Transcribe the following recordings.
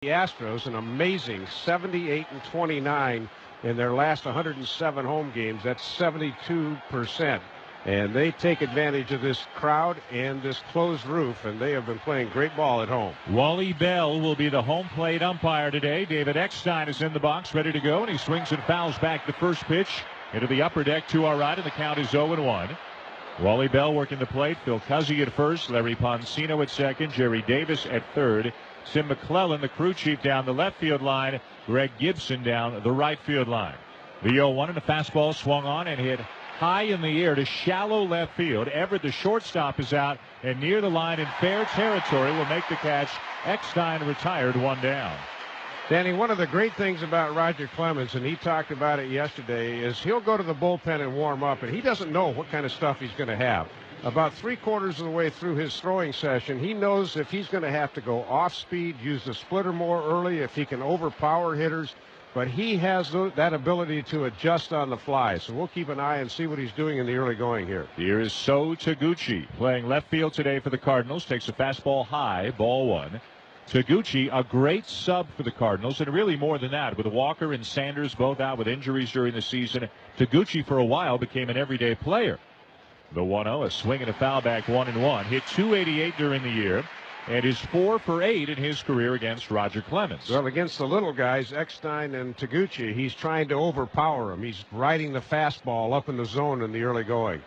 The Astros, an amazing 78-29 in their last 107 home games. That's 72%. And they take advantage of this crowd and this closed roof, and they have been playing great ball at home. Wally Bell will be the home plate umpire today. David Eckstein is in the box, ready to go, and he swings and fouls back the first pitch into the upper deck to our right, and the count is 0-1. Wally Bell working the plate. Phil Cuzzy at first, Larry Poncino at second, Jerry Davis at third, Tim McClellan, the crew chief, down the left field line, Greg Gibson down the right field line. The 0-1, and the fastball swung on and hit high in the air to shallow left field. Everett, the shortstop, is out and near the line in fair territory, will make the catch. Eckstein retired, one down. Danny, one of the great things about Roger Clemens, and he talked about it yesterday, is he'll go to the bullpen and warm up, and he doesn't know what kind of stuff he's going to have. About 3/4 of the way through his throwing session, he knows if he's going to have to go off speed, use the splitter more early, if he can overpower hitters. But he has that ability to adjust on the fly. So we'll keep an eye and see what he's doing in the early going here. Here is So Taguchi playing left field today for the Cardinals. Takes a fastball high, ball one. Taguchi, a great sub for the Cardinals, and really more than that. With Walker and Sanders both out with injuries during the season, Taguchi for a while became an everyday player. The 1-0, a swing and a foul back, 1-1. Hit .288 during the year, and is 4 for 8 in his career against Roger Clemens. Well, against the little guys, Eckstein and Taguchi, he's trying to overpower him. He's riding the fastball up in the zone in the early going.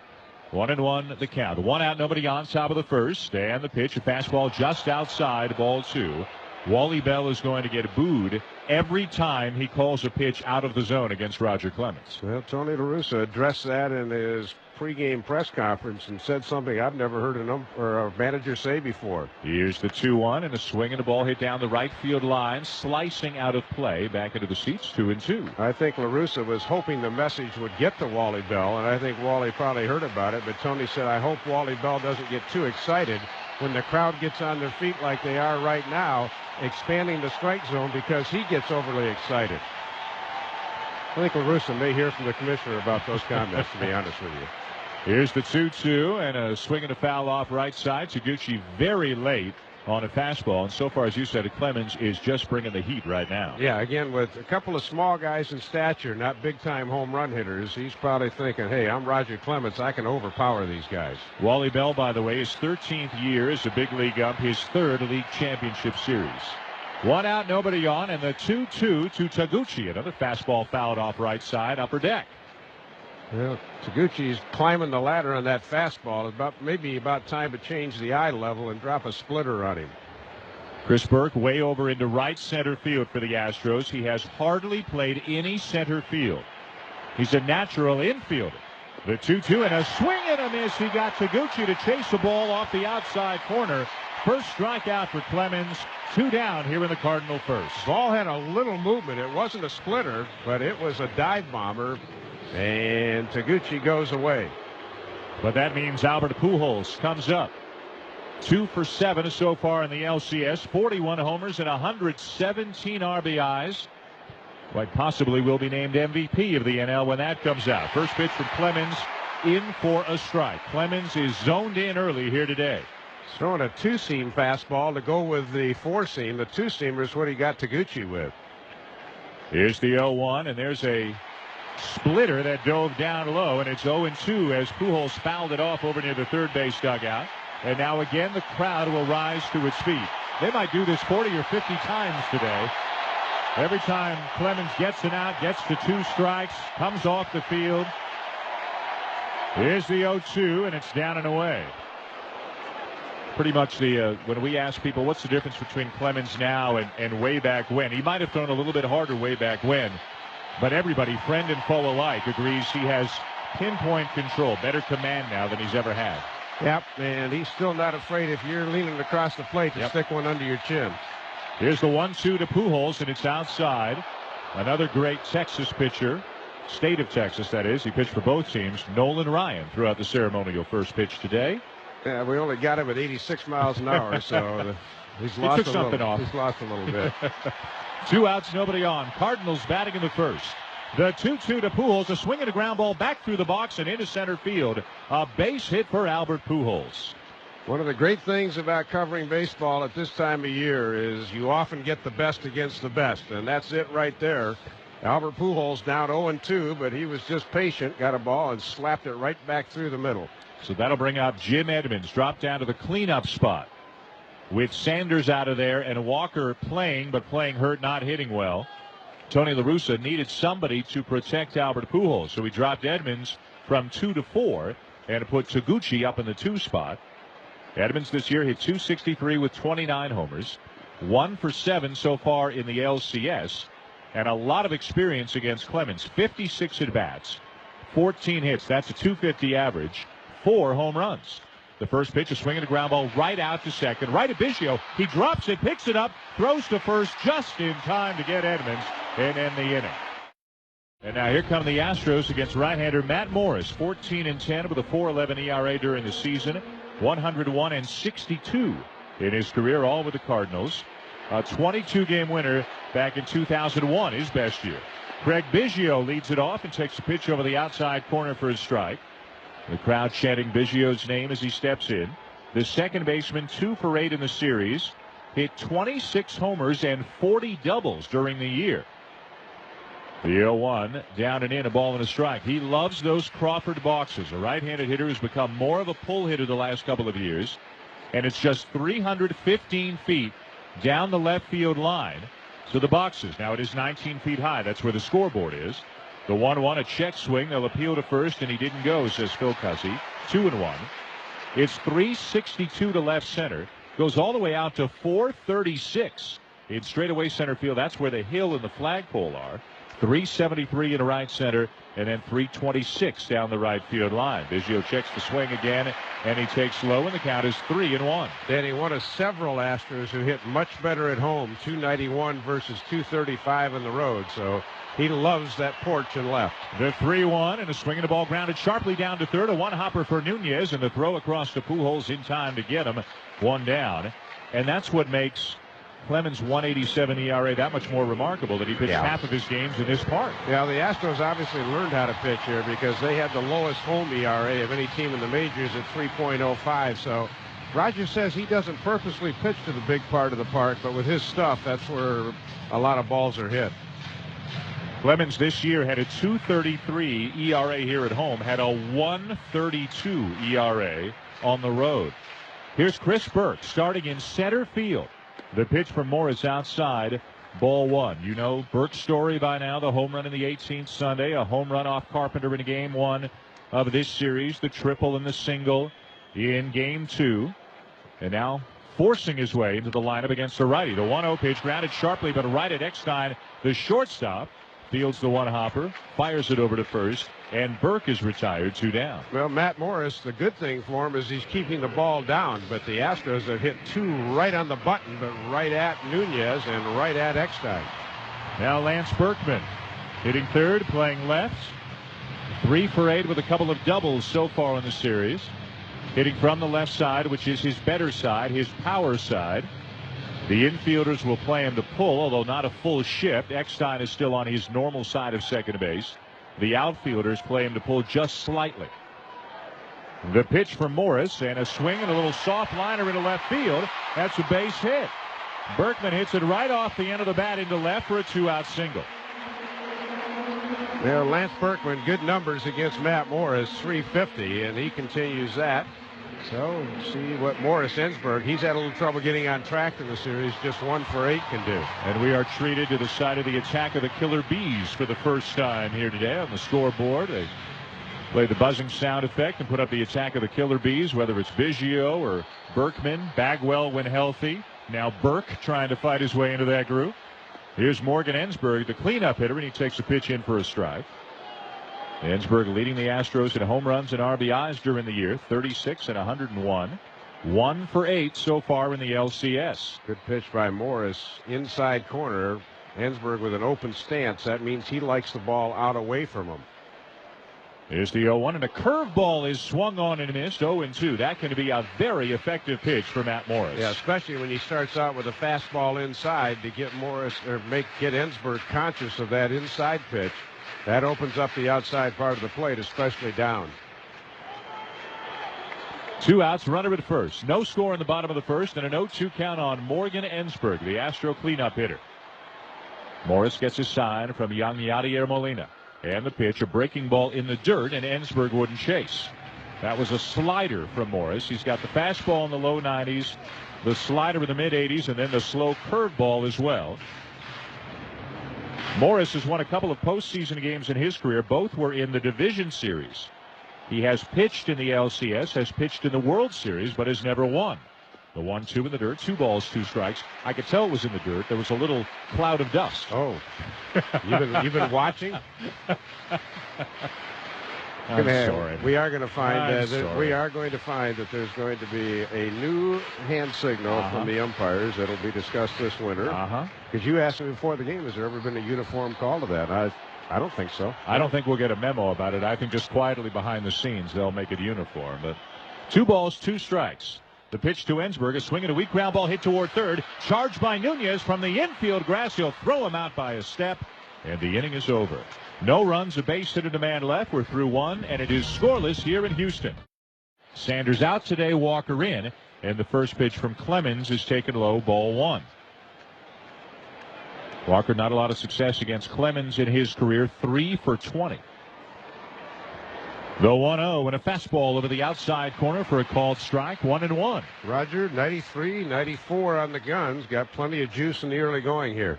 1-1 the count. One out, nobody on, top of the first. And the pitch, a fastball just outside, ball two. Wally Bell is going to get booed every time he calls a pitch out of the zone against Roger Clemens. Well, Tony La Russa addressed that in his pregame press conference and said something I've never heard a manager say before. Here's the 2-1, and a swing and a ball hit down the right field line, slicing out of play, back into the seats, 2-2. I think La Russa was hoping the message would get to Wally Bell, and I think Wally probably heard about it, but Tony said, I hope Wally Bell doesn't get too excited when the crowd gets on their feet like they are right now, expanding the strike zone, because he gets overly excited. I think La Russa may hear from the commissioner about those comments, to be honest with you. Here's the 2-2, and a swing and a foul off right side. Taguchi very late on a fastball, and so far, as you said, Clemens is just bringing the heat right now. Yeah, again, with a couple of small guys in stature, not big-time home run hitters, he's probably thinking, hey, I'm Roger Clemens, I can overpower these guys. Wally Bell, by the way, his 13th year as a big league ump, his third league championship series. One out, nobody on, and the 2-2 to Taguchi. Another fastball fouled off right side, upper deck. Well, Taguchi's climbing the ladder on that fastball. It's maybe about time to change the eye level and drop a splitter on him. Chris Burke way over into right center field for the Astros. He has hardly played any center field. He's a natural infielder. The 2-2 and a swing and a miss. He got Taguchi to chase the ball off the outside corner. First strikeout for Clemens. 2 down here in the Cardinal first. Ball had a little movement. It wasn't a splitter, but it was a dive bomber. And Taguchi goes away. But that means Albert Pujols comes up. 2 for 7 so far in the LCS. 41 homers and 117 RBIs. Quite possibly will be named MVP of the NL when that comes out. First pitch from Clemens, in for a strike. Clemens is zoned in early here today. He's throwing a 2-seam fastball to go with the 4-seam. The 2-seamer is what he got Taguchi with. Here's the 0-1, and there's a splitter that dove down low, and it's 0-2 as Pujols fouled it off over near the third base dugout. And now again the crowd will rise to its feet. They might do this 40 or 50 times today. Every time Clemens gets an out, gets to 2 strikes, comes off the field. Here's the 0-2, and it's down and away. Pretty much when we ask people what's the difference between Clemens now and way back when, he might have thrown a little bit harder way back when. But everybody, friend and foe alike, agrees he has pinpoint control, better command now than he's ever had. Yep, and he's still not afraid if you're leaning across the plate to stick one under your chin. Here's the 1-2 to Pujols, and it's outside. Another great Texas pitcher, state of Texas, that is. He pitched for both teams. Nolan Ryan threw out the ceremonial first pitch today. Yeah, we only got him at 86 miles an hour, so he's lost a little. He's lost a little bit. 2 outs, nobody on. Cardinals batting in the first. The 2-2 to Pujols, a swing and a ground ball back through the box and into center field. A base hit for Albert Pujols. One of the great things about covering baseball at this time of year is you often get the best against the best, and that's it right there. Albert Pujols down 0-2, but he was just patient, got a ball, and slapped it right back through the middle. So that'll bring up Jim Edmonds, dropped down to the cleanup spot with Sanders out of there and Walker playing, but playing hurt, not hitting well. Tony La Russa needed somebody to protect Albert Pujols, so he dropped Edmonds from 2 to 4 and put Taguchi up in the 2 spot. Edmonds this year hit .263 with 29 homers, 1 for 7 so far in the LCS, and a lot of experience against Clemens. 56 at-bats, 14 hits. That's a .250 average, 4 home runs. The first pitch, a swing and a ground ball right out to second. Right at Biggio. He drops it, picks it up, throws to first just in time to get Edmonds and end the inning. And now here come the Astros against right-hander Matt Morris, 14-10 with a 4.11 ERA during the season. 101 and 62 in his career, all with the Cardinals. A 22-game winner back in 2001, his best year. Craig Biggio leads it off and takes a pitch over the outside corner for a strike. The crowd chanting Biggio's name as he steps in. The second baseman, 2 for 8 in the series, hit 26 homers and 40 doubles during the year. The 0-1, down and in, a ball and a strike. He loves those Crawford boxes. A right-handed hitter who's become more of a pull hitter the last couple of years. And it's just 315 feet down the left field line to the boxes. Now it is 19 feet high. That's where the scoreboard is. The 1-1, a check swing. They'll appeal to first, and he didn't go, says Phil Cussy. 2-1. It's 362 to left center. Goes all the way out to 436 in straightaway center field. That's where the hill and the flagpole are. 373 in the right center, and then 326 down the right field line. Biggio checks the swing again, and he takes low, and the count is 3-1. Danny, one of several Astros who hit much better at home, 291 versus 235 on the road. So he loves that porch and left. The 3-1, and a swing and a ball grounded sharply down to third. A one-hopper for Nunez, and the throw across to Pujols in time to get him. One down, and that's what makes Clemens' 1.87 ERA that much more remarkable, that he pitched half of his games in this park. Yeah, the Astros obviously learned how to pitch here because they had the lowest home ERA of any team in the majors at 3.05. So Roger says he doesn't purposely pitch to the big part of the park, but with his stuff, that's where a lot of balls are hit. Clemens this year had a 2.33 ERA here at home, had a 1.32 ERA on the road. Here's Chris Burke starting in center field. The pitch from Morris outside, ball 1. You know Burke's story by now, the home run in the 18th Sunday, a home run off Carpenter in game 1 of this series, the triple and the single in game 2. And now forcing his way into the lineup against the righty. The 1-0 pitch grounded sharply, but right at Eckstein, the shortstop, fields the one-hopper, fires it over to first, and Burke is retired, 2 down. Well, Matt Morris, the good thing for him is he's keeping the ball down, but the Astros have hit 2 right on the button, but right at Nunez and right at Eckstein. Now Lance Berkman hitting third, playing left. 3 for 8 with a couple of doubles so far in the series. Hitting from the left side, which is his better side, his power side. The infielders will play him to pull, although not a full shift. Eckstein is still on his normal side of second base. The outfielders play him to pull just slightly. The pitch from Morris, and a swing and a little soft liner into left field. That's a base hit. Berkman hits it right off the end of the bat into left for a 2-out single. Well, Lance Berkman, good numbers against Matt Morris, 350, and he continues that. So, see what Morris Ensberg, he's had a little trouble getting on track in the series. Just 1 for 8 can do. And we are treated to the side of the attack of the Killer Bees for the first time here today on the scoreboard. They play the buzzing sound effect and put up the attack of the Killer Bees, whether it's Biggio or Berkman. Bagwell when healthy. Now Burke trying to fight his way into that group. Here's Morgan Ensberg, the cleanup hitter, and he takes a pitch in for a strike. Ensberg leading the Astros in home runs and RBIs during the year, 36 and 101. 1 for 8 so far in the LCS. Good pitch by Morris, inside corner. Ensberg with an open stance. That means he likes the ball out away from him. Here's the 0-1, and a curveball is swung on and missed. 0-2. That can be a very effective pitch for Matt Morris. Yeah, especially when he starts out with a fastball inside to get Morris or get Ensberg conscious of that inside pitch. That opens up the outside part of the plate, especially down. 2 outs, runner at first. No score in the bottom of the first, and an 0-2 count on Morgan Ensberg, the Astro cleanup hitter. Morris gets a sign from young Yadier Molina. And the pitch, a breaking ball in the dirt, and Ensberg wouldn't chase. That was a slider from Morris. He's got the fastball in the low 90s, the slider in the mid 80s, and then the slow curveball as well. Morris has won a couple of postseason games in his career. Both were in the division series. He has pitched in the LCS, has pitched in the World Series, but has never won. The 1-2 in the dirt, 2 balls, 2 strikes. I could tell it was in the dirt. There was a little cloud of dust. Oh, you've been watching? I'm sorry. We are going to find that there's going to be a new hand signal from the umpires that'll be discussed this winter. Because you asked me before the game, has there ever been a uniform call to that? I don't think so. I don't think we'll get a memo about it. I think just quietly behind the scenes they'll make it uniform. But 2 balls, 2 strikes. The pitch to Ensberg, a swing and a weak ground ball hit toward third. Charged by Nunez from the infield grass. He'll throw him out by a step, and the inning is over. No runs, a base hit, and a man left. We're through 1, and it is scoreless here in Houston. Sanders out today, Walker in, and the first pitch from Clemens is taken low, ball 1. Walker not a lot of success against Clemens in his career, 3 for 20. The 1-0 and a fastball over the outside corner for a called strike, 1-1. Roger, 93, 94 on the guns. Got plenty of juice in the early going here.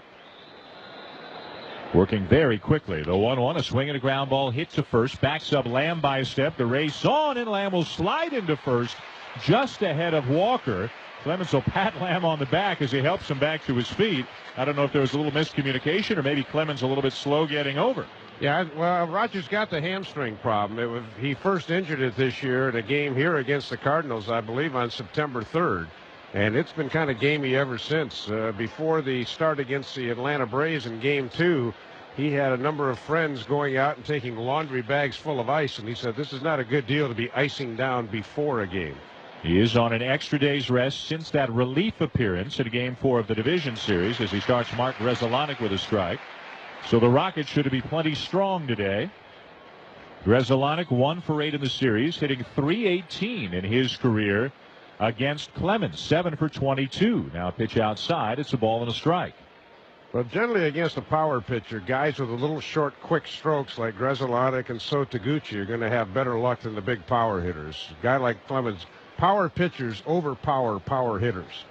Working very quickly. The 1-1, a swing and a ground ball hit to first. Backs up Lamb by a step. The Rays saw it, and Lamb will slide into first just ahead of Walker. Clemens will pat Lamb on the back as he helps him back to his feet. I don't know if there was a little miscommunication or maybe Clemens a little bit slow getting over. Yeah, well, Rogers got the hamstring problem. He first injured it this year in a game here against the Cardinals, I believe, on September 3rd. And it's been kind of gamey ever since. Before the start against the Atlanta Braves in Game 2, he had a number of friends going out and taking laundry bags full of ice, and he said this is not a good deal to be icing down before a game. He is on an extra day's rest since that relief appearance in Game 4 of the division series as he starts Mark Grzelcyk with a strike. So the Rockets should be plenty strong today. Grzelcyk 1 for 8 in the series, hitting .318 in his career against Clemens, 7 for 22. Now pitch outside, it's a ball and a strike. Well, generally against a power pitcher, guys with a little short, quick strokes like Grzelcyk and So Taguchi are going to have better luck than the big power hitters. A guy like Clemens, power pitchers overpower power hitters.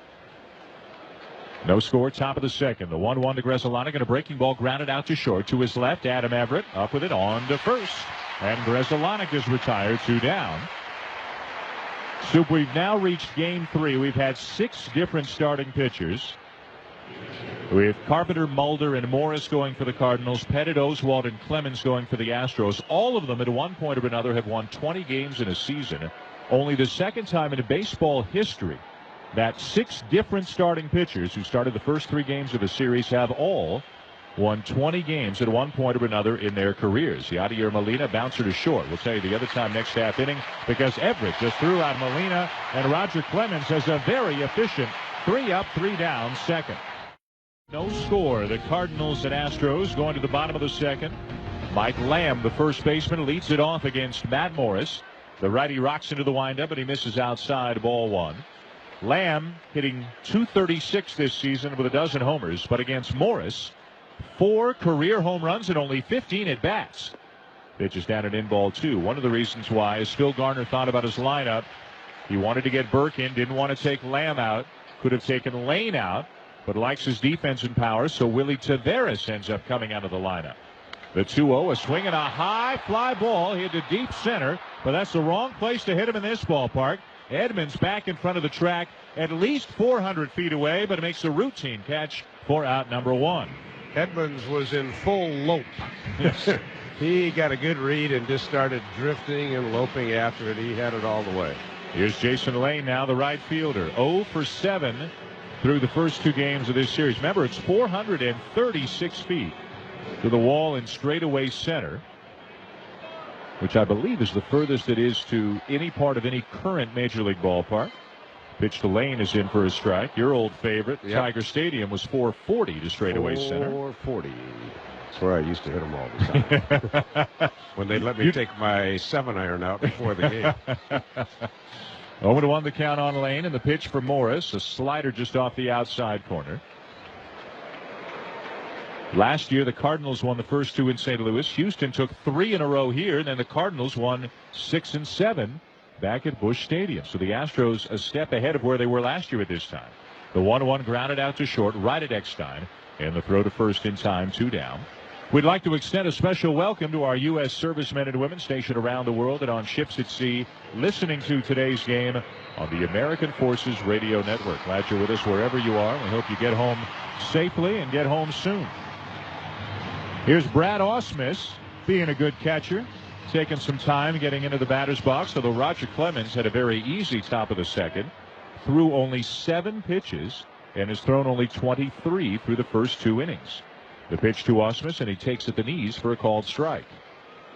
No score, top of the second. The 1-1 to Grzelcyk, and a breaking ball grounded out to short. To his left, Adam Everett up with it on to first. And Grzelcyk is retired, 2 down. So we've now reached Game 3. We've had 6 different starting pitchers. With Carpenter, Mulder, and Morris going for the Cardinals, Pettit, Oswalt, and Clemens going for the Astros. All of them at one point or another have won 20 games in a season. Only the second time in baseball history that 6 different starting pitchers who started the first 3 games of a series have all won 20 games at one point or another in their careers. Yadier Molina, bouncer to short. We'll tell you the other time next half inning because Everett just threw out Molina, and Roger Clemens has a very efficient 3 up, 3 down second. No score. The Cardinals and Astros going to the bottom of the second. Mike Lamb, the first baseman, leads it off against Matt Morris. The righty rocks into the windup, but he misses outside, ball 1. Lamb hitting .236 this season with a dozen homers, but against Morris, 4 career home runs and only 15 at bats. Pitch is down and in, ball 2. One of the reasons why is Phil Garner thought about his lineup. He wanted to get Burke in, didn't want to take Lamb out, could have taken Lane out, but likes his defense and power, so Willie Taveras ends up coming out of the lineup. The 2-0, a swing and a high fly ball hit to deep center, but that's the wrong place to hit him in this ballpark. Edmonds back in front of the track, at least 400 feet away, but it makes a routine catch for out number 1. Edmonds was in full lope. He got a good read and just started drifting and loping after it. He had it all the way. Here's Jason Lane now, the right fielder. 0 for 7 through the first 2 games of this series. Remember, it's 436 feet to the wall in straightaway center, which I believe is the furthest it is to any part of any current Major League ballpark. Pitch to Lane is in for a strike. Your old favorite, Tiger Stadium, was 440 to straightaway center. 440. That's where I used to hit them all the time. When they let me take my 7-iron out before the game. 0-1 the count on Lane, and the pitch for Morris, a slider just off the outside corner. Last year, the Cardinals won the first 2 in St. Louis. Houston took 3 in a row here, and then the Cardinals won 6 and 7 back at Busch Stadium. So the Astros a step ahead of where they were last year at this time. The 1-1 grounded out to short, right at Eckstein, and the throw to first in time, 2 down. We'd like to extend a special welcome to our U.S. servicemen and women stationed around the world and on ships at sea, listening to today's game on the American Forces Radio Network. Glad you're with us wherever you are. We hope you get home safely and get home soon. Here's Brad Ausmus being a good catcher, taking some time getting into the batter's box, although Roger Clemens had a very easy top of the second, threw only 7 pitches, and has thrown only 23 through the first 2 innings. The pitch to Ausmus, and he takes at the knees for a called strike.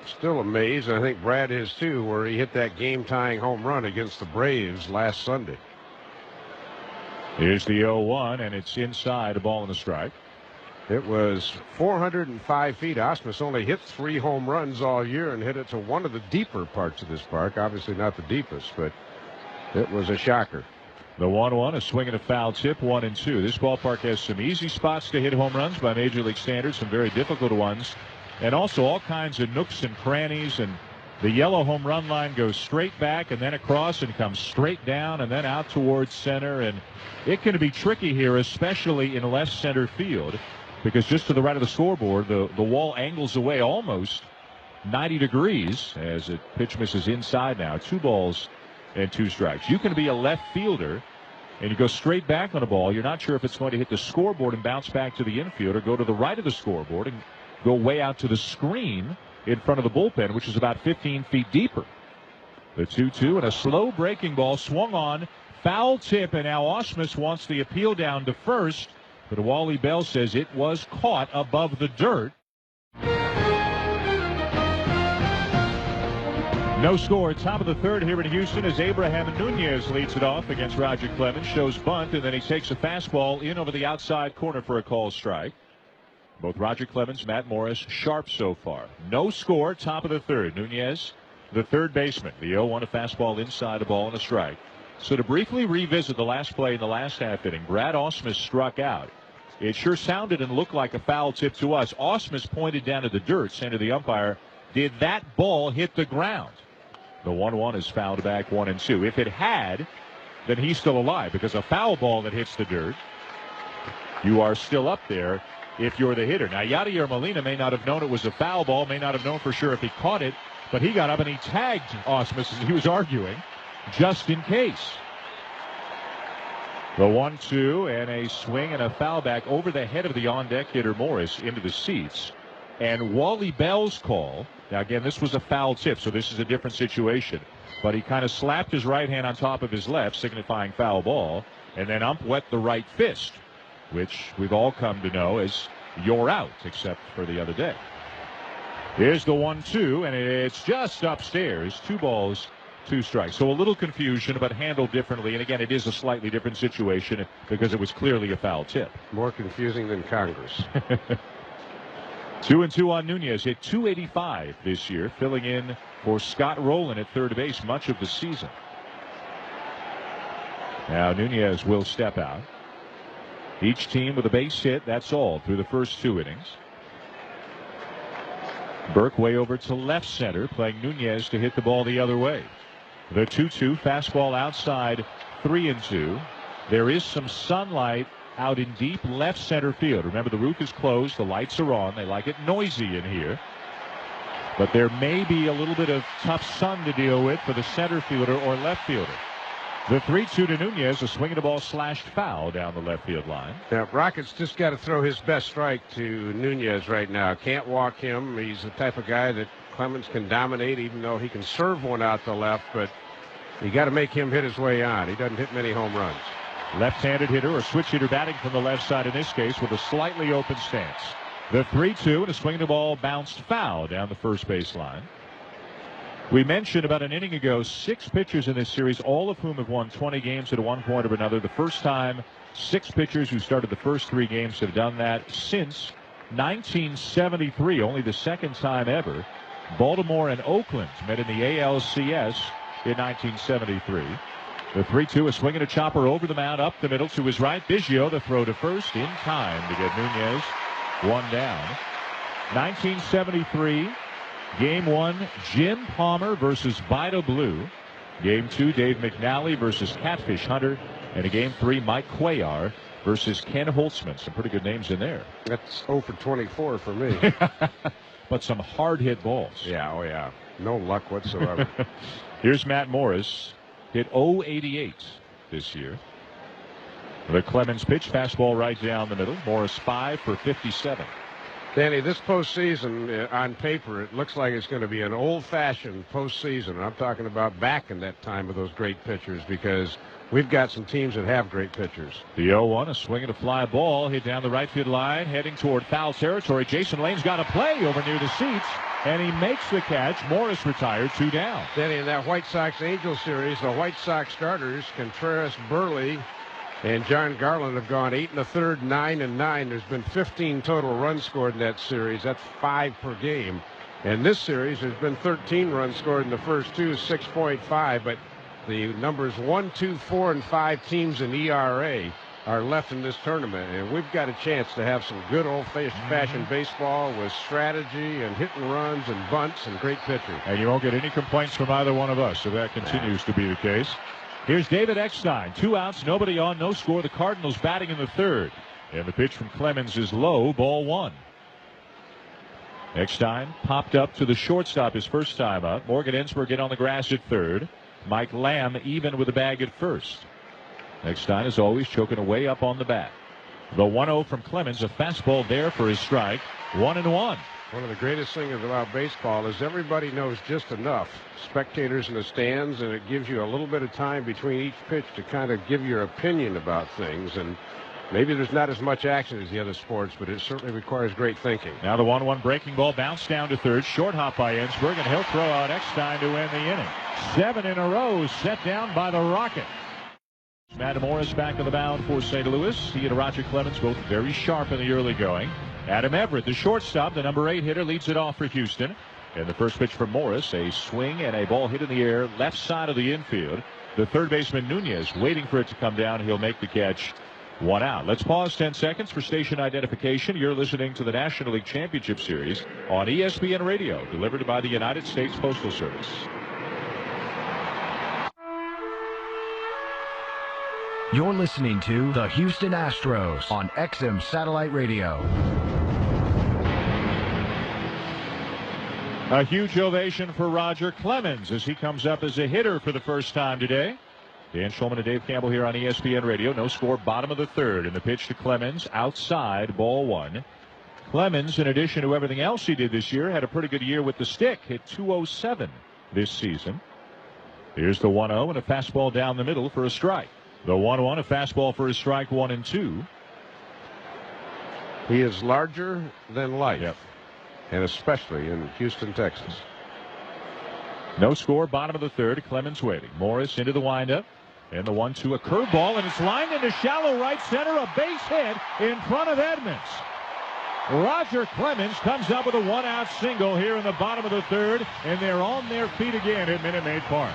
Still amazed, and I think Brad is too, where he hit that game-tying home run against the Braves last Sunday. Here's the 0-1, and it's inside, a ball and a strike. It was 405 feet. Ausmus only hit 3 home runs all year and hit it to one of the deeper parts of this park. Obviously not the deepest, but it was a shocker. The 1-1, a swing and a foul tip, 1-2. This ballpark has some easy spots to hit home runs by Major League standards, some very difficult ones, and also all kinds of nooks and crannies. And the yellow home run line goes straight back and then across and comes straight down and then out towards center. And it can be tricky here, especially in left center field, because just to the right of the scoreboard, the wall angles away almost 90 degrees as the pitch misses inside now. 2 balls and 2 strikes. You can be a left fielder and you go straight back on a ball. You're not sure if it's going to hit the scoreboard and bounce back to the infield, or go to the right of the scoreboard and go way out to the screen in front of the bullpen, which is about 15 feet deeper. The 2-2 and a slow breaking ball swung on, foul tip, and now Ausmus wants the appeal down to first, but Wally Bell says it was caught above the dirt. No score. Top of the third here in Houston as Abraham Nunez leads it off against Roger Clemens. Shows bunt, and then he takes a fastball in over the outside corner for a called strike. Both Roger Clemens, Matt Morris, sharp so far. No score. Top of the third. Nunez, the third baseman. The 0-1, a fastball inside, a ball and a strike. So to briefly revisit the last play in the last half inning, Brad Ausmus struck out. It sure sounded and looked like a foul tip to us. Ausmus pointed down to the dirt, saying to the umpire, did that ball hit the ground? The 1-1 is fouled back, 1-2. If it had, then he's still alive, because a foul ball that hits the dirt, you are still up there if you're the hitter. Now, Yadier Molina may not have known it was a foul ball, may not have known for sure if he caught it, but he got up and he tagged Ausmus as he was arguing, just in case. The 1-2 and a swing and a foul back over the head of the on-deck hitter Morris into the seats. And Wally Bell's call, now again, this was a foul tip, so this is a different situation. But he kind of slapped his right hand on top of his left, signifying foul ball, and then ump wet the right fist, which we've all come to know as you're out, except for the other day. Here's the 1-2, and it's just upstairs. 2 balls, 2 strikes. So a little confusion, but handled differently. And again, it is a slightly different situation because it was clearly a foul tip. More confusing than Congress. 2-2 on Nunez. Hit .285 this year, filling in for Scott Rowland at third base much of the season. Now Nunez will step out. Each team with a base hit, that's all through the first 2 innings. Burke way over to left center, playing Nunez to hit the ball the other way. The 2-2, fastball outside, 3-2. There is some sunlight out in deep left center field. Remember, the roof is closed, the lights are on. They like it noisy in here. But there may be a little bit of tough sun to deal with for the center fielder or left fielder. The 3-2 to Nunez, a swing and a ball slashed foul down the left field line. Now, Rockets just got to throw his best strike to Nunez right now. Can't walk him. He's the type of guy that Clemens can dominate, even though he can serve one out to left. But you got to make him hit his way on. He doesn't hit many home runs. Left-handed hitter or switch hitter batting from the left side in this case with a slightly open stance. The 3-2 and a swing and a ball bounced foul down the first base line. We mentioned about an inning ago 6 pitchers in this series, all of whom have won 20 games at one point or another. The first time 6 pitchers who started the first 3 games have done that since 1973, only the second time ever. Baltimore and Oakland met in the ALCS in 1973. The 3-2 is swinging a chopper over the mound, up the middle to his right. Biggio, the throw to first in time to get Nunez one down. 1973, Game 1, Jim Palmer versus Vida Blue. Game 2, Dave McNally versus Catfish Hunter. And in Game 3, Mike Cuellar versus Ken Holtzman. Some pretty good names in there. That's 0 for 24 for me. But some hard-hit balls. Yeah, oh yeah. No luck whatsoever. Here's Matt Morris. Hit 088 this year. The Clemens pitch, fastball right down the middle. Morris 5 for 57. Danny, this postseason, on paper, it looks like it's going to be an old-fashioned postseason. And I'm talking about back in that time of those great pitchers, because we've got some teams that have great pitchers. The 0-1, a swing and a fly ball hit down the right field line, heading toward foul territory. Jason Lane's got a play over near the seats, and he makes the catch. Morris retired, 2 down. Danny, in that White Sox-Angels series, the White Sox starters, Contreras, Burley, and John Garland have gone 8 1/3, 9 and 9. There's been 15 total runs scored in that series. That's 5 per game. In this series, there's been 13 runs scored in the first two, 6.5. But the numbers 1, 2, 4, and 5 teams in ERA are left in this tournament. And we've got a chance to have some good old-fashioned baseball with strategy and hit and runs and bunts and great pitching. And you won't get any complaints from either one of us if that continues to be the case. Here's David Eckstein. 2 outs, nobody on, no score. The Cardinals batting in the third. And the pitch from Clemens is low, ball 1. Eckstein popped up to the shortstop his first time up. Morgan Ensberg in on the grass at third. Mike Lamb even with the bag at first. Eckstein is always choking away up on the bat. The 1-0 from Clemens, a fastball there for his strike. 1-1. One of the greatest things about baseball is everybody knows just enough. Spectators in the stands, and it gives you a little bit of time between each pitch to kind of give your opinion about things. And maybe there's not as much action as the other sports, but it certainly requires great thinking. Now the 1-1 breaking ball bounced down to third. Short hop by Ensberg, and he'll throw out Eckstein to end the inning. 7 in a row set down by the Rocket. Matt Morris back on the mound for St. Louis. He and Roger Clemens both very sharp in the early going. Adam Everett, the shortstop, the number 8 hitter, leads it off for Houston. And the first pitch from Morris, a swing and a ball hit in the air, left side of the infield. The third baseman Nunez waiting for it to come down. He'll make the catch. 1 out. Let's pause 10 seconds for station identification. You're listening to the National League Championship Series on ESPN Radio, delivered by the United States Postal Service. You're listening to the Houston Astros on XM Satellite Radio. A huge ovation for Roger Clemens as he comes up as a hitter for the first time today. Dan Shulman and Dave Campbell here on ESPN Radio. No score, bottom of the third. And the pitch to Clemens, outside, ball 1. Clemens, in addition to everything else he did this year, had a pretty good year with the stick. Hit .207 this season. Here's the 1-0 and a fastball down the middle for a strike. The 1-1, a fastball for his strike, 1 and 2. He is larger than life. Yep. And especially in Houston, Texas. No score, bottom of the third. Clemens waiting. Morris into the windup. And the 1-2, a curveball, and it's lined into shallow right center. A base hit in front of Edmonds. Roger Clemens comes up with a 1-out single here in the bottom of the third. And they're on their feet again at Minute Maid Park.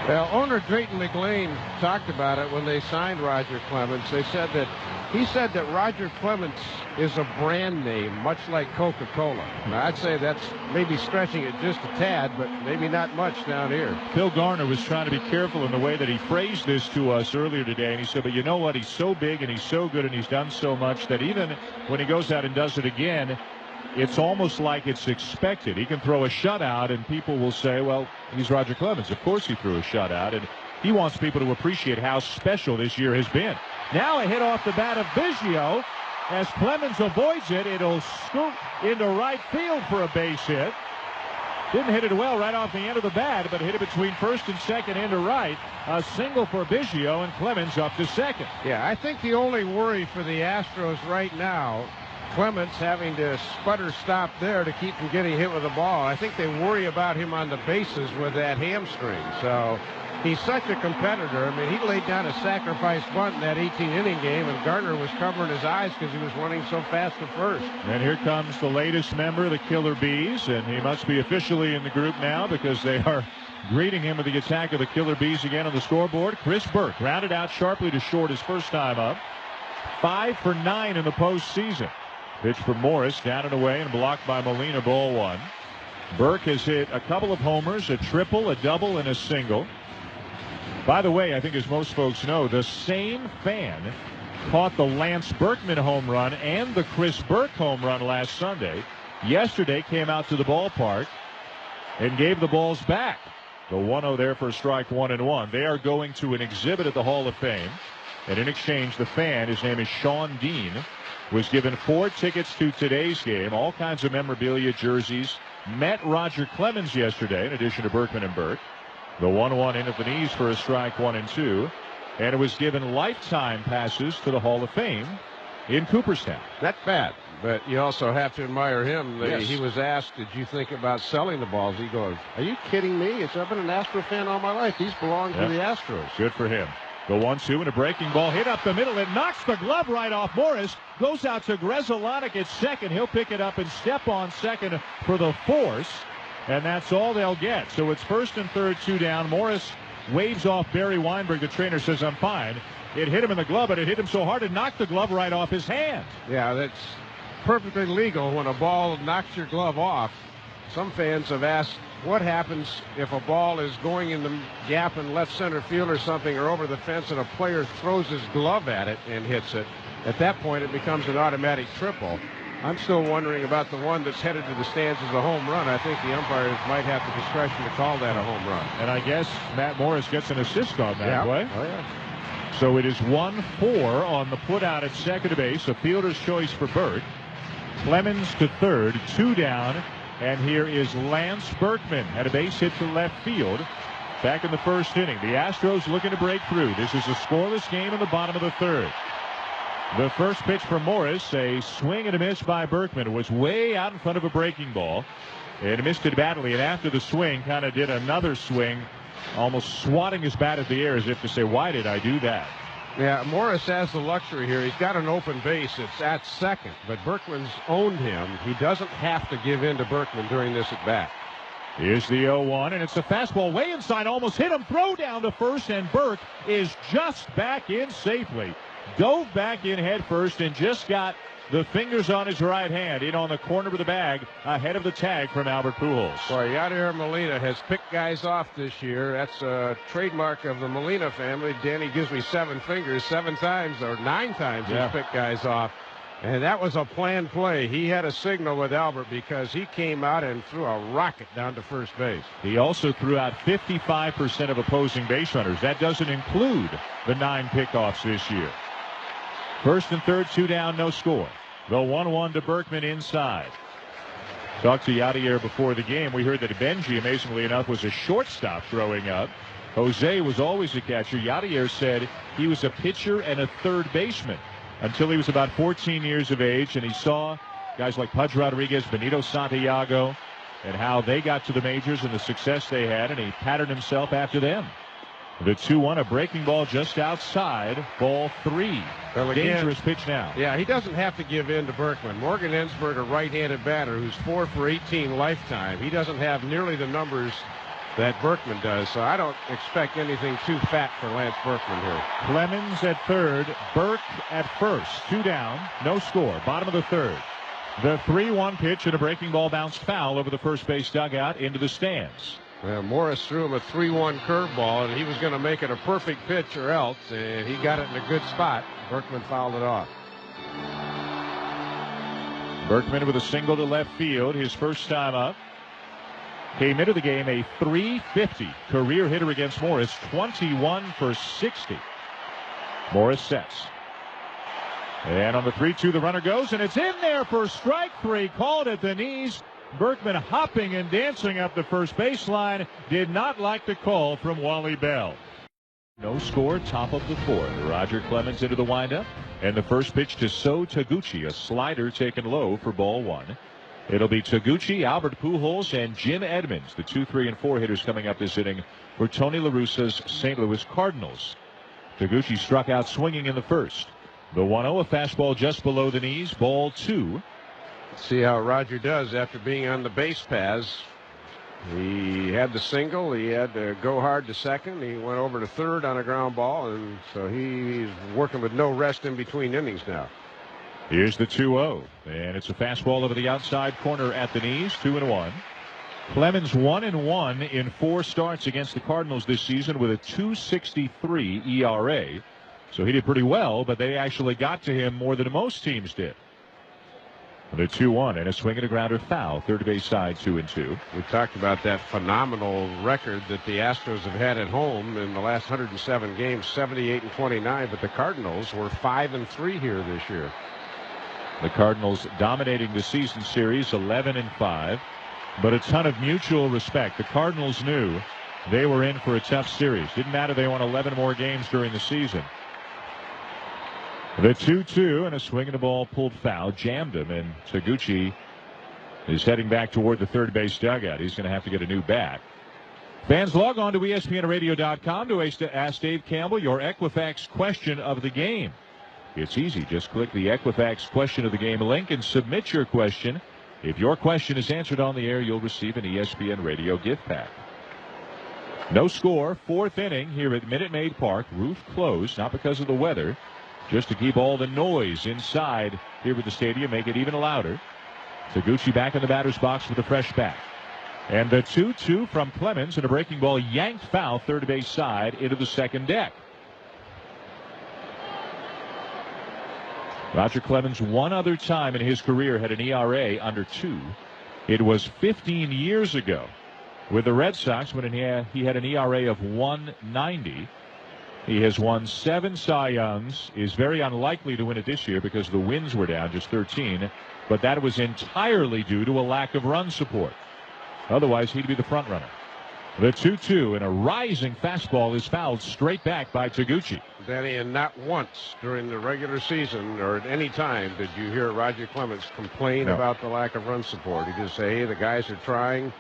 Well, owner Drayton McLean talked about it when they signed Roger Clemens. He said that Roger Clemens is a brand name, much like Coca-Cola. Now, I'd say that's maybe stretching it just a tad, but maybe not much down here. Phil Garner was trying to be careful in the way that he phrased this to us earlier today, and he said, but you know what? He's so big and he's so good and he's done so much that even when he goes out and does it again, it's almost like it's expected. He can throw a shutout, and people will say, well, he's Roger Clemens. Of course he threw a shutout, and he wants people to appreciate how special this year has been. Now a hit off the bat of Biggio. As Clemens avoids it, it'll scoot into right field for a base hit. Didn't hit it well right off the end of the bat, but hit it between first and second into right. A single for Biggio, and Clemens up to second. Yeah, I think the only worry for the Astros right now, Clemens having to sputter stop there to keep from getting hit with the ball. I think they worry about him on the bases with that hamstring. So he's such a competitor. I mean, he laid down a sacrifice bunt in that 18-inning game, and Gardner was covering his eyes because he was running so fast at first. And here comes the latest member of the Killer Bees, and he must be officially in the group now because they are Greeting him with the attack of the Killer Bees again on the scoreboard. Chris Burke rounded out sharply to short his first time up. 5 for 9 in the postseason. Pitch for Morris, down and away, and blocked by Molina, ball 1. Burke has hit a couple of homers, a triple, a double, and a single. By the way, I think as most folks know, the same fan caught the Lance Berkman home run and the Chris Burke home run last Sunday. Yesterday came out to the ballpark and gave the balls back. The 1-0 there for strike 1-1. They are going to an exhibit at the Hall of Fame. And in exchange, the fan, his name is Sean Dean, was given 4 tickets to today's game, all kinds of memorabilia, jerseys. Met Roger Clemens yesterday, in addition to Berkman and Burke. The 1-1 in at the knees for a strike 1-2. And it was given lifetime passes to the Hall of Fame in Cooperstown. Not bad, but you also have to admire him. Yes. He was asked, did you think about selling the balls? He goes, are you kidding me? I've been an Astro fan all my life. These belong to the Astros. Good for him. The 1-2 and a breaking ball hit up the middle. It knocks the glove right off Morris. Goes out to Grzelcyk at second. He'll pick it up and step on second for the force. And that's all they'll get. So it's first and third, 2 down. Morris waves off Barry Weinberg. The trainer says, I'm fine. It hit him in the glove, but it hit him so hard it knocked the glove right off his hand. Yeah, that's perfectly legal when a ball knocks your glove off. Some fans have asked, what happens if a ball is going in the gap in left center field or something, or over the fence, and a player throws his glove at it and hits it? At that point, it becomes an automatic triple. I'm still wondering about the one that's headed to the stands as a home run. I think the umpires might have the discretion to call that a home run. And I guess Matt Morris gets an assist on that play. Oh, yeah. So it is 1-4 on the put out at second base. A fielder's choice for Burke. Clemens to third, 2 down. And here is Lance Berkman at a base hit to left field. Back in the first inning. The Astros looking to break through. This is a scoreless game in the bottom of the third. The first pitch for Morris, a swing and a miss by Berkman. It was way out in front of a breaking ball and missed it badly. And after the swing, kind of did another swing, almost swatting his bat at the air as if to say, why did I do that? Yeah, Morris has the luxury here. He's got an open base. It's at second, but Berkman's owned him. He doesn't have to give in to Berkman during this at bat. Here's the 0-1, and it's a fastball way inside, almost hit him. Throw down to first, and Burke is just back in safely. Dove back in head first and just got the fingers on his right hand in on the corner of the bag ahead of the tag from Albert Pujols. Boy, Yadier Molina has picked guys off this year. That's a trademark of the Molina family. Danny gives me 7 fingers 7 times or 9 times he's picked guys off. And that was a planned play. He had a signal with Albert because he came out and threw a rocket down to first base. He also threw out 55% of opposing base runners. That doesn't include the 9 pickoffs this year. First and third, 2 down, no score. The 1-1 to Berkman inside. Talked to Yadier before the game. We heard that Benji, amazingly enough, was a shortstop growing up. Jose was always a catcher. Yadier said he was a pitcher and a third baseman until he was about 14 years of age, and he saw guys like Pudge Rodriguez, Benito Santiago, and how they got to the majors and the success they had, and he patterned himself after them. The 2-1, a breaking ball just outside, ball 3. Well, again, dangerous pitch now. Yeah, he doesn't have to give in to Berkman. Morgan Ensberg, a right-handed batter who's 4 for 18 lifetime. He doesn't have nearly the numbers that Berkman does, so I don't expect anything too fat for Lance Berkman here. Clemens at third, Burke at first. 2 down, no score. Bottom of the third. The 3-1 pitch and a breaking ball bounced foul over the first base dugout into the stands. Well, Morris threw him a 3-1 curveball, and he was going to make it a perfect pitch or else, and he got it in a good spot. Berkman fouled it off. Berkman with a single to left field, his first time up. Came into the game a .350 career hitter against Morris, 21 for 60. Morris sets. And on the 3-2, the runner goes, and it's in there for strike 3, called at the knees. Berkman hopping and dancing up the first baseline. Did not like the call from Wally Bell. No score, top of the fourth. Roger Clemens into the windup. And the first pitch to So Taguchi, a slider taken low for ball 1. It'll be Taguchi, Albert Pujols, and Jim Edmonds, the 2, 3, and 4 hitters coming up this inning for Tony La Russa's St. Louis Cardinals. Taguchi struck out swinging in the first. The 1-0, a fastball just below the knees, ball 2. See how Roger does after being on the base paths. He had the single. He had to go hard to second. He went over to third on a ground ball, and so he's working with no rest in between innings now. Here's the 2-0, and it's a fastball over the outside corner at the knees, 2-1. Clemens 1-1 in 4 starts against the Cardinals this season with a 2.63 ERA. So he did pretty well, but they actually got to him more than most teams did. The 2-1 and a swing and a grounder foul. Third base side 2-2. We talked about that phenomenal record that the Astros have had at home in the last 107 games, 78-29. But the Cardinals were 5-3 here this year. The Cardinals dominating the season series 11-5, but a ton of mutual respect. The Cardinals knew they were in for a tough series. Didn't matter they won 11 more games during the season. The 2-2 and a swing and a ball pulled foul, jammed him, and Taguchi is heading back toward the third base dugout. He's going to have to get a new bat. Fans, log on to ESPNradio.com to ask Dave Campbell your Equifax question of the game. It's easy. Just click the Equifax question of the game link and submit your question. If your question is answered on the air, you'll receive an ESPN Radio gift pack. No score, 4th inning here at Minute Maid Park. Roof closed, not because of the weather, just to keep all the noise inside here at the stadium, make it even louder. Taguchi back in the batter's box with a fresh bat. And the 2-2 from Clemens, and a breaking ball yanked foul third base side into the second deck. Roger Clemens one other time in his career had an ERA under 2. It was 15 years ago with the Red Sox when he had an ERA of 1.90. He has won 7 Cy Youngs, is very unlikely to win it this year because the wins were down just 13, but that was entirely due to a lack of run support. Otherwise, he'd be the front runner. The 2-2 and a rising fastball is fouled straight back by Taguchi. Danny, and not once during the regular season or at any time did you hear Roger Clemens complain about the lack of run support. He just say, hey, the guys are trying.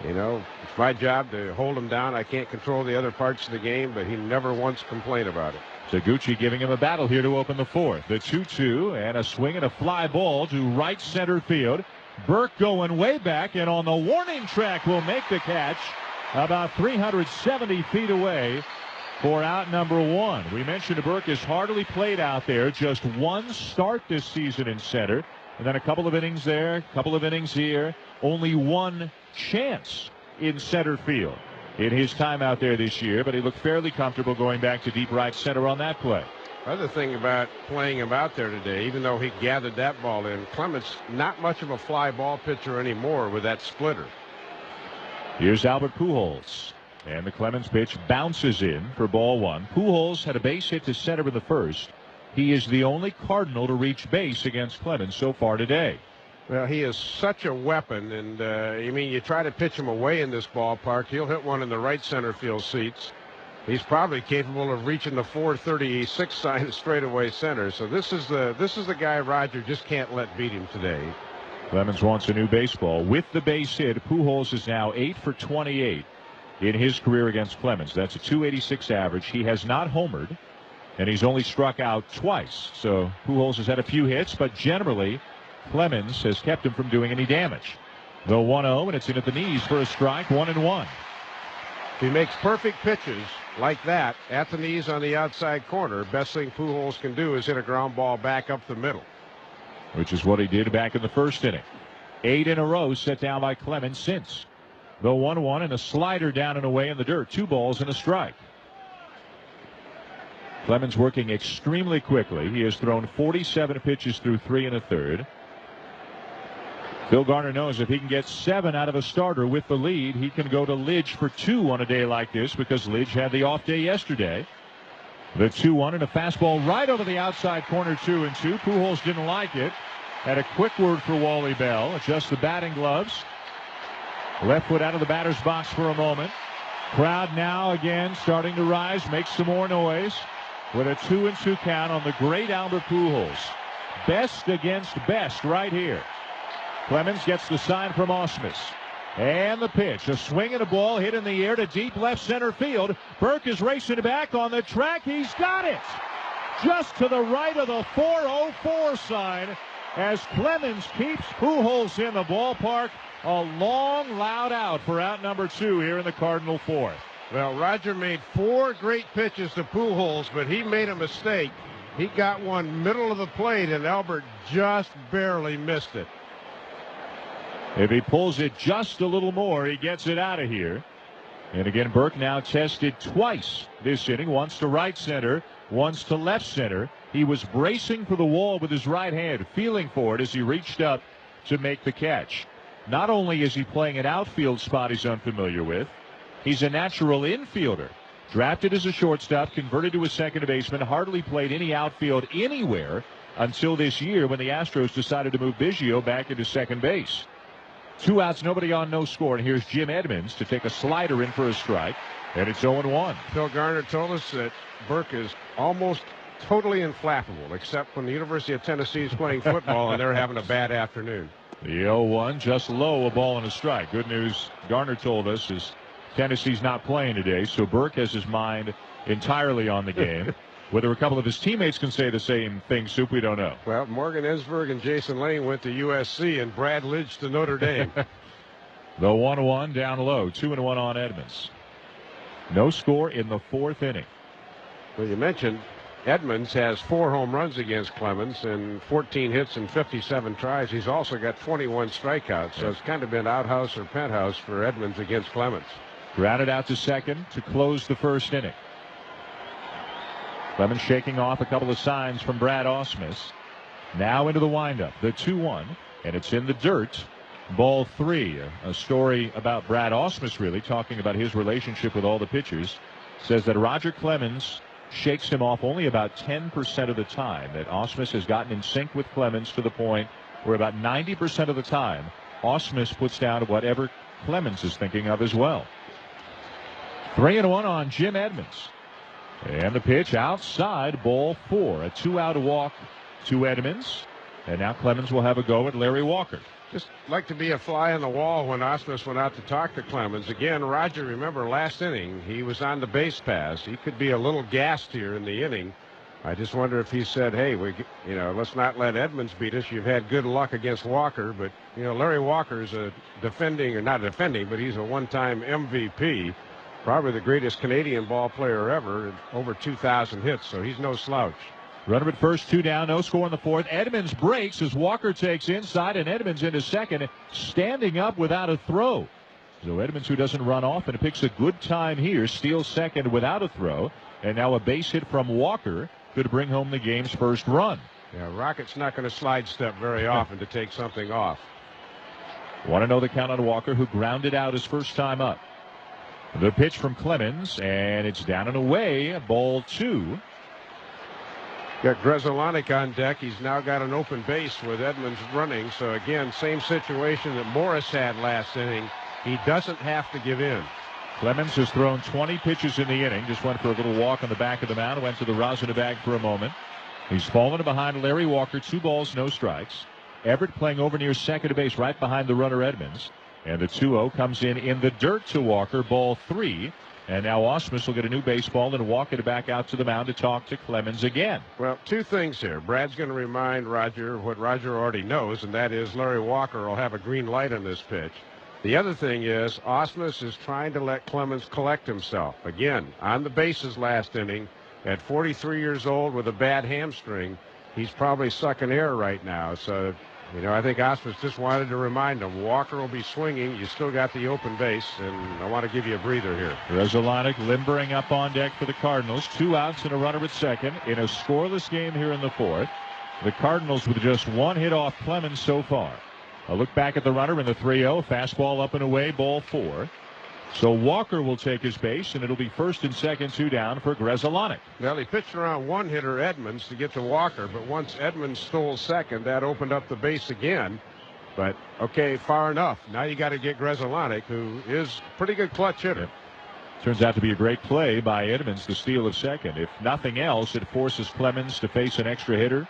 You know, it's my job to hold them down. I can't control the other parts of the game, but he never once complained about it. Taguchi giving him a battle here to open the 4th. The 2-2 and a swing and a fly ball to right center field. Burke going way back, and on the warning track will make the catch about 370 feet away for out number 1. We mentioned Burke has hardly played out there, just 1 start this season in center, and then a couple of innings there, a couple of innings here, only 1 chance in center field in his time out there this year, but he looked fairly comfortable going back to deep right center on that play. Other thing about playing him out there today, even though he gathered that ball in, Clemens not much of a fly ball pitcher anymore with that splitter. Here's Albert Pujols, and the Clemens pitch bounces in for ball 1. Pujols had a base hit to center in the first. He is the only Cardinal to reach base against Clemens so far today. Well, he is such a weapon, and I mean, you try to pitch him away in this ballpark, he'll hit one in the right center field seats. He's probably capable of reaching the 436 sign straightaway center. So this is the guy Roger just can't let beat him today. Clemens wants a new baseball. With the base hit, Pujols is now 8 for 28 in his career against Clemens. That's a 286 average. He has not homered, and he's only struck out twice. So Pujols has had a few hits, but generally Clemens has kept him from doing any damage. The 1-0, and it's in at the knees for a strike, 1-1. He makes perfect pitches like that at the knees on the outside corner. Best thing Pujols can do is hit a ground ball back up the middle, which is what he did back in the first inning. 8 in a row set down by Clemens since. The 1-1 and a slider down and away in the dirt. 2 balls and a strike. Clemens working extremely quickly. He has thrown 47 pitches through 3 1/3. Phil Garner knows if he can get 7 out of a starter with the lead, he can go to Lidge for 2 on a day like this because Lidge had the off day yesterday. The 2-1 and a fastball right over the outside corner, 2-2. Pujols didn't like it. Had a quick word for Wally Bell. Adjust the batting gloves. Left foot out of the batter's box for a moment. Crowd now again starting to rise, make some more noise with a 2-2 count on the great Albert Pujols. Best against best right here. Clemens gets the sign from Ausmus. And the pitch, a swing and a ball hit in the air to deep left center field. Burke is racing back on the track. He's got it. Just to the right of the 404 sign. as Clemens keeps Pujols in the ballpark. A long, loud out for out number 2 here in the Cardinal 4th. Well, Roger made 4 great pitches to Pujols, but he made a mistake. He got one middle of the plate, and Albert just barely missed it. If he pulls it just a little more, he gets it out of here. And again, Burke now tested twice this inning, once to right center, once to left center. He was bracing for the wall with his right hand, feeling for it as he reached up to make the catch. Not only is he playing an outfield spot he's unfamiliar with, he's a natural infielder. Drafted as a shortstop, converted to a second baseman, hardly played any outfield anywhere until this year when the Astros decided to move Biggio back into second base. 2 outs, nobody on, no score. And here's Jim Edmonds to take a slider in for a strike. And it's 0-1. Phil Garner told us that Burke is almost totally inflappable, except when the University of Tennessee is playing football and they're having a bad afternoon. The 0-1, just low, a ball and a strike. Good news, Garner told us, is Tennessee's not playing today, so Burke has his mind entirely on the game. Whether a couple of his teammates can say the same thing, Soup, we don't know. Well, Morgan Ensberg and Jason Lane went to USC, and Brad Lidge to Notre Dame. The 1-1 down low, 2-1 on Edmonds. No score in the 4th inning. Well, you mentioned Edmonds has 4 home runs against Clemens and 14 hits and 57 tries. He's also got 21 strikeouts, so it's kind of been outhouse or penthouse for Edmonds against Clemens. Grounded out to second to close the 1st inning. Clemens shaking off a couple of signs from Brad Ausmus. Now into the windup, the 2-1, and it's in the dirt. Ball 3. A story about Brad Ausmus, really, talking about his relationship with all the pitchers, says that Roger Clemens shakes him off only about 10% of the time. That Ausmus has gotten in sync with Clemens to the point where about 90% of the time, Ausmus puts down whatever Clemens is thinking of as well. 3-1 on Jim Edmonds. And the pitch outside, ball 4. A 2-out walk to Edmonds. And now Clemens will have a go at Larry Walker. Just like to be a fly on the wall when Ausmus went out to talk to Clemens. Again, Roger, remember last inning, he was on the base pass. He could be a little gassed here in the inning. I just wonder if he said, hey, let's not let Edmonds beat us. You've had good luck against Walker. But, Larry Walker is a but he's a one-time MVP. Probably the greatest Canadian ball player ever, over 2,000 hits, so he's no slouch. Runner at first, 2 down, no score in the 4th. Edmonds breaks as Walker takes inside, and Edmonds into second, standing up without a throw. So Edmonds, who doesn't run off and picks a good time here, steals second without a throw, and now a base hit from Walker could bring home the game's first run. Yeah, Rocket's not going to slide step very often to take something off. 1-0 the count on Walker, who grounded out his first time up. The pitch from Clemens, and it's down and away, ball 2. Got Grzelcyk on deck. He's now got an open base with Edmonds running. So, again, same situation that Morris had last inning. He doesn't have to give in. Clemens has thrown 20 pitches in the inning. Just went for a little walk on the back of the mound. Went to the rosin bag for a moment. He's fallen behind Larry Walker. 2 balls, no strikes. Everett playing over near second base right behind the runner Edmonds. And the 2-0 comes in the dirt to Walker, ball 3. And now Ausmus will get a new baseball and walk it back out to the mound to talk to Clemens again. Well, 2 things here. Brad's going to remind Roger what Roger already knows, and that is Larry Walker will have a green light on this pitch. The other thing is Ausmus is trying to let Clemens collect himself. Again, on the bases last inning, at 43 years old with a bad hamstring, he's probably sucking air right now. So, I think Ausmus just wanted to remind him, Walker will be swinging. You still got the open base, and I want to give you a breather here. Grzelcyk limbering up on deck for the Cardinals. 2 outs and a runner at second in a scoreless game here in the 4th. The Cardinals with just 1 hit off Clemens so far. A look back at the runner in the 3-0. Fastball up and away, ball 4. So Walker will take his base, and it'll be first and second, 2 down for Grzelcyk. Well, he pitched around one-hitter Edmonds to get to Walker, but once Edmonds stole second, that opened up the base again. But, okay, far enough. Now you got to get Grzelcyk, who is a pretty good clutch hitter. Yep. Turns out to be a great play by Edmonds, the steal of second. If nothing else, it forces Clemens to face an extra hitter,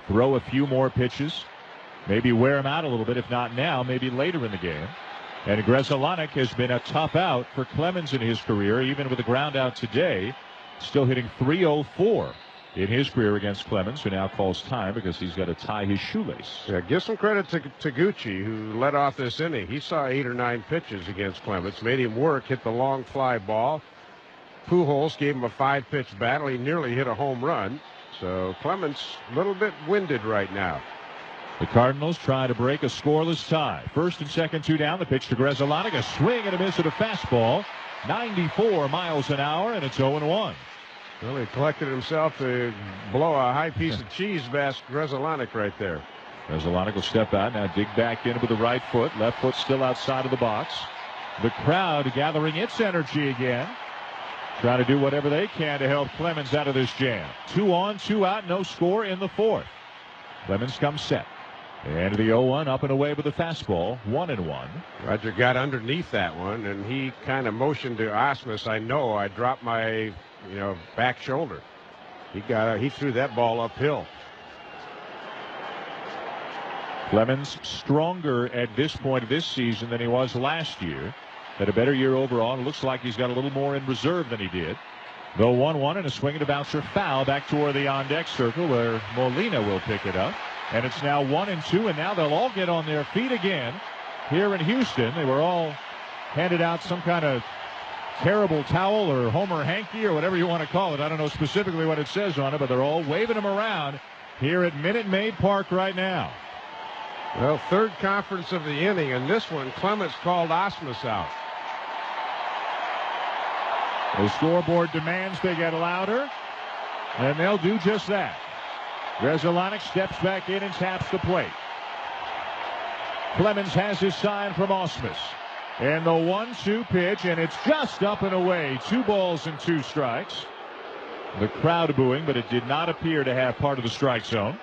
throw a few more pitches, maybe wear him out a little bit. If not now, maybe later in the game. And Grzelcyk has been a tough out for Clemens in his career, even with a ground out today. Still hitting .304 in his career against Clemens, who now calls time because he's got to tie his shoelace. Yeah, give some credit to Taguchi, who led off this inning. He saw 8 or 9 pitches against Clemens, made him work, hit the long fly ball. Pujols gave him a 5-pitch battle. He nearly hit a home run. So Clemens a little bit winded right now. The Cardinals try to break a scoreless tie. First and second, 2 down. The pitch to Grzelcyk. A swing and a miss at a fastball. 94 miles an hour, and it's 0-1. Well, he collected himself to blow a high piece of cheese past Grzelcyk right there. Grzelcyk will step out, now dig back in with the right foot. Left foot still outside of the box. The crowd gathering its energy again. Trying to do whatever they can to help Clemens out of this jam. 2 on, 2 out, no score in the 4th. Clemens comes set. And the 0-1 up and away with the fastball, 1-1. Roger got underneath that one, and he kind of motioned to Osmus. I know I dropped my, back shoulder. He threw that ball uphill. Clemens stronger at this point of this season than he was last year. Had a better year overall, and it looks like he's got a little more in reserve than he did. The 1-1 and a swing and a bouncer foul back toward the on-deck circle where Molina will pick it up. And it's now 1-2, and now they'll all get on their feet again here in Houston. They were all handed out some kind of terrible towel or Homer hanky or whatever you want to call it. I don't know specifically what it says on it, but they're all waving them around here at Minute Maid Park right now. Well, third conference of the inning, and this one, Clemens called Osmus out. The scoreboard demands they get louder, and they'll do just that. Grzelcyk steps back in and taps the plate. Clemens has his sign from Osmus. And the 1-2 pitch, and it's just up and away. 2 balls and 2 strikes. The crowd booing, but it did not appear to have part of the strike zone.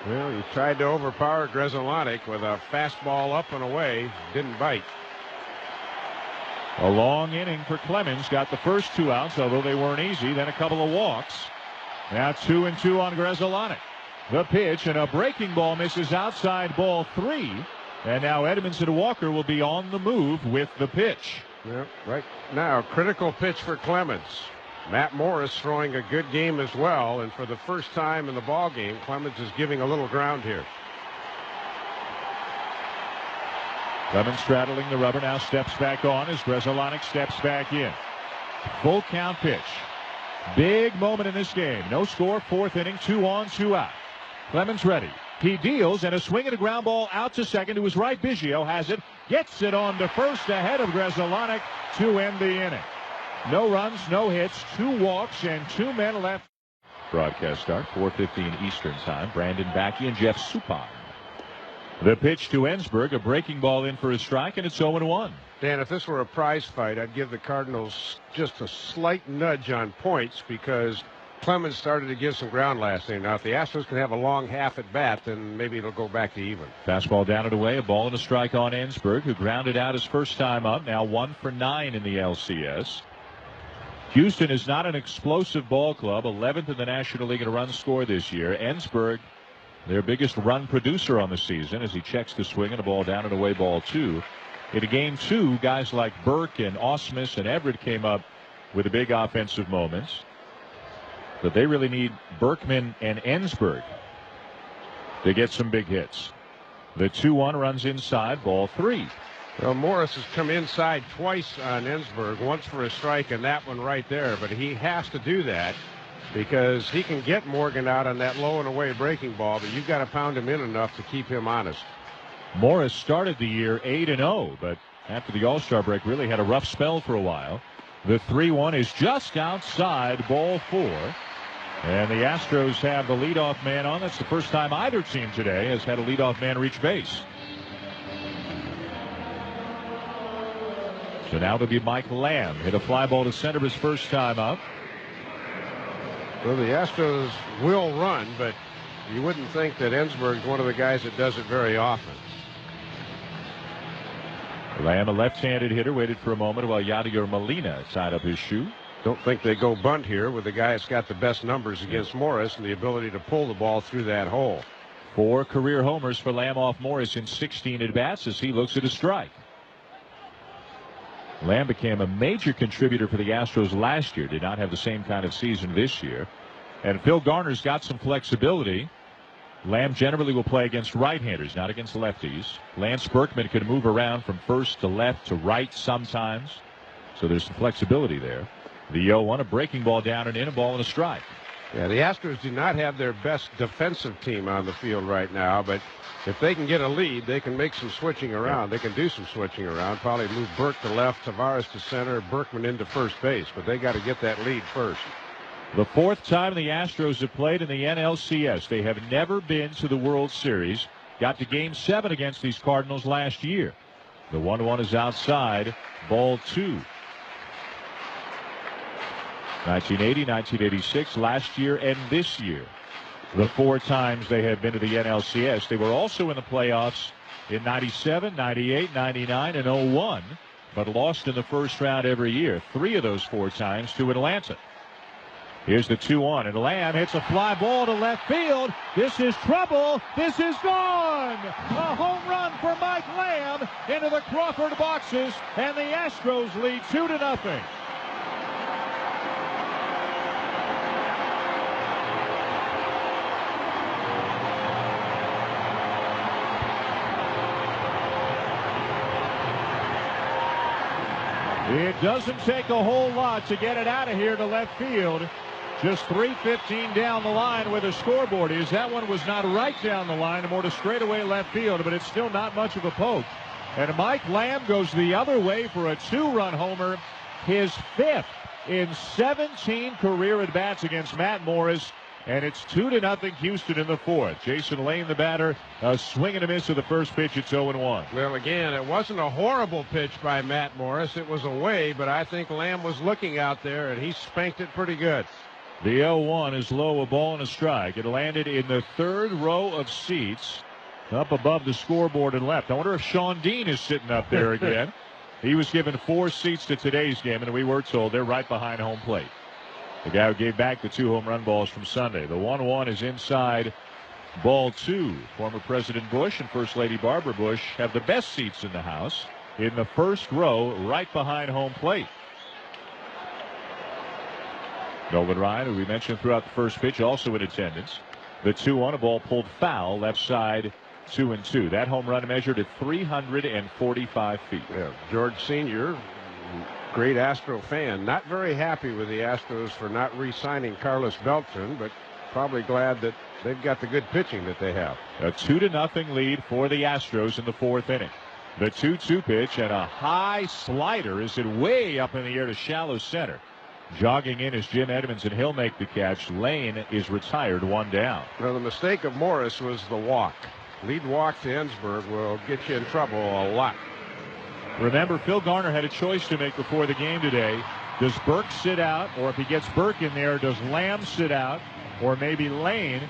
Well, he tried to overpower Grzelcyk with a fastball up and away. Didn't bite. A long inning for Clemens. Got the first 2 outs, although they weren't easy. Then a couple of walks. Now 2-2 on Grzelcyk. The pitch, and a breaking ball misses outside, ball 3. And now Edmondson Walker will be on the move with the pitch. Yep, right now, critical pitch for Clemens. Matt Morris throwing a good game as well, and for the first time in the ball game, Clemens is giving a little ground here. Clemens straddling the rubber, now steps back on as Grzelcyk steps back in. Full count pitch. Big moment in this game. No score, 4th inning, 2 on, 2 out. Clemens ready. He deals, and a swing and a ground ball out to second to his right. Biggio has it, gets it on to first ahead of Grzelcyk to end the inning. No runs, no hits, 2 walks, and 2 men left. Broadcast start, 4:15 Eastern time. Brandon Backey and Jeff Suppan. The pitch to Ensberg, a breaking ball in for a strike, and it's 0-1. Dan, if this were a prize fight, I'd give the Cardinals just a slight nudge on points because Clemens started to give some ground last inning. Now, if the Astros can have a long half at bat, then maybe it'll go back to even. Fastball down and away, a ball and a strike on Ensberg, who grounded out his first time up. Now 1 for 9 in the LCS. Houston is not an explosive ball club, 11th in the National League in run score this year. Ensberg, their biggest run producer on the season, as he checks the swing and a ball down and away, ball 2. In a game 2, guys like Burke and Osmus and Everett came up with the big offensive moments. But they really need Berkman and Ensberg to get some big hits. The 2-1 runs inside, ball 3. Well, Morris has come inside twice on Ensberg, once for a strike and that one right there. But he has to do that because he can get Morgan out on that low and away breaking ball, but you've got to pound him in enough to keep him honest. Morris started the year 8-0, but after the All-Star break really had a rough spell for a while. The 3-1 is just outside, ball 4. And the Astros have the leadoff man on. That's the first time either team today has had a leadoff man reach base. So now it'll be Mike Lamb. Hit a fly ball to center his first time up. Well, the Astros will run, but you wouldn't think that Ensberg's one of the guys that does it very often. Lamb, a left-handed hitter, waited for a moment while Yadier Molina tied up his shoe. Don't think they go bunt here with the guy that's got the best numbers against Morris and the ability to pull the ball through that hole. 4 career homers for Lamb off Morris in 16 at-bats as he looks at a strike. Lamb became a major contributor for the Astros last year. Did not have the same kind of season this year. And Phil Garner's got some flexibility. Lamb generally will play against right-handers, not against lefties. Lance Berkman can move around from first to left to right sometimes. So there's some flexibility there. The 0-1, a breaking ball down and in, a ball and a strike. Yeah, the Astros do not have their best defensive team on the field right now, but if they can get a lead, they can make some switching around. They can do some switching around, probably move Burke to left, Tavares to center, Berkman into first base, but they got to get that lead first. The fourth time the Astros have played in the NLCS. They have never been to the World Series. Got to Game 7 against these Cardinals last year. The 1-1 is outside, ball 2. 1980, 1986, last year and this year. The 4 times they have been to the NLCS. They were also in the playoffs in 97, 98, 99, and 01, but lost in the first round every year. 3 of those 4 times to Atlanta. Here's the 2-1, and Lamb hits a fly ball to left field. This is trouble. This is gone. A home run for Mike Lamb into the Crawford boxes, and the Astros lead 2-0. It doesn't take a whole lot to get it out of here to left field. Just 3:15 down the line where the scoreboard is. That one was not right down the line, more to straightaway left field, but it's still not much of a poke. And Mike Lamb goes the other way for a 2-run homer, his 5th in 17 career at-bats against Matt Morris. And it's 2-0 Houston in the 4th. Jason Lane, the batter, a swing and a miss to the first pitch. It's 0-1. Well, again, it wasn't a horrible pitch by Matt Morris. It was away, but I think Lamb was looking out there, and he spanked it pretty good. The 0-1 is low, a ball and a strike. It landed in the 3rd row of seats up above the scoreboard and left. I wonder if Sean Dean is sitting up there again. He was given 4 seats to today's game, and we were told they're right behind home plate. The guy who gave back the 2 home run balls from Sunday. The 1-1 is inside, ball 2. Former President Bush and First Lady Barbara Bush have the best seats in the house in the 1st row right behind home plate. Nolan Ryan, who we mentioned throughout the first pitch, also in attendance. The 2-1, a ball pulled foul, left side 2-2. That home run measured at 345 feet. Yeah, George Sr., great Astro fan, not very happy with the Astros for not re-signing Carlos Beltran, but probably glad that they've got the good pitching that they have. A 2-0 lead for the Astros in the 4th inning. The 2-2 pitch and a high slider is it way up in the air to shallow center. Jogging in is Jim Edmonds, and he'll make the catch. Lane is retired, 1 down. Well, the mistake of Morris was the walk. Lead walk to Ensberg will get you in trouble a lot. Remember, Phil Garner had a choice to make before the game today. Does Burke sit out, or if he gets Burke in there, does Lamb sit out, or maybe Lane?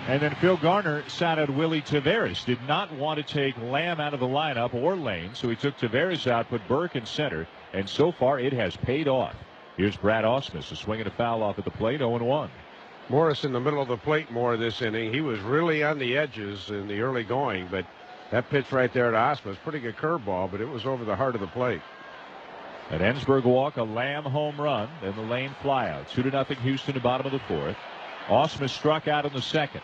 And then Phil Garner sat out Willie Taveras. Did not want to take Lamb out of the lineup or Lane, so he took Taveras out, put Burke in center, and so far it has paid off. Here's Brad Ausmus, a swing and a foul off at the plate, 0-1. Morris in the middle of the plate more this inning. He was really on the edges in the early going, but that pitch right there to Ausmus, pretty good curveball, but it was over the heart of the plate. An Ensberg walk, a Lamb home run, then the Lane flyout. 2-0 Houston, the bottom of the 4th. Ausmus struck out in the 2nd.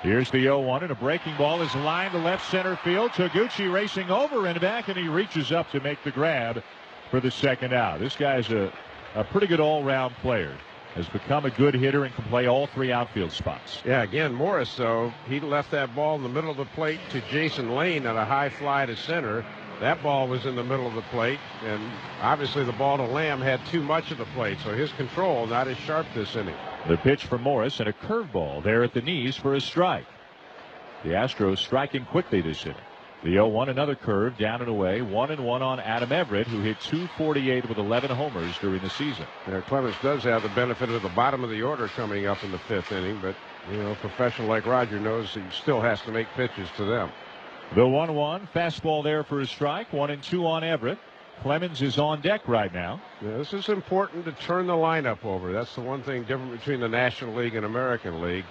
Here's the 0-1, and a breaking ball is lined to left center field. Taguchi racing over and back, and he reaches up to make the grab for the 2nd out. This guy's a pretty good all-round player. Has become a good hitter and can play all 3 outfield spots. Yeah, again, Morris, though, he left that ball in the middle of the plate to Jason Lane on a high fly to center. That ball was in the middle of the plate, and obviously the ball to Lamb had too much of the plate, so his control not as sharp this inning. The pitch from Morris and a curveball there at the knees for a strike. The Astros striking quickly this inning. The 0-1, another curve, down and away. 1-1 on Adam Everett, who hit .248 with 11 homers during the season. Clemens does have the benefit of the bottom of the order coming up in the 5th inning, but, a professional like Roger knows he still has to make pitches to them. The 1-1, fastball there for a strike. 1-2 on Everett. Clemens is on deck right now. Yeah, this is important to turn the lineup over. That's the one thing different between the National League and American League.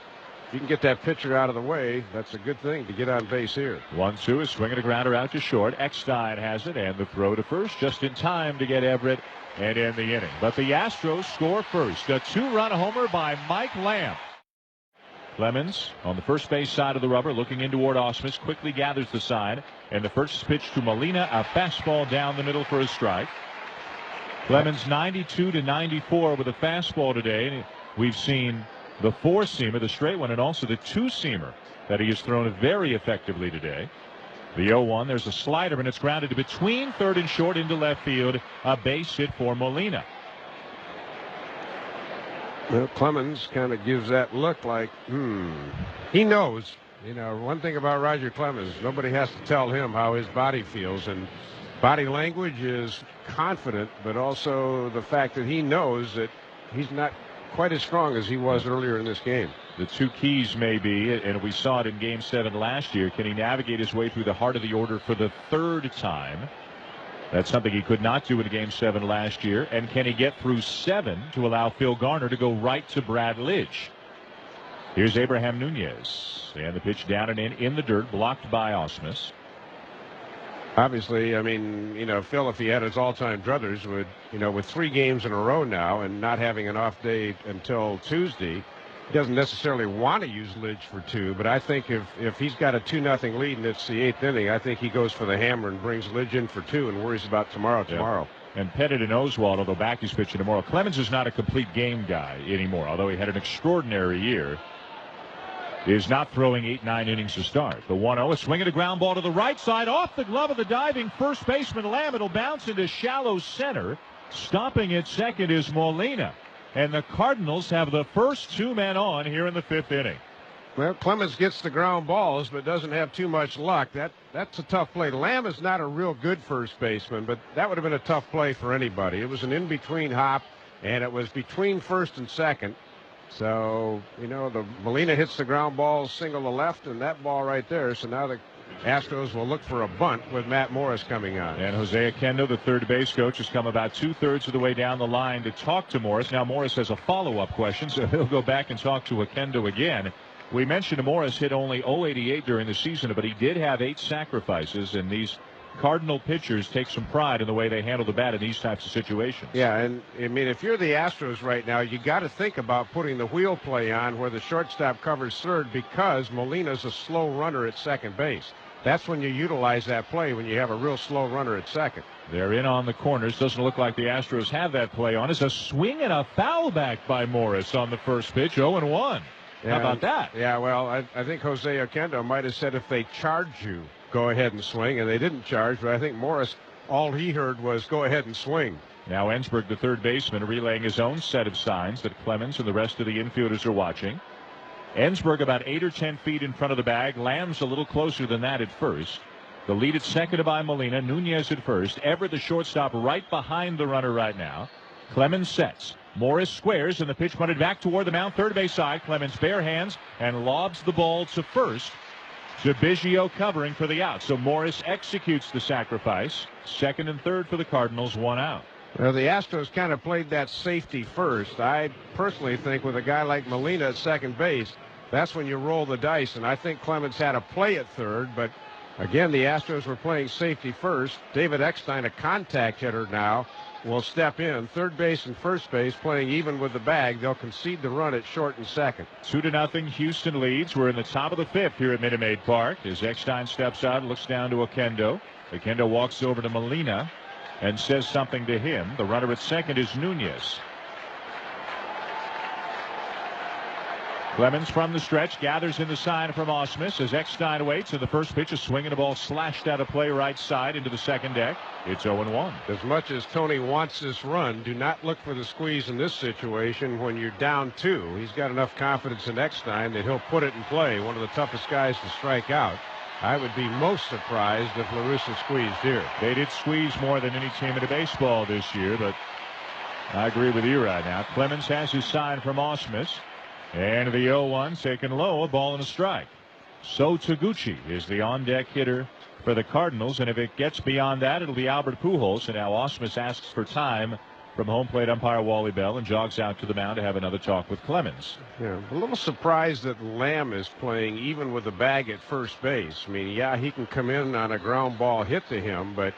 if you can get that pitcher out of the way, that's a good thing to get on base here. 1-2 is swinging a grounder out to short. Eckstein has it, and the throw to first just in time to get Everett and end the inning. But the Astros score first. A 2-run homer by Mike Lamb. Clemens on the first base side of the rubber, looking in toward Ausmus, quickly gathers the sign, and the first pitch to Molina, a fastball down the middle for a strike. Clemens 92 to 94 with a fastball today. We've seen the 4-seamer, the straight one, and also the 2-seamer that he has thrown very effectively today. The 0-1, there's a slider, and it's grounded between third and short into left field. A base hit for Molina. Well, Clemens kind of gives that look like, he knows. You know, one thing about Roger Clemens, nobody has to tell him how his body feels, and body language is confident, but also the fact that he knows that he's not quite as strong as he was earlier in this game. The two keys may be, and we saw it in Game 7 last year, can he navigate his way through the heart of the order for the 3rd time? That's something he could not do in Game 7 last year. And can he get through 7 to allow Phil Garner to go right to Brad Lidge? Here's Abraham Nunez. And the pitch down and in the dirt, blocked by Ausmus. Obviously, I mean, you know, Phil, if he had his all-time druthers, would, you know, with 3 games in a row now and not having an off day until Tuesday, he doesn't necessarily want to use Lidge for 2, but I think if he's got a 2-0 lead and it's the 8th inning, I think he goes for the hammer and brings Lidge in for 2 and worries about tomorrow. And Pettit and Oswald, although back is pitching tomorrow. Clemens is not a complete game guy anymore, although he had an extraordinary year. Is not throwing 8-9 innings to start. The 1-0 is swinging a ground ball to the right side off the glove of the diving first baseman Lamb. It'll bounce into shallow center. Stopping at second is Molina. And the Cardinals have the first 2 men on here in the 5th inning. Well, Clemens gets the ground balls, but doesn't have too much luck. That's a tough play. Lamb is not a real good first baseman, but that would have been a tough play for anybody. It was an in-between hop, and it was between first and second. So, you know, the Molina hits the ground ball single to left, and that ball right there. So now the Astros will look for a bunt with Matt Morris coming on. And Jose Oquendo, the third base coach, has come about 2/3 of the way down the line to talk to Morris. Now Morris has a follow-up question, so he'll go back and talk to Oquendo again. We mentioned Morris hit only .088 during the season, but he did have 8 sacrifices, and these Cardinal pitchers take some pride in the way they handle the bat in these types of situations. Yeah, and I mean, if you're the Astros right now, you got to think about putting the wheel play on where the shortstop covers third, because Molina's a slow runner at second base. That's when you utilize that play, when you have a real slow runner at second. They're in on the corners. Doesn't look like the Astros have that play on. It's a swing and a foul back by Morris on the first pitch, 0-1. How about that? Yeah, well, I think Jose Oquendo might have said if they charge you, go ahead and swing, and they didn't charge, but I think Morris, all he heard was go ahead and swing. Now Ensberg, the third baseman, relaying his own set of signs that Clemens and the rest of the infielders are watching. Ensberg about 8 or 10 feet in front of the bag. Lamb's a little closer than that at first. The lead at second by Molina. Nunez at first. Everett, the shortstop, right behind the runner right now. Clemens sets. Morris squares, and the pitch punted back toward the mound, third base side. Clemens bare hands and lobs the ball to first. Biggio covering for the out. So Morris executes the sacrifice. Second and third for the Cardinals, 1 out. Well, the Astros kind of played that safety first. I personally think with a guy like Molina at second base, that's when you roll the dice. And I think Clemens had a play at third, but again, the Astros were playing safety first. David Eckstein, a contact hitter now, will step in. Third base and first base playing even with the bag. They'll concede the run at short and second. 2-0. Houston leads. We're in the top of the 5th here at Minute Maid Park as Eckstein steps out and looks down to Oquendo. Oquendo walks over to Molina and says something to him. The runner at second is Nunez. Clemens from the stretch gathers in the sign from Ausmus as Eckstein waits, and the first pitch is swinging, a ball slashed out of play right side into the second deck. It's 0-1. As much as Tony wants this run, do not look for the squeeze in this situation when you're down 2. He's got enough confidence in Eckstein that he'll put it in play. One of the toughest guys to strike out. I would be most surprised if La Russa squeezed here. They did squeeze more than any team in baseball this year, but I agree with you right now. Clemens has his sign from Ausmus. And the 0-1 taken low, a ball and a strike. So Taguchi is the on-deck hitter for the Cardinals, and if it gets beyond that, it'll be Albert Pujols. And now Ausmus asks for time from home plate umpire Wally Bell and jogs out to the mound to have another talk with Clemens. Yeah, a little surprised that Lamb is playing even with the bag at first base. I mean, yeah, he can come in on a ground ball hit to him, but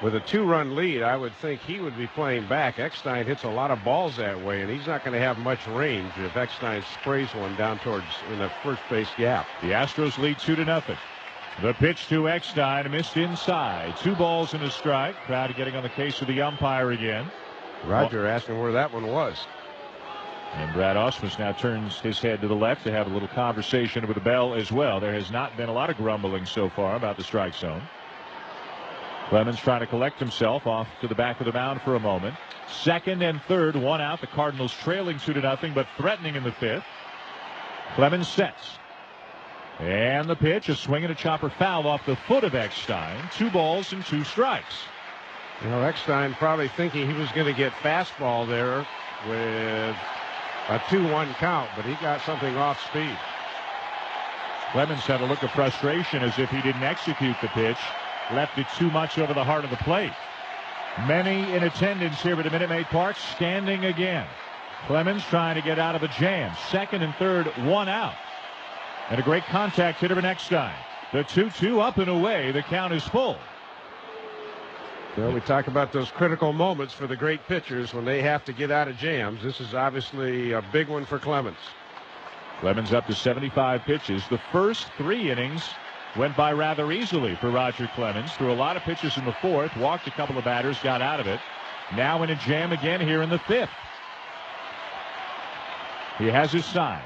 with a 2-run lead, I would think he would be playing back. Eckstein hits a lot of balls that way, and he's not going to have much range if Eckstein sprays one down towards in the first base gap. The Astros lead 2-0. The pitch to Eckstein, missed inside. 2 balls and a strike. Crowd getting on the case of the umpire again. Roger asking where that one was. And Brad Ausmus now turns his head to the left to have a little conversation with Bell as well. There has not been a lot of grumbling so far about the strike zone. Clemens trying to collect himself off to the back of the mound for a moment. Second and third, 1 out. The Cardinals trailing 2-0, but threatening in the 5th. Clemens sets. And the pitch, a swing and a chopper foul off the foot of Eckstein. 2 balls and 2 strikes. You know, Eckstein probably thinking he was going to get fastball there with a 2-1 count, but he got something off speed. Clemens had a look of frustration as if he didn't execute the pitch. Left it too much over the heart of the plate. Many in attendance here at Minute Maid Park standing again. Clemens trying to get out of a jam. Second and third, 1 out. And a great contact hitter in Eckstein. The 2-2 up and away. The count is full. Well, we talk about those critical moments for the great pitchers when they have to get out of jams. This is obviously a big one for Clemens. Clemens up to 75 pitches. The first 3 innings went by rather easily for Roger Clemens. Threw a lot of pitches in the 4th. Walked a couple of batters. Got out of it. Now in a jam again here in the 5th. He has his sign.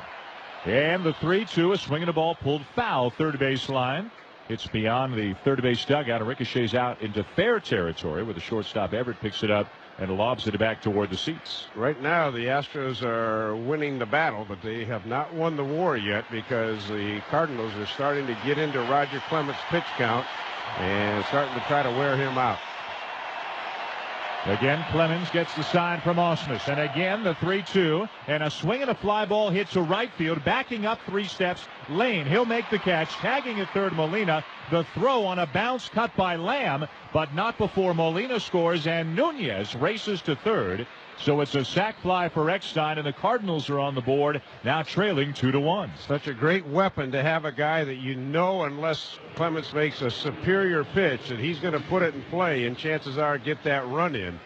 And the 3-2, a swing and a ball pulled foul, third base line. It's beyond the third base dugout and ricochets out into fair territory where the shortstop Everett picks it up and lobs it back toward the seats. Right now, the Astros are winning the battle, but they have not won the war yet because the Cardinals are starting to get into Roger Clemens' pitch count and starting to try to wear him out. Again, Clemens gets the sign from Ausmus. And again, the 3-2. And a swing and a fly ball hit to right field. Backing up 3 steps. Lane, he'll make the catch. Tagging at third, Molina. The throw on a bounce cut by Lamb. But not before Molina scores. And Nunez races to third. So it's a sac fly for Eckstein. And the Cardinals are on the board. Now trailing 2-1. Such a great weapon to have a guy that you know, unless Clemens makes a superior pitch, that he's going to put it in play. And chances are get that run in.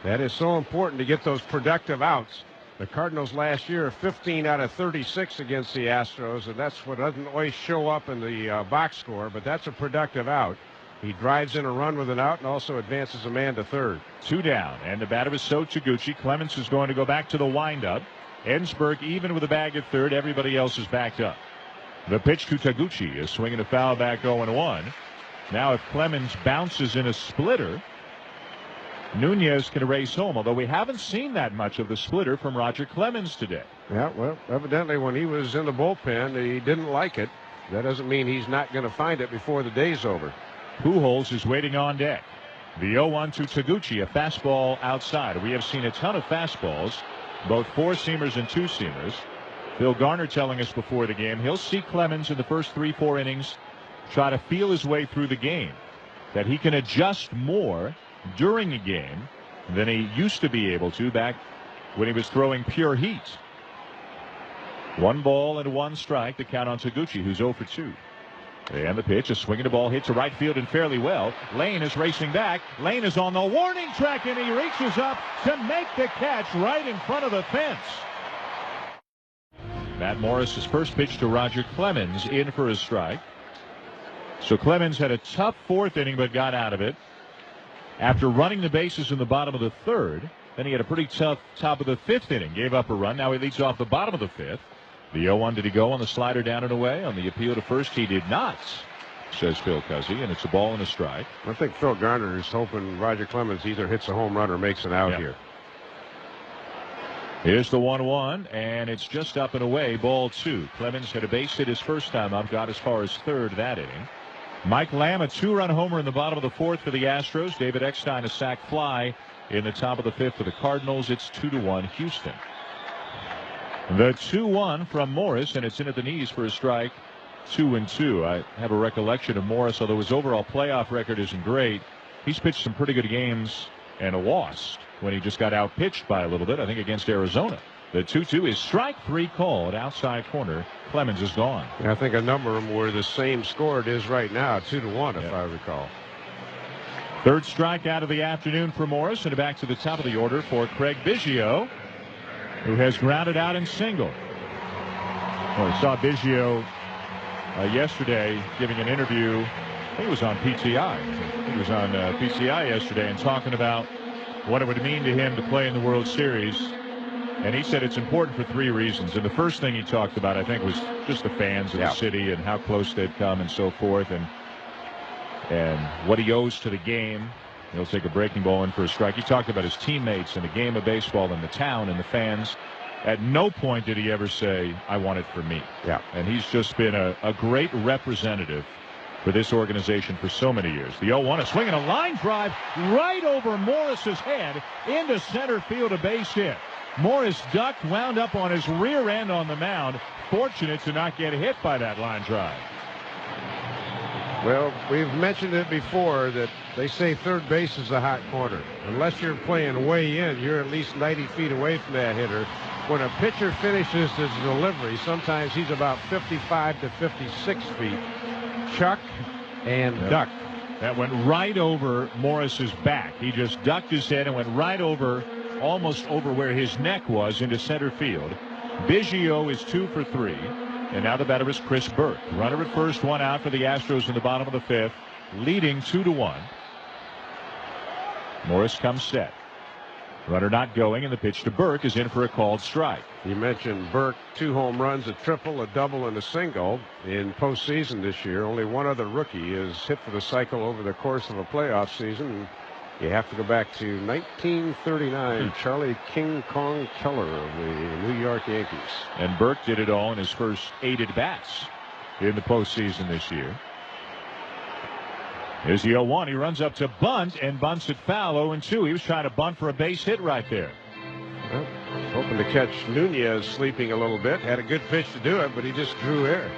That is so important to get those productive outs. The Cardinals last year 15 out of 36 against the Astros, and that's what doesn't always show up in the box score, but that's a productive out. He drives in a run with an out and also advances a man to third. 2 down, and the batter is So Taguchi. Clemens is going to go back to the windup. Ensberg even with a bag at third. Everybody else is backed up. The pitch to Taguchi is swinging a foul back 0-1. Now if Clemens bounces in a splitter, Nunez can race home, although we haven't seen that much of the splitter from Roger Clemens today. Yeah, well, evidently when he was in the bullpen, he didn't like it. That doesn't mean he's not going to find it before the day's over. Pujols is waiting on deck. The 0-1 to Taguchi, a fastball outside. We have seen a ton of fastballs, both 4-seamers and 2-seamers. Phil Garner telling us before the game he'll see Clemens in the first 3-4 innings try to feel his way through the game, that he can adjust more during a game than he used to be able to back when he was throwing pure heat. 1 ball and 1 strike, the count on Taguchi, who's 0 for 2. And the pitch, a swinging ball hit to right field and fairly well. Lane is racing back. Lane is on the warning track, and he reaches up to make the catch right in front of the fence. Matt Morris's first pitch to Roger Clemens in for a strike. So Clemens had a tough 4th inning but got out of it. After running the bases in the bottom of the 3rd, then he had a pretty tough top of the 5th inning. Gave up a run. Now he leads off the bottom of the 5th. The 0-1, did he go on the slider down and away? On the appeal to first, he did not, says Phil Cuzzy, and it's a ball and a strike. I think Phil Garner is hoping Roger Clemens either hits a home run or makes an out here. Here's the 1-1, and it's just up and away, ball 2. Clemens had a base hit his first time up, got as far as 3rd that inning. Mike Lamb, a 2-run homer in the bottom of the 4th for the Astros. David Eckstein, a sac fly in the top of the 5th for the Cardinals. It's 2-1 Houston. The 2-1 from Morris, and it's in at the knees for a strike. 2-2. I have a recollection of Morris, although his overall playoff record isn't great. He's pitched some pretty good games and lost when he just got outpitched by a little bit, I think, against Arizona. The 2-2 is strike 3 called outside corner. Clemens is gone. I think a number of them were the same score it is right now, 2-1, if I recall. Third strikeout of the afternoon for Morris, and back to the top of the order for Craig Biggio, who has grounded out and singled. Well, we saw Biggio yesterday giving an interview. I think it was on PTI. He was on PTI yesterday and talking about what it would mean to him to play in the World Series. And he said it's important for 3 reasons. And the first thing he talked about, I think, was just the fans of the city and how close they'd come and so forth, and what he owes to the game. He'll take a breaking ball in for a strike. He talked about his teammates and the game of baseball and the town and the fans. At no point did he ever say, I want it for me. Yeah. And he's just been a great representative for this organization for so many years. The 0-1, a swing and a line drive right over Morris's head into center field, a base hit. Morris ducked, wound up on his rear end on the mound. Fortunate to not get hit by that line drive. Well, we've mentioned it before that they say third base is a hot corner. Unless you're playing way in, you're at least 90 feet away from that hitter. When a pitcher finishes his delivery, sometimes he's about 55 to 56 feet. Chuck and duck. That went right over Morris's back. He just ducked his head and went right over, almost over where his neck was, into center field. Biggio is 2 for 3. And now the batter is Chris Burke. Runner at first, 1 out for the Astros in the bottom of the 5th, leading 2-1. Morris comes set. Runner not going, and the pitch to Burke is in for a called strike. You mentioned Burke, 2 home runs, a triple, a double, and a single in postseason this year. Only one other rookie is hit for the cycle over the course of a playoff season. You have to go back to 1939, Charlie King Kong Keller of the New York Yankees. And Burke did it all in his first 8 at-bats in the postseason this year. Here's the 0-1. He runs up to bunt and bunts it foul. 0-2. He was trying to bunt for a base hit right there. Well, hoping to catch Nunez sleeping a little bit. Had a good pitch to do it, but he just drew air.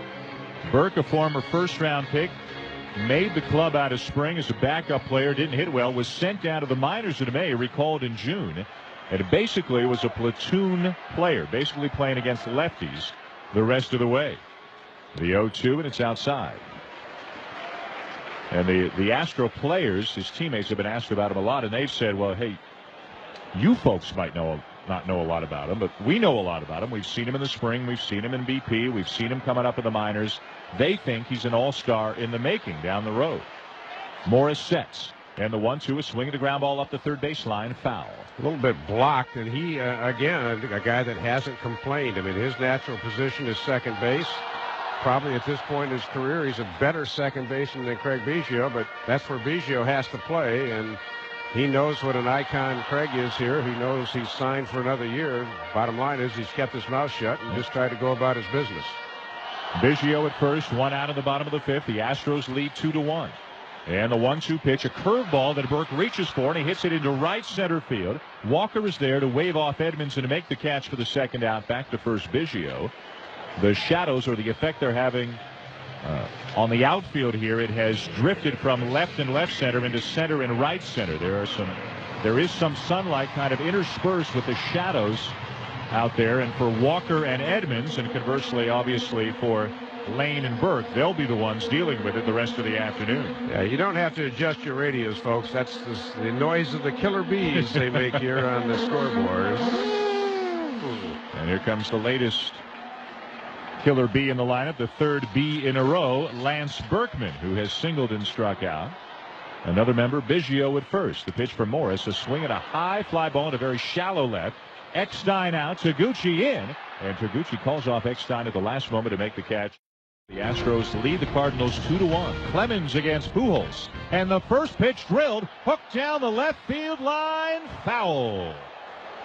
Burke, a former first-round pick, made the club out of spring as a backup player, didn't hit well, was sent down to the minors in May, recalled in June, and basically was a platoon player, basically playing against lefties the rest of the way. The 0-2, and it's outside. And the Astro players, his teammates, have been asked about him a lot, and they've said, well, hey, you folks might not know a lot about him, but we know a lot about him. We've seen him in the spring. We've seen him in BP. We've seen him coming up in the minors. They think he's an all-star in the making down the road. Morris sets. And the 1-2 is swinging the ground ball up the third baseline, foul. A little bit blocked, and he, again, a guy that hasn't complained. I mean, his natural position is second base. Probably at this point in his career, he's a better second baseman than Craig Biggio, but that's where Biggio has to play, and he knows what an icon Craig is here. He knows he's signed for another year. Bottom line is he's kept his mouth shut and just tried to go about his business. Biggio at first, 1 out in the bottom of the 5th. The Astros lead 2-1. And the 1-2 pitch, a curveball that Burke reaches for, and he hits it into right center field. Walker is there to wave off Edmonds and to make the catch for the second out. Back to first Biggio. The shadows, or the effect they're having on the outfield here, it has drifted from left and left center into center and right center. There is some sunlight kind of interspersed with the shadows out there, and for Walker and Edmonds, and conversely, obviously, for Lane and Burke, they'll be the ones dealing with it the rest of the afternoon. Yeah, you don't have to adjust your radios, folks. That's the noise of the killer bees they make here on the scoreboard. And here comes the latest killer bee in the lineup, the third bee in a row, Lance Berkman, who has singled and struck out. Another member, Biggio at first. The pitch for Morris, a swing at a high fly ball in a very shallow left. Eckstein out, Taguchi in, and Taguchi calls off Eckstein at the last moment to make the catch. The Astros lead the Cardinals 2-1. Clemens against Pujols, and the first pitch drilled, hooked down the left field line, foul.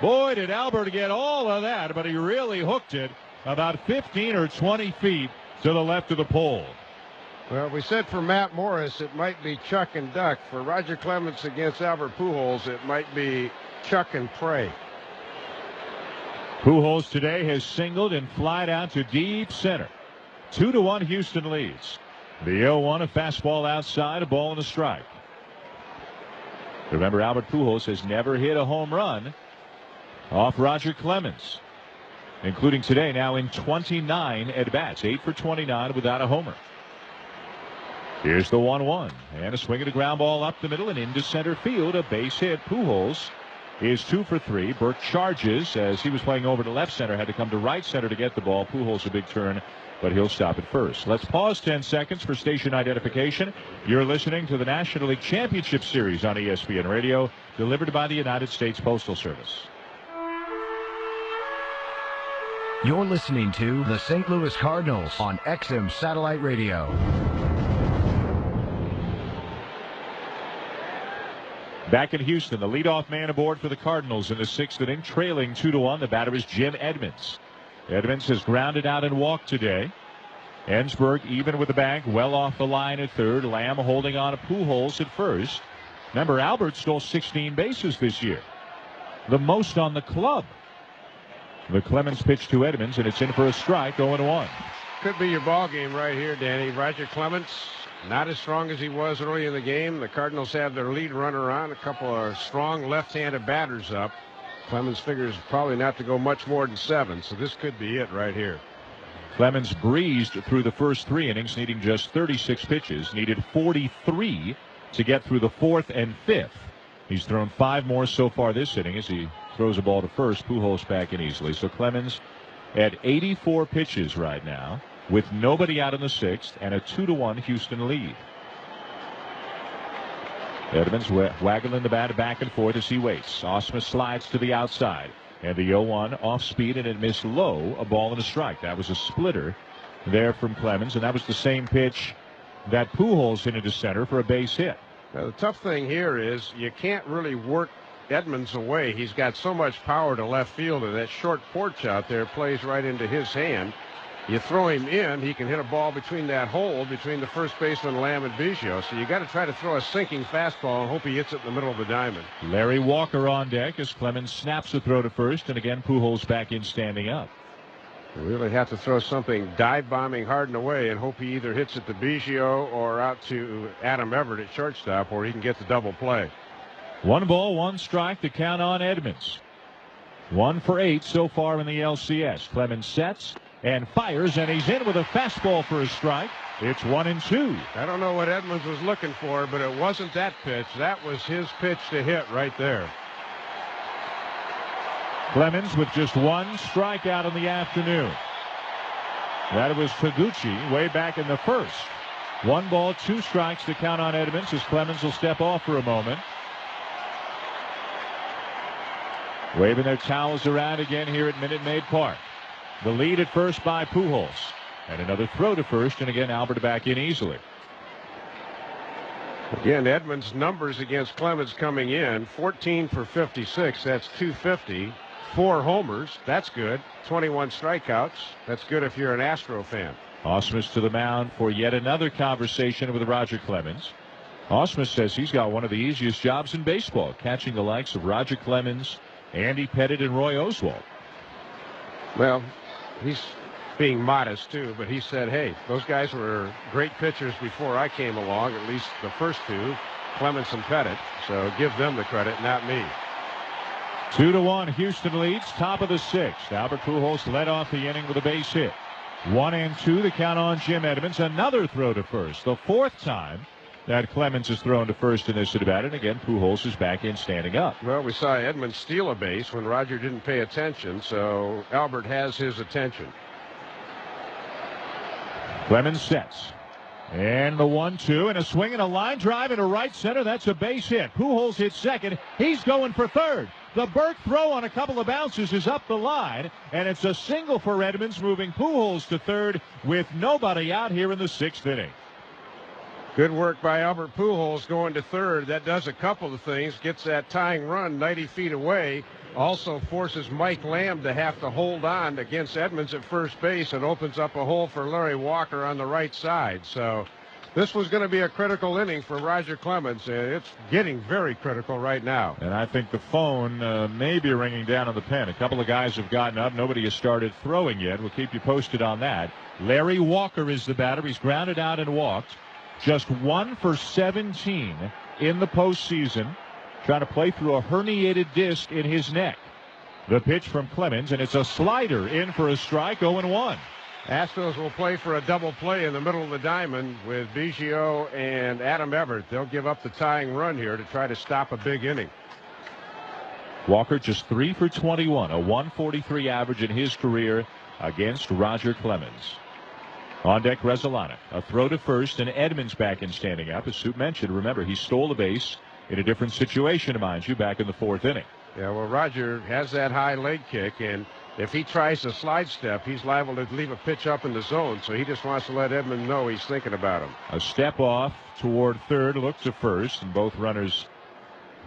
Boy, did Albert get all of that, but he really hooked it about 15 or 20 feet to the left of the pole. Well, we said for Matt Morris it might be Chuck and Duck. For Roger Clemens against Albert Pujols, it might be Chuck and Pray. Pujols today has singled and flied out to deep center. 2-1 Houston leads. The 0-1, a fastball outside, a ball and a strike. Remember, Albert Pujols has never hit a home run off Roger Clemens, including today now in 29 at-bats, 8 for 29 without a homer. Here's the 1-1, and a swing and a ground ball up the middle and into center field, a base hit. Pujols is 2 for 3. Burke charges as he was playing over to left center, had to come to right center to get the ball. Pujols a big turn, but he'll stop at first. Let's pause 10 seconds for station identification. You're listening to the National League Championship Series on ESPN Radio, delivered by the United States Postal Service. You're listening to the St. Louis Cardinals on XM Satellite Radio. Back in Houston, the leadoff man aboard for the Cardinals in the 6th inning, trailing 2-1. The batter is Jim Edmonds. Edmonds has grounded out and walked today. Ensberg even with the bag, well off the line at third. Lamb holding on to Pujols at first. Remember, Albert stole 16 bases this year, the most on the club. The Clemens pitch to Edmonds, and it's in for a strike, 0-1. Could be your ball game right here, Danny. Roger Clemens, not as strong as he was early in the game. The Cardinals have their lead runner on, a couple of strong left-handed batters up. Clemens figures probably not to go much more than 7, so this could be it right here. Clemens breezed through the first 3 innings, needing just 36 pitches, needed 43 to get through the 4th and 5th. He's thrown 5 more so far this inning as he throws a ball to first. Pujols back in easily. So Clemens at 84 pitches right now, with nobody out in the 6th and a 2-1 Houston lead. Edmonds waggling the bat back and forth as he waits. Ausmus slides to the outside, and the 0-1 off speed, and it missed low, a ball and a strike. That was a splitter there from Clemens, and that was the same pitch that Pujols hit into center for a base hit. Now, the tough thing here is you can't really work Edmonds away. He's got so much power to left field, and that short porch out there plays right into his hand. You throw him in, he can hit a ball between that hole between the first baseman Lamb and Biggio. So you got to try to throw a sinking fastball and hope he hits it in the middle of the diamond. Larry Walker on deck as Clemens snaps the throw to first, and again Pujols back in standing up. You really have to throw something dive-bombing hard and away and hope he either hits it to Biggio or out to Adam Everett at shortstop where he can get the double play. 1 ball, 1 strike to count on Edmonds. 1 for 8 so far in the LCS. Clemens sets and fires, and he's in with a fastball for a strike. It's 1-2. I don't know what Edmonds was looking for, but it wasn't that pitch. That was his pitch to hit right there. Clemens with just 1 strikeout in the afternoon. That was Taguchi way back in the first. 1 ball, 2 strikes to count on Edmonds as Clemens will step off for a moment. Waving their towels around again here at Minute Maid Park. The lead at first by Pujols. And another throw to first, and again Albert back in easily. Again, Edmonds' numbers against Clemens coming in, 14 for 56. That's 250. 4 homers. That's good. 21 strikeouts. That's good if you're an Astro fan. Ausmus to the mound for yet another conversation with Roger Clemens. Ausmus says he's got one of the easiest jobs in baseball, catching the likes of Roger Clemens, Andy Pettitte, and Roy Oswalt. Well, he's being modest too, but he said, hey, those guys were great pitchers before I came along, at least the first 2, Clemens and Pettitte, so give them the credit, not me. 2-1 Houston leads, top of the 6th. Albert Pujols led off the inning with a base hit. 1-2 to count on Jim Edmonds. Another throw to first, the 4th time that Clemens has thrown to first in this at-bat, and again Pujols is back in standing up. Well, we saw Edmonds steal a base when Roger didn't pay attention, so Albert has his attention. Clemens sets. And the 1-2, and a swing and a line drive into right center. That's a base hit. Pujols hits second. He's going for third. The Burke throw on a couple of bounces is up the line, and it's a single for Edmonds, moving Pujols to third with nobody out here in the 6th inning. Good work by Albert Pujols going to third. That does a couple of things. Gets that tying run 90 feet away. Also forces Mike Lamb to have to hold on against Edmonds at first base and opens up a hole for Larry Walker on the right side. So this was going to be a critical inning for Roger Clemens. It's getting very critical right now. And I think the phone may be ringing down on the pen. A couple of guys have gotten up. Nobody has started throwing yet. We'll keep you posted on that. Larry Walker is the batter. He's grounded out and walked. Just 1 for 17 in the postseason. trying to play through a herniated disc in his neck. The pitch from Clemens, and it's a slider in for a strike, 0-1. Astros will play for a double play in the middle of the diamond with Biggio and Adam Everett. They'll give up the tying run here to try to stop a big inning. Walker just 3 for 21, a 143 average in his career against Roger Clemens. On deck, Resalanek. A throw to first, and Edmonds back in standing up. As Soup mentioned, remember, he stole a base in a different situation, mind you, back in the 4th inning. Yeah, well, Roger has that high leg kick, and if he tries to slide step, he's liable to leave a pitch up in the zone, so he just wants to let Edmonds know he's thinking about him. A step off toward third, look to first, and both runners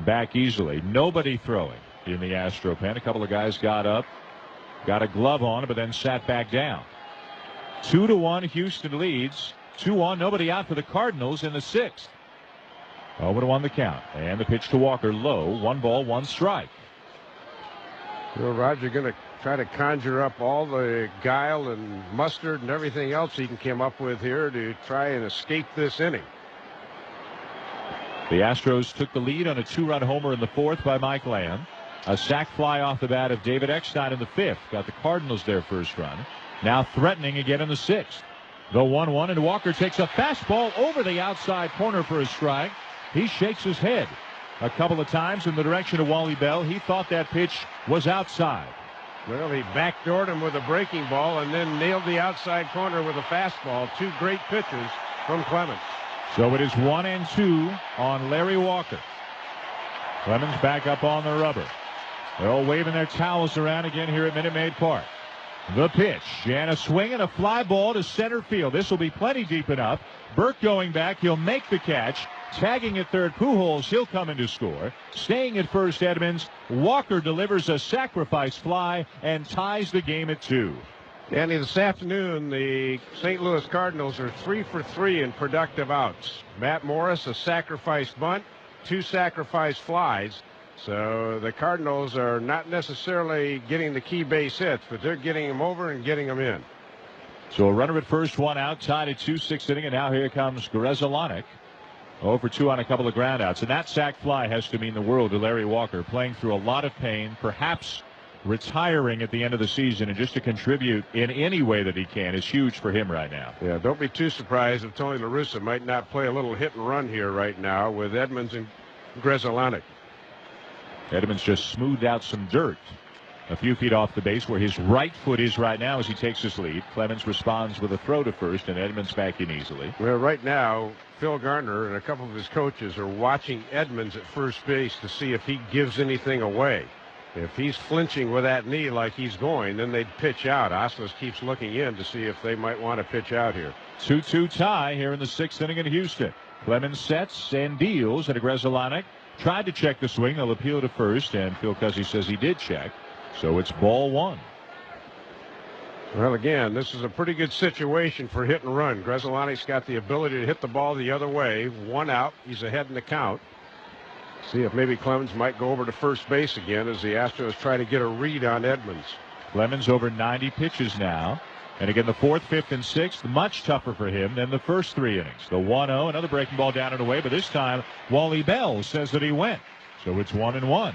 back easily. Nobody throwing in the Astro pen. A couple of guys got up, got a glove on, but then sat back down. 2-1, Houston leads. 2-1, nobody out for the Cardinals in the 6th. 0-1 the count, and the pitch to Walker low. 1 ball, 1 strike. Well, Roger going to try to conjure up all the guile and mustard and everything else he can come up with here to try and escape this inning. The Astros took the lead on a 2-run homer in the 4th by Mike Lamb. A sac fly off the bat of David Eckstein in the 5th. Got the Cardinals their first run. Now threatening again in the 6th. The 1-1, and Walker takes a fastball over the outside corner for a strike. He shakes his head a couple of times in the direction of Wally Bell. He thought that pitch was outside. Well, he backdoored him with a breaking ball and then nailed the outside corner with a fastball. 2 great pitches from Clemens. So it is 1-2 on Larry Walker. Clemens back up on the rubber. They're all waving their towels around again here at Minute Maid Park. The pitch, and a swing and a fly ball to center field. This will be plenty deep enough. Burke going back. He'll make the catch. Tagging at third, Pujols. He'll come in to score. Staying at first, Edmonds. Walker delivers a sacrifice fly and ties the game at 2. Danny, this afternoon, the St. Louis Cardinals are 3 for 3 in productive outs. Matt Morris, a sacrifice bunt, 2 sacrifice flies. So the Cardinals are not necessarily getting the key base hits, but they're getting them over and getting them in. So a runner at first, 1 out, tied at 2, 6th inning, and now here comes Grzelcyk. 0 for 2 on a couple of groundouts, and that sac fly has to mean the world to Larry Walker, playing through a lot of pain, perhaps retiring at the end of the season, and just to contribute in any way that he can is huge for him right now. Yeah, don't be too surprised if Tony La Russa might not play a little hit and run here right now with Edmonds and Grzelcyk. Edmonds just smoothed out some dirt a few feet off the base where his right foot is right now as he takes his lead. Clemens responds with a throw to first, and Edmonds back in easily. Well, right now, Phil Garner and a couple of his coaches are watching Edmonds at first base to see if he gives anything away. If he's flinching with that knee like he's going, then they'd pitch out. Astros keeps looking in to see if they might want to pitch out here. 2-2 tie here in the 6th inning in Houston. Clemens sets and deals, and Grzelcyk tried to check the swing. They'll appeal to first, and Phil Cuzzi says he did check. So it's ball 1. Well, again, this is a pretty good situation for hit and run. Grzelcyk's got the ability to hit the ball the other way. 1 out. He's ahead in the count. See if maybe Clemens might go over to first base again as the Astros try to get a read on Edmonds. Clemens over 90 pitches now. And again, the 4th, 5th, and 6th, much tougher for him than the first 3 innings. The 1-0, another breaking ball down and away, but this time Wally Bell says that he went. So it's 1-1.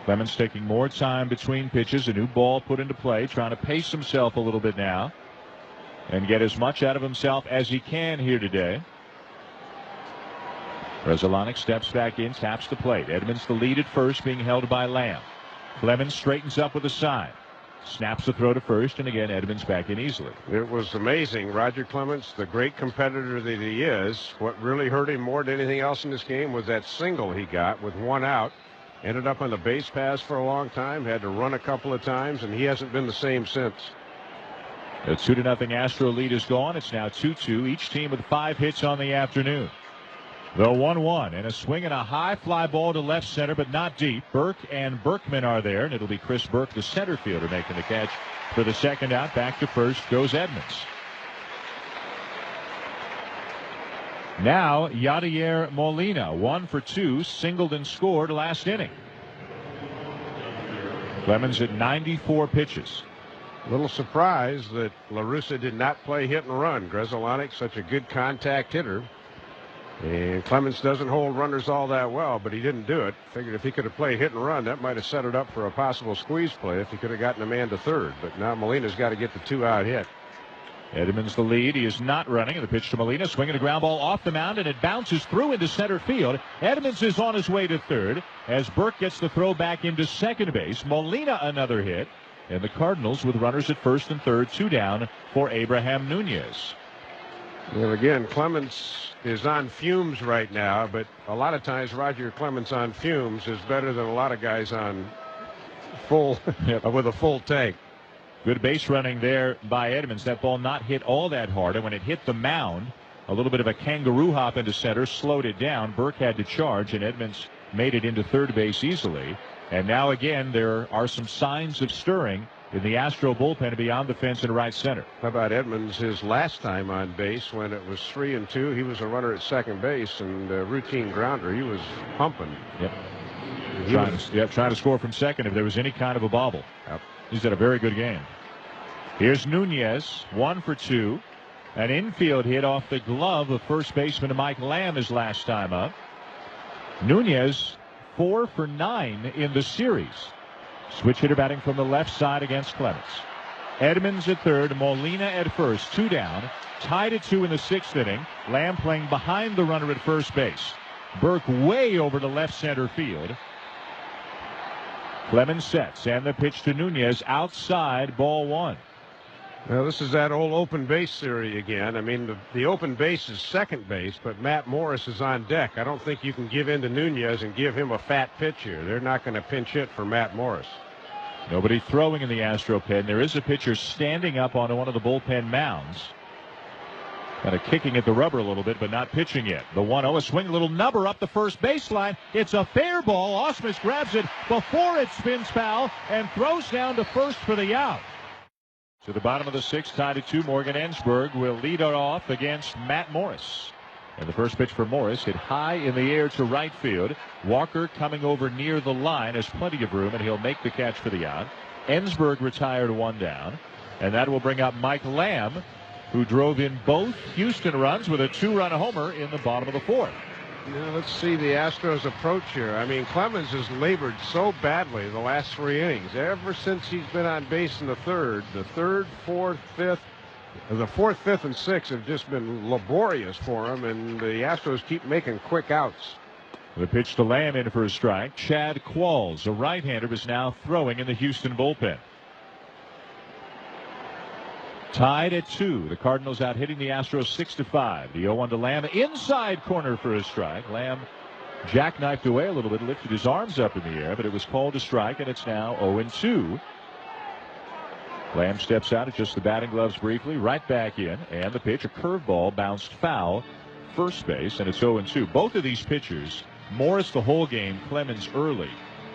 Clemens taking more time between pitches. A new ball put into play, trying to pace himself a little bit now and get as much out of himself as he can here today. Grzelcyk steps back in, taps the plate. Edmonds the lead at first, being held by Lamb. Clemens straightens up with a side. Snaps the throw to first, and again Edmonds back in easily. It was amazing. Roger Clemens, the great competitor that he is, what really hurt him more than anything else in this game was that single he got with 1 out. Ended up on the base paths for a long time, had to run a couple of times, and he hasn't been the same since. The 2-0 Astro lead is gone. It's now 2-2, each team with 5 hits on the afternoon. The 1-1, and a swing and a high fly ball to left center, but not deep. Burke and Berkman are there, and it'll be Chris Burke, the center fielder, making the catch for the 2nd out. Back to first goes Edmonds. Now Yadier Molina, 1 for 2, singled and scored last inning. Clemens at 94 pitches. A little surprised that La Russa did not play hit and run. Grzelcyk, such a good contact hitter. And Clemens doesn't hold runners all that well, but he didn't do it. Figured if he could have played hit and run, that might have set it up for a possible squeeze play if he could have gotten a man to third. But now Molina's got to get the 2-out hit. Edmonds the lead. He is not running. And the pitch to Molina, swinging a ground ball off the mound, and it bounces through into center field. Edmonds is on his way to third as Burke gets the throw back into second base. Molina another hit. And the Cardinals with runners at first and third, 2 down for Abraham Nunez. Well, again, Clemens is on fumes right now, but a lot of times Roger Clemens on fumes is better than a lot of guys on full with a full tank. Good base running there by Edmonds. That ball not hit all that hard, and when it hit the mound, a little bit of a kangaroo hop into center slowed it down. Burke had to charge, and Edmonds made it into third base easily. And now again, there are some signs of stirring in the Astro bullpen beyond the fence in right center. How about Edmonds his last time on base when it was 3-2? He was a runner at second base, and a routine grounder. He was pumping. Yep. Trying to score from second if there was any kind of a bobble. Yep. He's had a very good game. Here's Nunez, 1 for 2. An infield hit off the glove of first baseman Mike Lamb his last time up. Nunez, 4 for 9 in the series. Switch hitter batting from the left side against Clemens. Edmonds at third, Molina at first, 2 down. Tied at 2 in the 6th inning. Lamb playing behind the runner at first base. Burke way over to left center field. Clemens sets, and the pitch to Nunez outside, ball 1. Now, this is that old open base theory again. I mean, the open base is second base, but Matt Morris is on deck. I don't think you can give in to Nunez and give him a fat pitch here. They're not going to pinch hit for Matt Morris. Nobody throwing in the Astro pen. There is a pitcher standing up on one of the bullpen mounds. Kind of kicking at the rubber a little bit, but not pitching yet. The 1-0, a swing, a little number up the first baseline. It's a fair ball. Ausmus grabs it before it spins foul and throws down to first for the out. To the bottom of the 6th, tied at 2. Morgan Ensberg will lead it off against Matt Morris. And the first pitch for Morris hit high in the air to right field. Walker coming over near the line has plenty of room, and he'll make the catch for the out. Ensberg retired 1 down. And that will bring up Mike Lamb, who drove in both Houston runs with a 2-run homer in the bottom of the 4th. Now, let's see the Astros approach here. I mean, Clemens has labored so badly the last 3 innings. Ever since he's been on base in the 3rd, 4th, 5th, the 4th, 5th, and 6th have just been laborious for him, and the Astros keep making quick outs. The pitch to Lamb in for a strike. Chad Qualls, a right-hander, is now throwing in the Houston bullpen. Tied at 2. The Cardinals out hitting the Astros 6-5. The 0-1 to Lamb. Inside corner for a strike. Lamb jackknifed away a little bit, lifted his arms up in the air, but it was called a strike, and it's now 0-2. Lamb steps out, adjusts the batting gloves briefly, right back in, and the pitch, a curveball, bounced foul, first base, and it's 0-2. Both of these pitchers, Morris the whole game, Clemens early,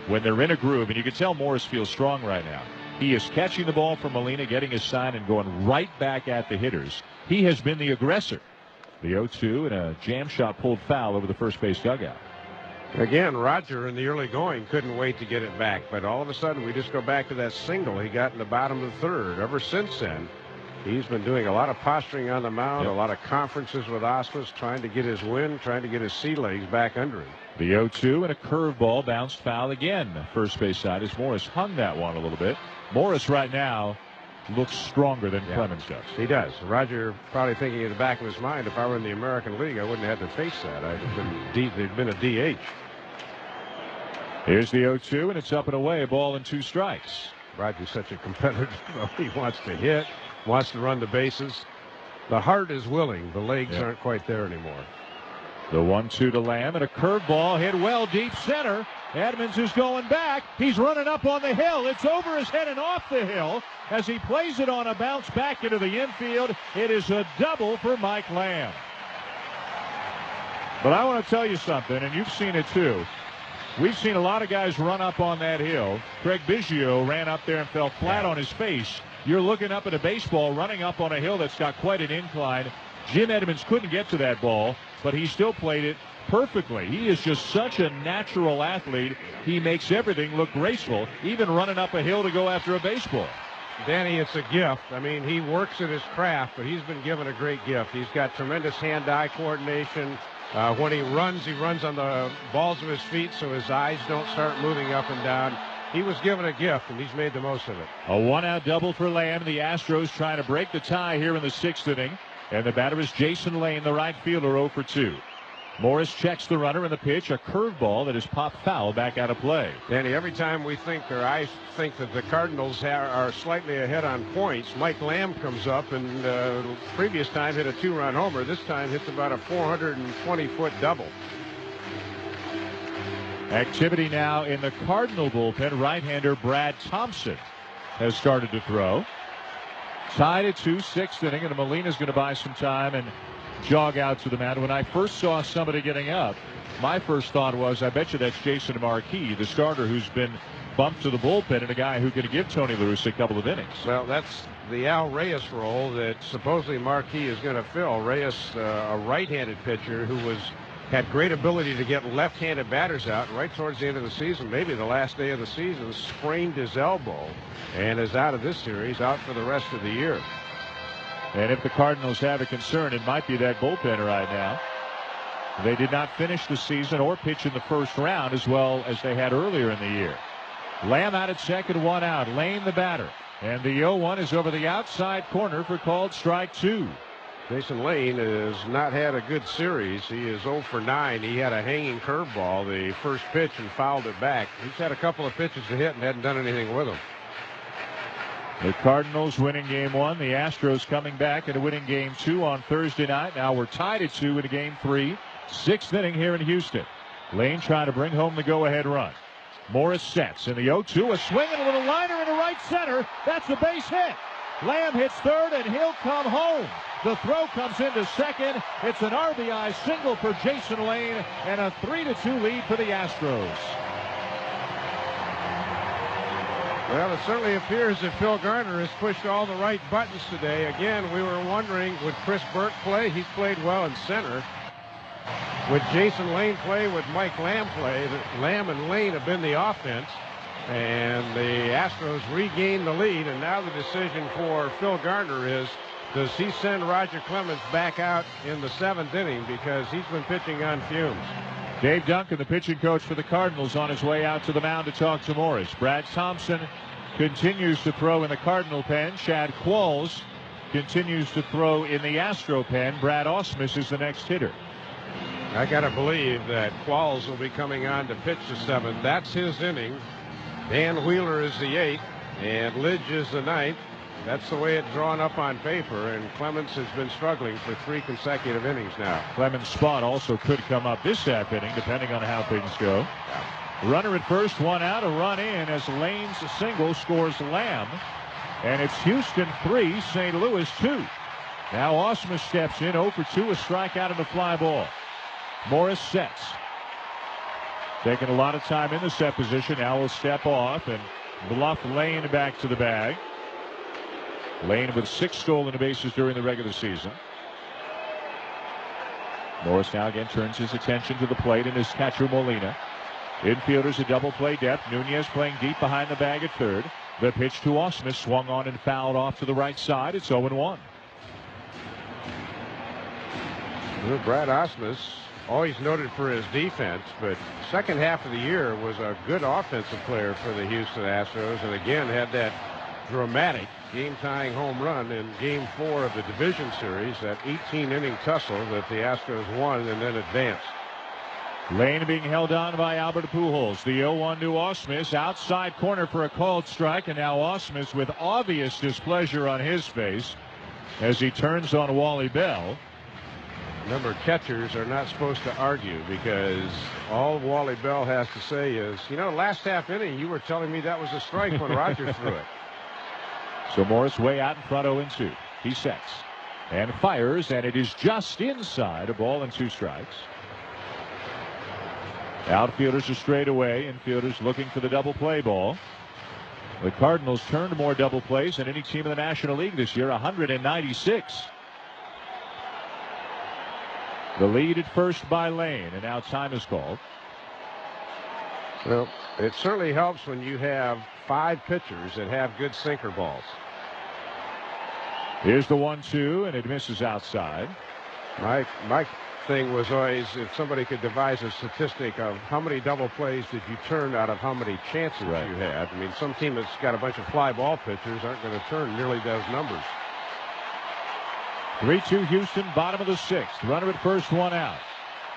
when they're in a groove, and you can tell Morris feels strong right now. He is catching the ball from Molina, getting his sign, and going right back at the hitters. He has been the aggressor. The 0-2 and a jam shot pulled foul over the first base dugout. Again, Roger in the early going couldn't wait to get it back, but all of a sudden we just go back to that single he got in the bottom of the 3rd. Ever since then, he's been doing a lot of posturing on the mound, a lot of conferences with Ausmus, trying to get his wind, trying to get his sea legs back under him. The 0-2 and a curveball bounced foul again. First base side as Morris hung that one a little bit. Morris right now looks stronger than Clemens does. He does. Roger probably thinking in the back of his mind, if I were in the American League, I wouldn't have had to face that. There'd been a DH. Here's the 0-2, and it's up and away, a ball and 2 strikes. Roger's such a competitor. He wants to hit, wants to run the bases. The heart is willing. The legs aren't quite there anymore. The 1-2 to Lamb, and a curveball hit well deep center. Edmonds is going back. He's running up on the hill. It's over his head and off the hill as he plays it on a bounce back into the infield. It is a double for Mike Lamb. But I want to tell you something, and you've seen it too. We've seen a lot of guys run up on that hill. Craig Biggio ran up there and fell flat on his face. You're looking up at a baseball running up on a hill that's got quite an incline. Jim Edmonds couldn't get to that ball, but he still played it perfectly. He is just such a natural athlete. He makes everything look graceful, even running up a hill to go after a baseball. Danny, it's a gift. I mean, he works at his craft, but he's been given a great gift. He's got tremendous hand-eye coordination, When he runs on the balls of his feet so his eyes don't start moving up and down. He was given a gift, and he's made the most of it. A one-out double for Lamb. The Astros trying to break the tie here in the 6th inning. And the batter is Jason Lane, the right fielder, 0 for 2. Morris checks the runner, and the pitch, a curveball that is popped foul back out of play. Danny, every time we think, or I think that the Cardinals are slightly ahead on points, Mike Lamb comes up and previous time hit a 2-run homer. This time hits about a 420-foot double. Activity now in the Cardinal bullpen. Right-hander Brad Thompson has started to throw. Tied at 2, 6th inning, and Molina's going to buy some time and jog out to the mound. When I first saw somebody getting up, my first thought was, I bet you that's Jason Marquis, the starter who's been bumped to the bullpen and a guy who can give Tony La Russa a couple of innings. Well, that's the Al Reyes role that supposedly Marquis is going to fill. Reyes, a right-handed pitcher who had great ability to get left-handed batters out. Right towards the end of the season, maybe the last day of the season, sprained his elbow and is out of this series, out for the rest of the year. And if the Cardinals have a concern, it might be that bullpen right now. They did not finish the season or pitch in the first round as well as they had earlier in the year. Lamb out at second, 1 out. Lane the batter. And the 0-1 is over the outside corner for called strike 2. Jason Lane has not had a good series. He is 0 for 9. He had a hanging curveball the first pitch and fouled it back. He's had a couple of pitches to hit and hadn't done anything with them. The Cardinals winning game 1. The Astros coming back and winning game 2 on Thursday night. Now we're tied at 2 in game 3. 6th inning here in Houston. Lane trying to bring home the go-ahead run. Morris sets in the 0-2. A swing and a little liner into right center. That's a base hit. Lamb hits third, and he'll come home. The throw comes into second. It's an RBI single for Jason Lane, and a 3-2 lead for the Astros. Well, it certainly appears that Phil Garner has pushed all the right buttons today. Again, we were wondering, would Chris Burke play? He's played well in center. Would Jason Lane play? Would Mike Lamb play? Lamb and Lane have been the offense. And the Astros regain the lead, and now the decision for Phil Garner is, does he send Roger Clemens back out in the 7th inning because he's been pitching on fumes? Dave Duncan, the pitching coach for the Cardinals, on his way out to the mound to talk to Morris. Brad Thompson continues to throw in the Cardinal pen. Chad Qualls continues to throw in the Astro pen. Brad Ausmus is the next hitter. I got to believe that Qualls will be coming on to pitch the 7th. That's his inning. Dan Wheeler is the 8th, and Lidge is the 9th. That's the way it's drawn up on paper, and Clemens has been struggling for 3 consecutive innings now. Clemens' spot also could come up this half inning, depending on how things go. Yeah. Runner at first, 1 out, a run in as Lane's single scores Lamb. And it's Houston 3, St. Louis 2. Now Ausmus steps in, 0 for 2, a strikeout and a fly ball. Morris sets. Taking a lot of time in the set position. Now will step off and bluff Lane back to the bag. Lane with 6 stolen bases during the regular season. Morris now again turns his attention to the plate and his catcher Molina. Infielders a double play depth. Nunez playing deep behind the bag at third. The pitch to Ausmus swung on and fouled off to the right side. It's 0-1. Brad Ausmus, always noted for his defense, but second half of the year was a good offensive player for the Houston Astros, and again had that dramatic game-tying home run in Game 4 of the division series, that 18-inning tussle that the Astros won and then advanced. Lane being held on by Albert Pujols. The 0-1 to Ausmus, outside corner for a called strike, and now Ausmus with obvious displeasure on his face as he turns on Wally Bell. Remember, catchers are not supposed to argue because all Wally Bell has to say is, you know, last half inning you were telling me that was a strike when Roger threw it. So Morris way out in front, 0-2. He sets and fires, and it is just inside, a ball and 2 strikes. Outfielders are straight away. Infielders looking for the double play ball. The Cardinals turned more double plays than any team in the National League this year, 196. The lead at first by Lane, and now time is called. Well, it certainly helps when you have 5 pitchers that have good sinker balls. Here's the 1-2, and it misses outside. My thing was always if somebody could devise a statistic of how many double plays did you turn out of how many chances you had. I mean, some team that's got a bunch of fly ball pitchers aren't going to turn nearly those numbers. 3-2 Houston, bottom of the 6th. Runner at first, one out.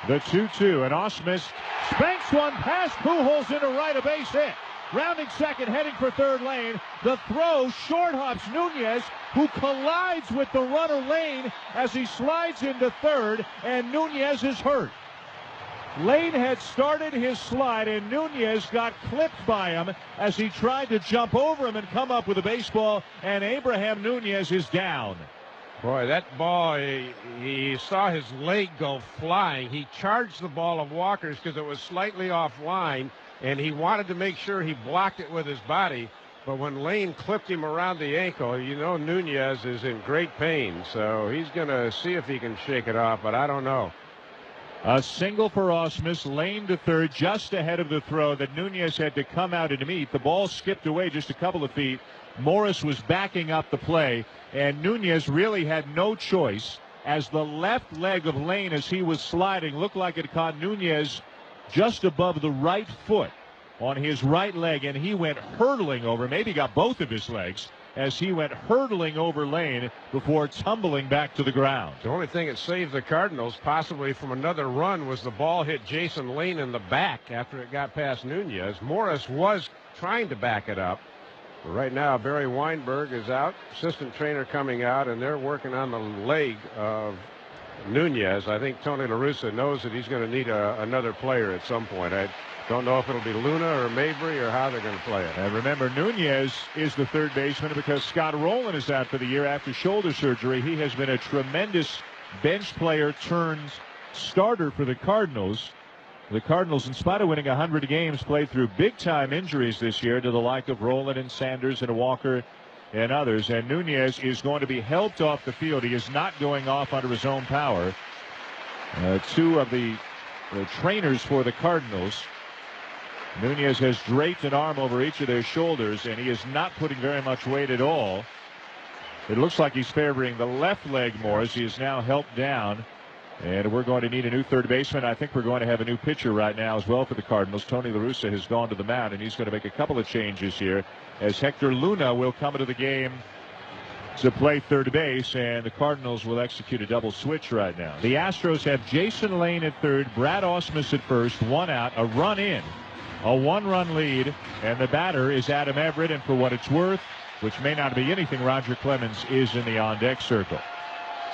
The 2-2, and Ausmus spanks one past Pujols into right, a base hit. Rounding second, heading for third Lane. The throw short hops Nunez, who collides with the runner Lane as he slides into third, and Nunez is hurt. Lane had started his slide, and Nunez got clipped by him as he tried to jump over him and come up with a baseball, and Abraham Nunez is down. Boy, that ball, he saw his leg go flying. He charged the ball of Walker's because it was slightly offline, and he wanted to make sure he blocked it with his body. But when Lane clipped him around the ankle, you know Nunez is in great pain. So he's going to see if he can shake it off, but I don't know. A single for Ausmus, Lane to third, just ahead of the throw that Nunez had to come out and meet. The ball skipped away just a couple of feet. Morris was backing up the play, and Nunez really had no choice as the left leg of Lane, as he was sliding, looked like it caught Nunez just above the right foot on his right leg, and he went hurtling over, maybe got both of his legs, as he went hurtling over Lane before tumbling back to the ground. The only thing that saved the Cardinals possibly from another run was the ball hit Jason Lane in the back after it got past Nunez. Morris was trying to back it up. But right now, Barry Weinberg is out, assistant trainer coming out, and they're working on the leg of Nunez. I think Tony La Russa knows that he's going to need another player at some point. I don't know if it'll be Luna or Mabry or how they're going to play it. And remember, Nunez is the third baseman because Scott Rowland is out for the year after shoulder surgery. He has been a tremendous bench player turned starter for the Cardinals. The Cardinals, in spite of winning 100 games, played through big-time injuries this year to the like of Rowland and Sanders and Walker and others. And Nunez is going to be helped off the field. He is not going off under his own power. Two of the trainers for the Cardinals, Nunez has draped an arm over each of their shoulders, and he is not putting very much weight at all. It looks like he's favoring the left leg more as he is now helped down. And we're going to need a new third baseman. I think we're going to have a new pitcher right now as well for the Cardinals. Tony La Russa has gone to the mound, and he's going to make a couple of changes here as Hector Luna will come into the game to play third base, and the Cardinals will execute a double switch right now. The Astros have Jason Lane at third, Brad Ausmus at first, one out, a run in, a one-run lead, and the batter is Adam Everett, and for what it's worth, which may not be anything, Roger Clemens is in the on-deck circle.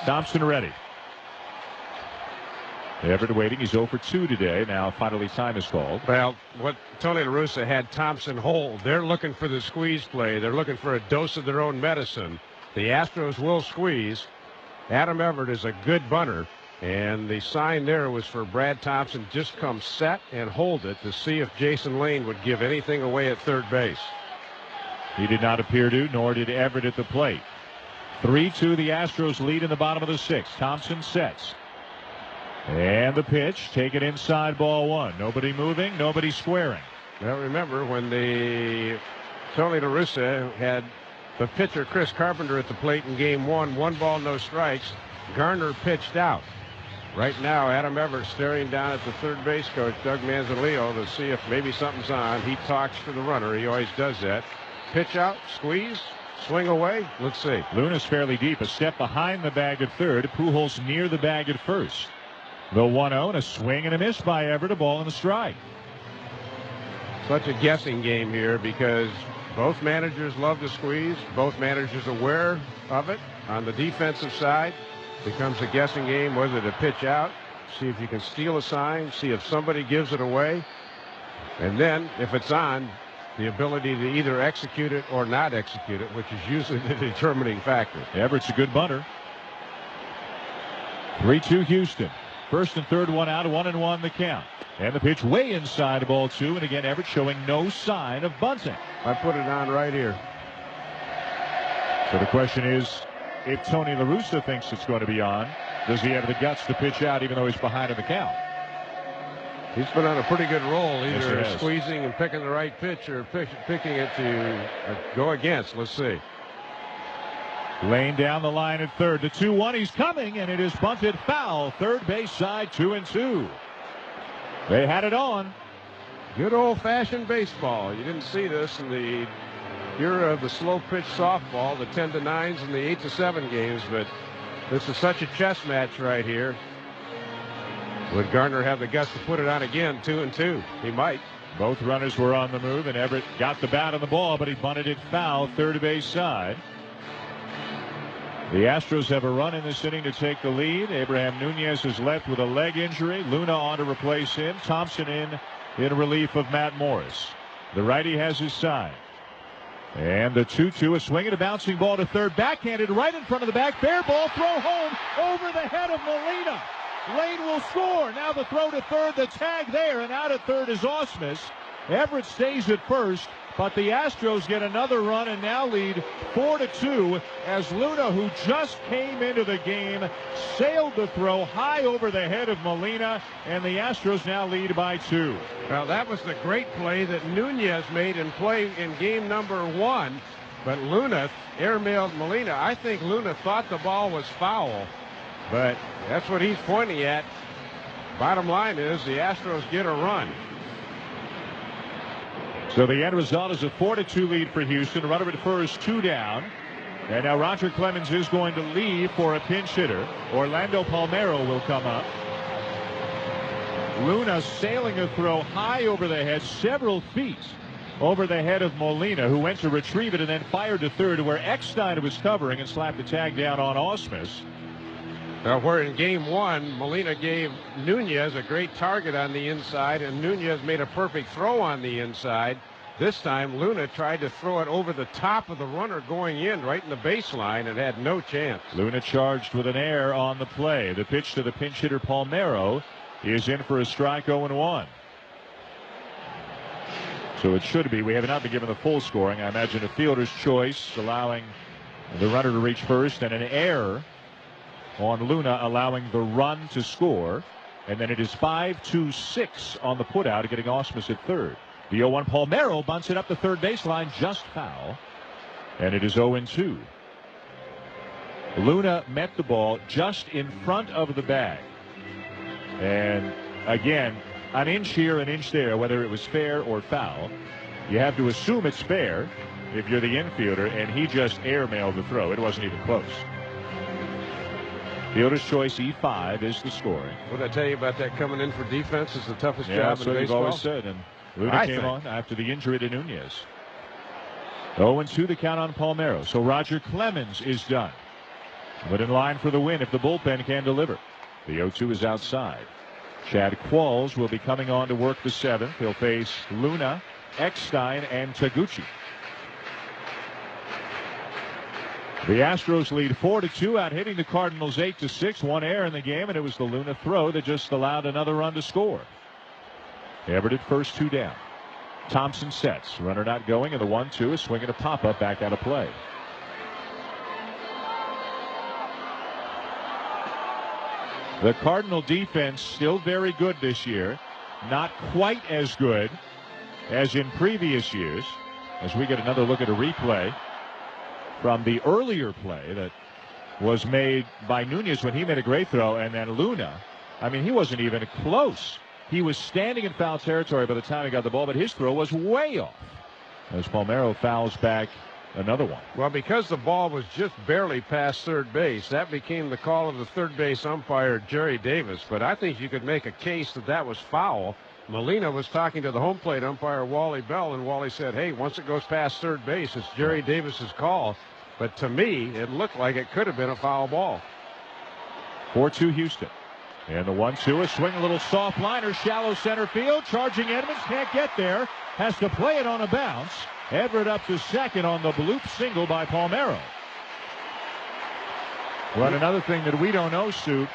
Thompson ready. Everett waiting. He's 0 for 2 today. Now finally time is called. Well, what Tony La Russa had Thompson hold. They're looking for the squeeze play. They're looking for a dose of their own medicine. The Astros will squeeze. Adam Everett is a good bunter. And the sign there was for Brad Thompson, just come set and hold it to see if Jason Lane would give anything away at third base. He did not appear to, nor did Everett at the plate. 3-2 the Astros lead in the bottom of the 6th. Thompson sets. And the pitch, taken inside, ball one. Nobody moving, nobody squaring. Now remember when Tony La Russa had the pitcher Chris Carpenter at the plate in game one ball, no strikes. Garner pitched out. Right now, Adam Everett staring down at the third base coach, Doug Manzanillo, to see if maybe something's on. He talks to the runner. He always does that. Pitch out, squeeze, swing away. Let's see. Luna's fairly deep, a step behind the bag at third. Pujols near the bag at first. The 1-0 and a swing and a miss by Everett, a ball and a strike. Such a guessing game here because both managers love to squeeze. Both managers aware of it. On the defensive side, becomes a guessing game. Whether to pitch out, see if you can steal a sign, see if somebody gives it away. And then, if it's on, the ability to either execute it or not execute it, which is usually the determining factor. Everett's a good bunter. 3-2 Houston. First and third, one out, 1-1 the count. And the pitch way inside, ball two. And again, Everett showing no sign of bunting. I put it on right here. So the question is, if Tony La Russa thinks it's going to be on, does he have the guts to pitch out even though he's behind in the count? He's been on a pretty good roll, either squeezing and picking the right pitch or picking it to go against. Let's see. Lane down the line at third. The 2-1. He's coming, and it is bunted foul. Third base side, 2-2. They had it on. Good old-fashioned baseball. You didn't see this in the era of the slow-pitch softball, the 10-9s and the 8-7 games, but this is such a chess match right here. Would Gardner have the guts to put it on again, 2-2? He might. Both runners were on the move, and Everett got the bat on the ball, but he bunted it foul, third base side. The Astros have a run in this inning to take the lead. Abraham Nunez is left with a leg injury. Luna on to replace him. Thompson in relief of Matt Morris. The righty has his side. And the 2-2, a swing and a bouncing ball to third, backhanded right in front of the back. Fair ball, throw home over the head of Molina. Lane will score. Now the throw to third, the tag there, and out at third is Ausmus. Everett stays at first, but the Astros get another run and now lead 4-2 as Luna, who just came into the game, sailed the throw high over the head of Molina, and the Astros now lead by 2. Well, that was the great play that Nunez made in game number 1, but Luna airmailed Molina. I think Luna thought the ball was foul, but that's what he's pointing at. Bottom line is the Astros get a run. So the end result is a 4-2 lead for Houston. Runner at first, 2 down. And now Roger Clemens is going to leave for a pinch hitter. Orlando Palmeiro will come up. Luna sailing a throw high over the head, several feet over the head of Molina, who went to retrieve it and then fired to third, where Eckstein was covering and slapped the tag down on Ausmus. Where in game 1, Molina gave Nunez a great target on the inside, and Nunez made a perfect throw on the inside. This time, Luna tried to throw it over the top of the runner going in, right in the baseline, and had no chance. Luna charged with an error on the play. The pitch to the pinch hitter Palmeiro is in for a strike, 0-1. So it should be. We have not been given the full scoring. I imagine a fielder's choice, allowing the runner to reach first, and an error on Luna, allowing the run to score. And then it is 5-6 on the putout, getting Ausmus at third. The 0-1 Palmeiro bunts it up the third baseline, just foul. And it is 0-2. Luna met the ball just in front of the bag. And again, an inch here, an inch there, whether it was fair or foul. You have to assume it's fair if you're the infielder, and he just airmailed the throw. It wasn't even close. Fielder's choice, E5 is the scoring. What did I tell you about that coming in for defense is the toughest job in that's what baseball? you've always said. And Luna came on after the injury to Nunez. 0-2 the count on Palmeiro. So Roger Clemens is done. But in line for the win if the bullpen can deliver. The 0-2 is outside. Chad Qualls will be coming on to work the 7th. He'll face Luna, Eckstein, and Taguchi. The Astros lead 4-2, out hitting the Cardinals 8-6. One error in the game, and it was the Luna throw that just allowed another run to score. Everett at first, 2 down. Thompson sets. Runner not going, and the 1-2 is swinging a pop-up back out of play. The Cardinal defense still very good this year. Not quite as good as in previous years. As we get another look at a replay from the earlier play that was made by Nunez when he made a great throw, and then Luna, I mean, he wasn't even close. He was standing in foul territory by the time he got the ball, but his throw was way off as Palmeiro fouls back another one. Well, because the ball was just barely past third base, that became the call of the third base umpire, Jerry Davis. But I think you could make a case that that was foul. Molina was talking to the home plate umpire, Wally Bell, and Wally said, hey, once it goes past third base, it's Jerry Davis's call. But to me, it looked like it could have been a foul ball. 4-2 Houston. And the 1-2, a swing, a little soft liner, shallow center field. Charging Edmonds, can't get there. Has to play it on a bounce. Everett up to second on the bloop single by Palmeiro. Well, another thing that we don't know, Suit,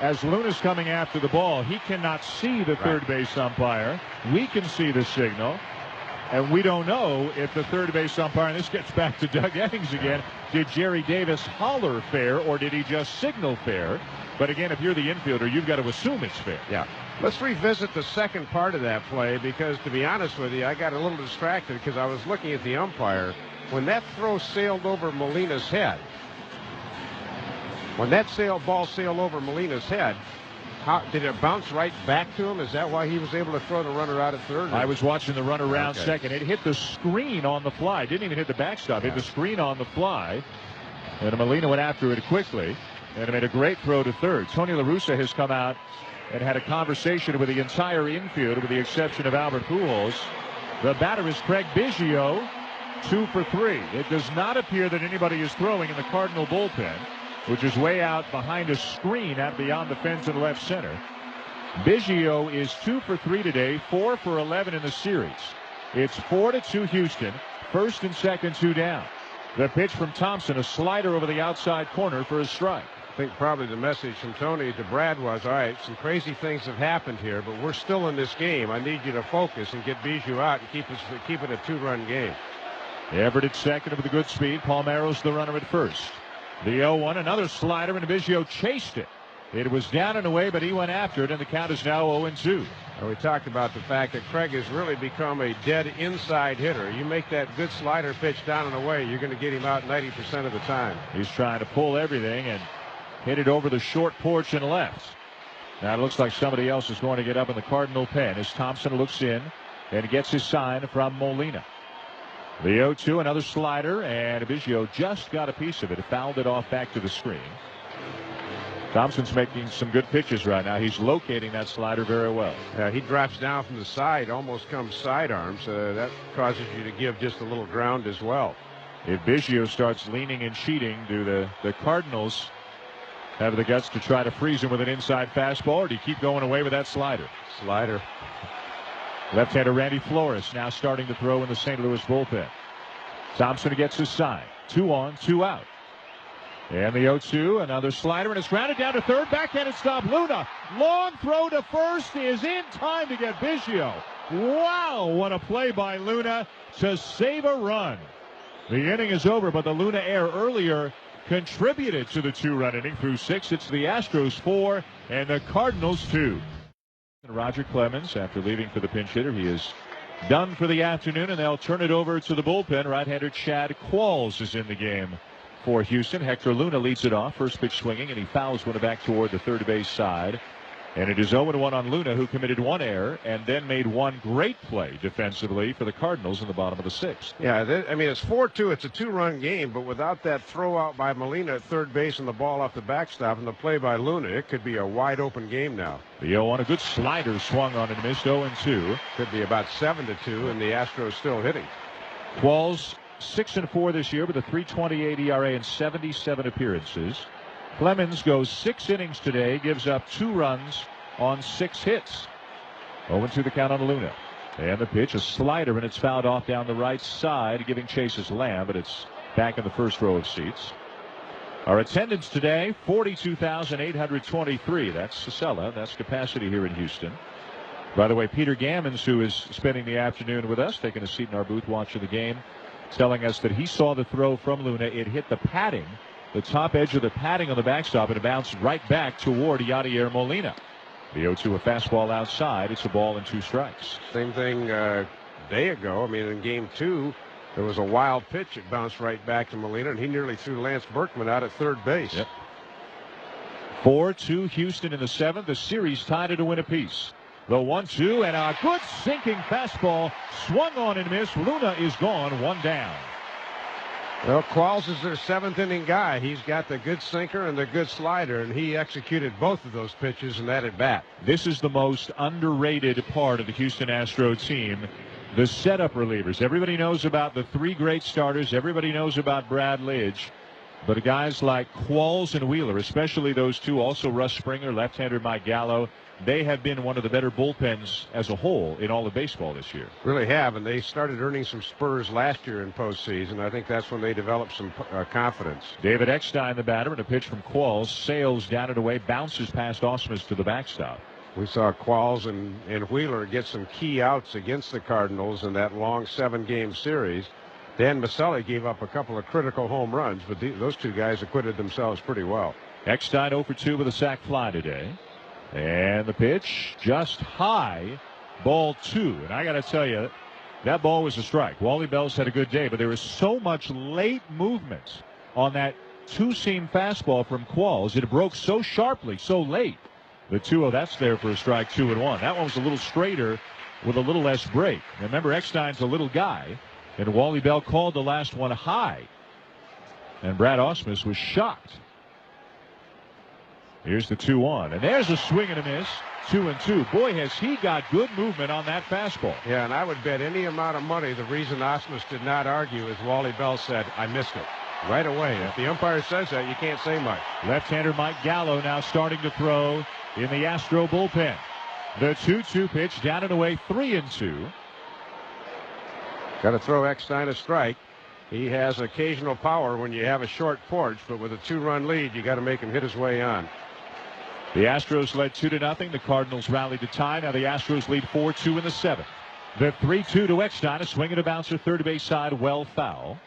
as Luna's coming after the ball, he cannot see the third base umpire. We can see the signal. And we don't know if the third base umpire, and this gets back to Doug Eddings again, did Jerry Davis holler fair or did he just signal fair? But again, if you're the infielder, you've got to assume it's fair. Yeah. Let's revisit the second part of that play because, to be honest with you, I got a little distracted because I was looking at the umpire. When that throw sailed over Molina's head, When that ball sailed over Molina's head, did it bounce right back to him? Is that why he was able to throw the runner out at third? I was watching the run around second. It hit the screen on the fly. Didn't even hit the backstop. Hit the screen on the fly. And Molina went after it quickly and made a great throw to third. Tony La Russa has come out and had a conversation with the entire infield with the exception of Albert Pujols. The batter is Craig Biggio, 2 for 3. It does not appear that anybody is throwing in the Cardinal bullpen, which is way out behind a screen out beyond the fence in left center. Biggio is 2 for 3 today, 4 for 11 in the series. It's 4-2 Houston, first and second, 2 down. The pitch from Thompson, a slider over the outside corner for a strike. I think probably the message from Tony to Brad was, all right, some crazy things have happened here, but we're still in this game. I need you to focus and get Biggio out and keep it a 2-run game. Everett at second with a good speed. Palmeiro's the runner at first. The 0-1, another slider, and Biggio chased it. It was down and away, but he went after it, and the count is now 0-2. And we talked about the fact that Craig has really become a dead inside hitter. You make that good slider pitch down and away, you're going to get him out 90% of the time. He's trying to pull everything and hit it over the short porch and left. Now it looks like somebody else is going to get up in the Cardinal pen as Thompson looks in and gets his sign from Molina. The 0-2, another slider, and Biggio just got a piece of it. Fouled it off back to the screen. Thompson's making some good pitches right now. He's locating that slider very well. He drops down from the side, almost comes sidearms. That causes you to give just a little ground as well. If Biggio starts leaning and cheating, do the Cardinals have the guts to try to freeze him with an inside fastball, or do you keep going away with that slider? Slider. Left-hander Randy Flores now starting to throw in the St. Louis bullpen. Thompson gets his sign. 2 on, 2 out. And the 0-2, another slider, and it's grounded down to third. Backhanded stop. Luna. Long throw to first is in time to get Biggio. Wow, what a play by Luna to save a run. The inning is over, but the Luna error earlier contributed to the 2-run inning through 6. It's the Astros 4 and the Cardinals 2. Roger Clemens, after leaving for the pinch hitter, he is done for the afternoon, and they'll turn it over to the bullpen. Right-hander Chad Qualls is in the game for Houston. Hector Luna leads it off. First pitch swinging, and he fouls one back toward the third base side. And it is 0-1 on Luna, who committed one error and then made one great play defensively for the Cardinals in the bottom of the 6th. Yeah, it's 4-2. It's a 2-run game, but without that throw out by Molina at third base and the ball off the backstop and the play by Luna, it could be a wide open game now. The 0-1, a good slider swung on and missed. 0-2. Could be about 7-2, and the Astros still hitting. Qualls 6-4 this year with a 3.28 ERA and 77 appearances. Clemens goes 6 innings today, gives up 2 runs on 6 hits. 0-2 the count on Luna. And the pitch, a slider, and it's fouled off down the right side, giving chase as Lamb, but it's back in the first row of seats. Our attendance today, 42,823. That's Casella. That's capacity here in Houston. By the way, Peter Gammons, who is spending the afternoon with us, taking a seat in our booth watching the game, telling us that he saw the throw from Luna. It hit the padding, the top edge of the padding on the backstop, and it bounced right back toward Yadier Molina. The 0-2, a fastball outside. It's a ball and 2 strikes. Same thing a day ago. I mean, in game 2, there was a wild pitch. It bounced right back to Molina, and he nearly threw Lance Berkman out at third base. Yep. 4-2 Houston in the 7th. The series tied at a win apiece. The 1-2, and a good sinking fastball swung on and missed. Luna is gone, 1 down. Well, Qualls is their 7th inning guy. He's got the good sinker and the good slider, and he executed both of those pitches in that at bat. This is the most underrated part of the Houston Astro team, the setup relievers. Everybody knows about the 3 great starters. Everybody knows about Brad Lidge. But guys like Qualls and Wheeler, especially those 2, also Russ Springer, left-hander Mike Gallo, they have been one of the better bullpens as a whole in all of baseball this year. Really have, and they started earning some spurs last year in postseason. I think that's when they developed some confidence. David Eckstein, the batter, and a pitch from Qualls, sails down and away, bounces past Ausmus to the backstop. We saw Qualls and Wheeler get some key outs against the Cardinals in that long 7-game series. Dan Maselli gave up a couple of critical home runs, but those 2 guys acquitted themselves pretty well. Eckstein 0 for 2 with a sac fly today. And the pitch just high, ball 2. And I got to tell you, that ball was a strike. Wally Bell's had a good day, but there was so much late movement on that two-seam fastball from Qualls. It broke so sharply, so late. The 2-0, that's there for a strike, 2-1. That one was a little straighter with a little less break. Remember, Eckstein's a little guy, and Wally Bell called the last one high. And Brad Ausmus was shocked. Here's the 2-1, and there's a swing and a miss. 2-2. Boy, has he got good movement on that fastball. Yeah, and I would bet any amount of money the reason Ausmus did not argue is Wally Bell said, I missed it. Right away. If the umpire says that, you can't say much. Left-hander Mike Gallo now starting to throw in the Astro bullpen. The 2-2 pitch down and away, 3-2. Got to throw Eckstein a strike. He has occasional power when you have a short porch, but with a 2-run lead, you got to make him hit his way on. The Astros led 2-0. The Cardinals rallied to tie. Now the Astros lead 4-2 in the 7th. The 3-2 to Eckstein. A swing and a bouncer, third base side, well foul.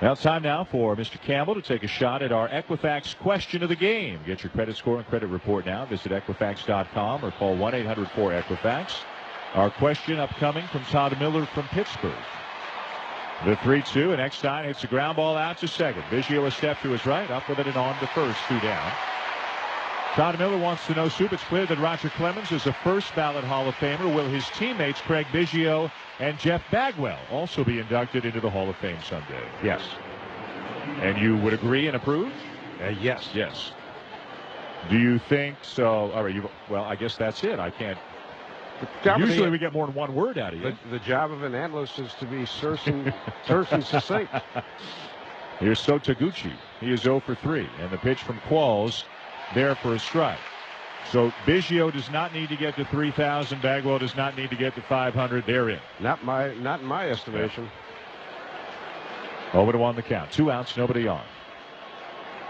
Now it's time now for Mr. Campbell to take a shot at our Equifax question of the game. Get your credit score and credit report now. Visit Equifax.com or call 1-800-4-EQUIFAX. Our question upcoming from Todd Miller from Pittsburgh. The 3-2, and Eckstein hits a ground ball out to second. Biggio a step to his right, up with it and on to first, 2 down. Todd Miller wants to know, Soup, it's clear that Roger Clemens is a first ballot Hall of Famer. Will his teammates Craig Biggio and Jeff Bagwell also be inducted into the Hall of Fame someday? Yes. And you would agree and approve? Yes. Yes. Do you think so? All right. Well, I guess that's it. I can't. Usually we get more than one word out of you. The job of an analyst is to be terse and succinct. Here's So Taguchi. He is 0 for 3. And the pitch from Qualls there for a strike. So Biggio does not need to get to 3,000. Bagwell does not need to get to 500. They're in. Not in my estimation. 0-1 the count. 2 outs, nobody on.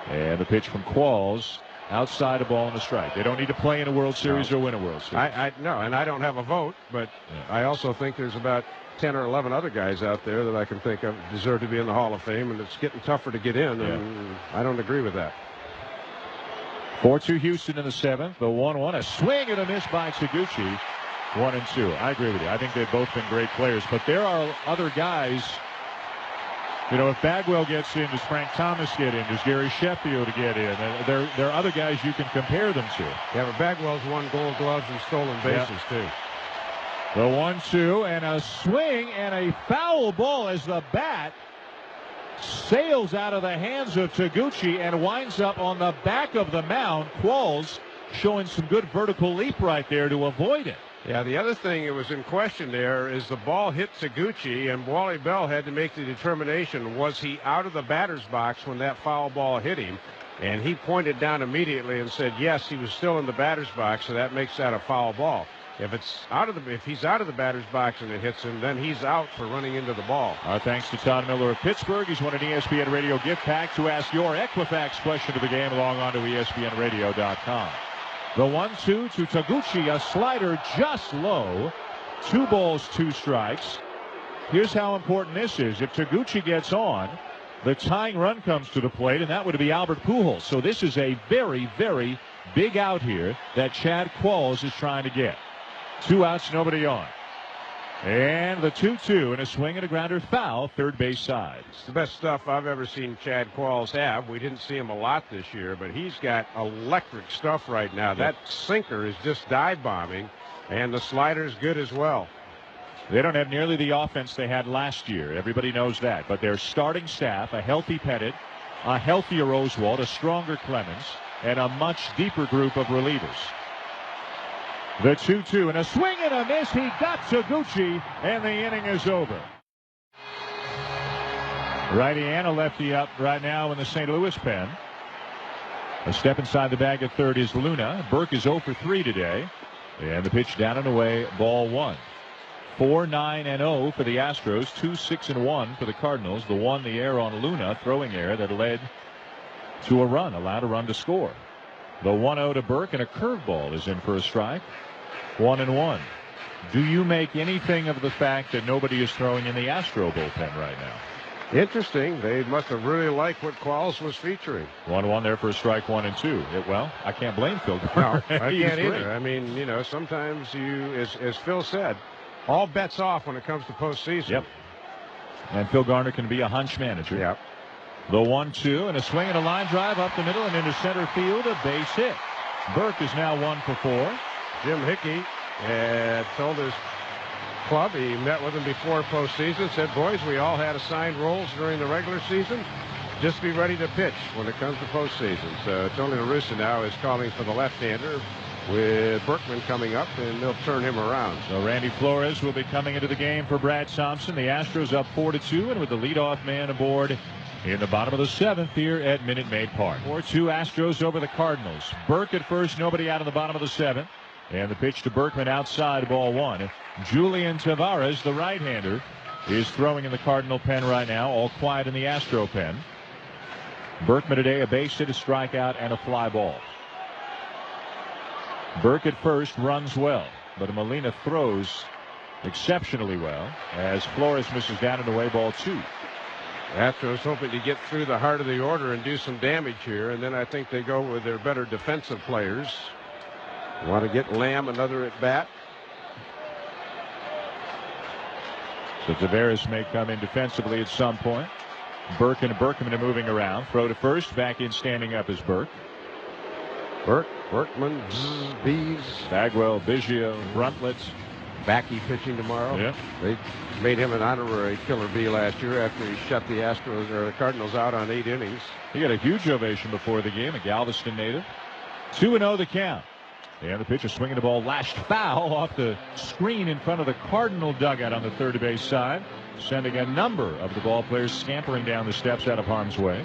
And the pitch from Qualls. Outside a ball and a strike. They don't need to play in a World Series or win a World Series. No, and I don't have a vote, but I also think there's about 10 or 11 other guys out there that I can think of deserve to be in the Hall of Fame, and it's getting tougher to get in, and I don't agree with that. 4-2 Houston in the 7th. The 1-1, a swing and a miss by Taguchi. 1-2. I agree with you. I think they've both been great players, but there are other guys. You know, if Bagwell gets in, does Frank Thomas get in? Does Gary Sheffield get in? There are other guys you can compare them to. Yeah, but Bagwell's won Gold Gloves and stolen bases, too. The 1-2 and a swing and a foul ball as the bat sails out of the hands of Taguchi and winds up on the back of the mound. Qualls showing some good vertical leap right there to avoid it. Yeah, the other thing that was in question there is the ball hit Taguchi, and Wally Bell had to make the determination, was he out of the batter's box when that foul ball hit him? And he pointed down immediately and said, yes, he was still in the batter's box, so that makes that a foul ball. If he's out of the batter's box and it hits him, then he's out for running into the ball. Our thanks to Todd Miller of Pittsburgh. He's won an ESPN Radio gift pack. To ask your Equifax question of the game, log on to ESPNRadio.com. The 1-2 to Taguchi, a slider just low. 2 balls, 2 strikes. Here's how important this is. If Taguchi gets on, the tying run comes to the plate, and that would be Albert Pujols. So this is a very, very big out here that Chad Qualls is trying to get. 2 outs, nobody on. And the 2-2 and a swing and a grounder foul, third base side. It's the best stuff I've ever seen Chad Qualls have. We didn't see him a lot this year, but he's got electric stuff right now. That sinker is just dive bombing, and the slider's good as well. They don't have nearly the offense they had last year. Everybody knows that. But their starting staff, a healthy Pettit, a healthier Oswald, a stronger Clemens, and a much deeper group of relievers. The 2-2 and a swing and a miss. He got Taguchi, and the inning is over. Righty and a lefty up right now in the St. Louis pen. A step inside the bag at third is Luna. Burke is 0 for 3 today. And the pitch down and away, ball 1. 4-9-0 for the Astros. 2-6-1 for the Cardinals. The 1, the error on Luna, throwing error that led to a run, allowed a run to score. The 1-0 to Burke, and a curveball is in for a strike. 1-1. Do you make anything of the fact that nobody is throwing in the Astro bullpen right now? Interesting. They must have really liked what Qualls was featuring. 1-1 there for a strike, 1-2. Well, I can't blame Phil Garner. No, I can't either. I mean, you know, sometimes as Phil said, all bets off when it comes to postseason. Yep. And Phil Garner can be a hunch manager. Yep. The 1-2 and a swing and a line drive up the middle and into center field. A base hit. Burke is now 1 for 4. Jim Hickey had told his club, he met with them before postseason, said, boys, we all had assigned roles during the regular season. Just be ready to pitch when it comes to postseason. So Tony La Russa now is calling for the left-hander with Berkman coming up, and they'll turn him around. So Randy Flores will be coming into the game for Brad Thompson. The Astros up 4-2, and with the leadoff man aboard in the bottom of the 7th here at Minute Maid Park. 4-2 Astros over the Cardinals. Burke at first, nobody out in the bottom of the 7th. And the pitch to Berkman outside, ball 1. Julian Tavares, the right-hander, is throwing in the Cardinal pen right now. All quiet in the Astro pen. Berkman today, a base hit, a strikeout, and a fly ball. Burke at first runs well, but Molina throws exceptionally well as Flores misses down and away, ball 2. Astros hoping to get through the heart of the order and do some damage here, and then I think they go with their better defensive players. Want to get Lamb another at bat. So Tavares may come in defensively at some point. Burke and Berkman are moving around. Throw to first. Back in standing up is Burke. Burke, Berkman, Bees, Bagwell, Biggio, Bruntlett. Backey pitching tomorrow. Yeah. They made him an honorary Killer Bee last year after he shut the Astros or the Cardinals out on 8 innings. He got a huge ovation before the game, a Galveston native. 2-0 the count. And the pitcher swinging the ball lashed foul off the screen in front of the Cardinal dugout on the third base side, sending a number of the ball players scampering down the steps out of harm's way.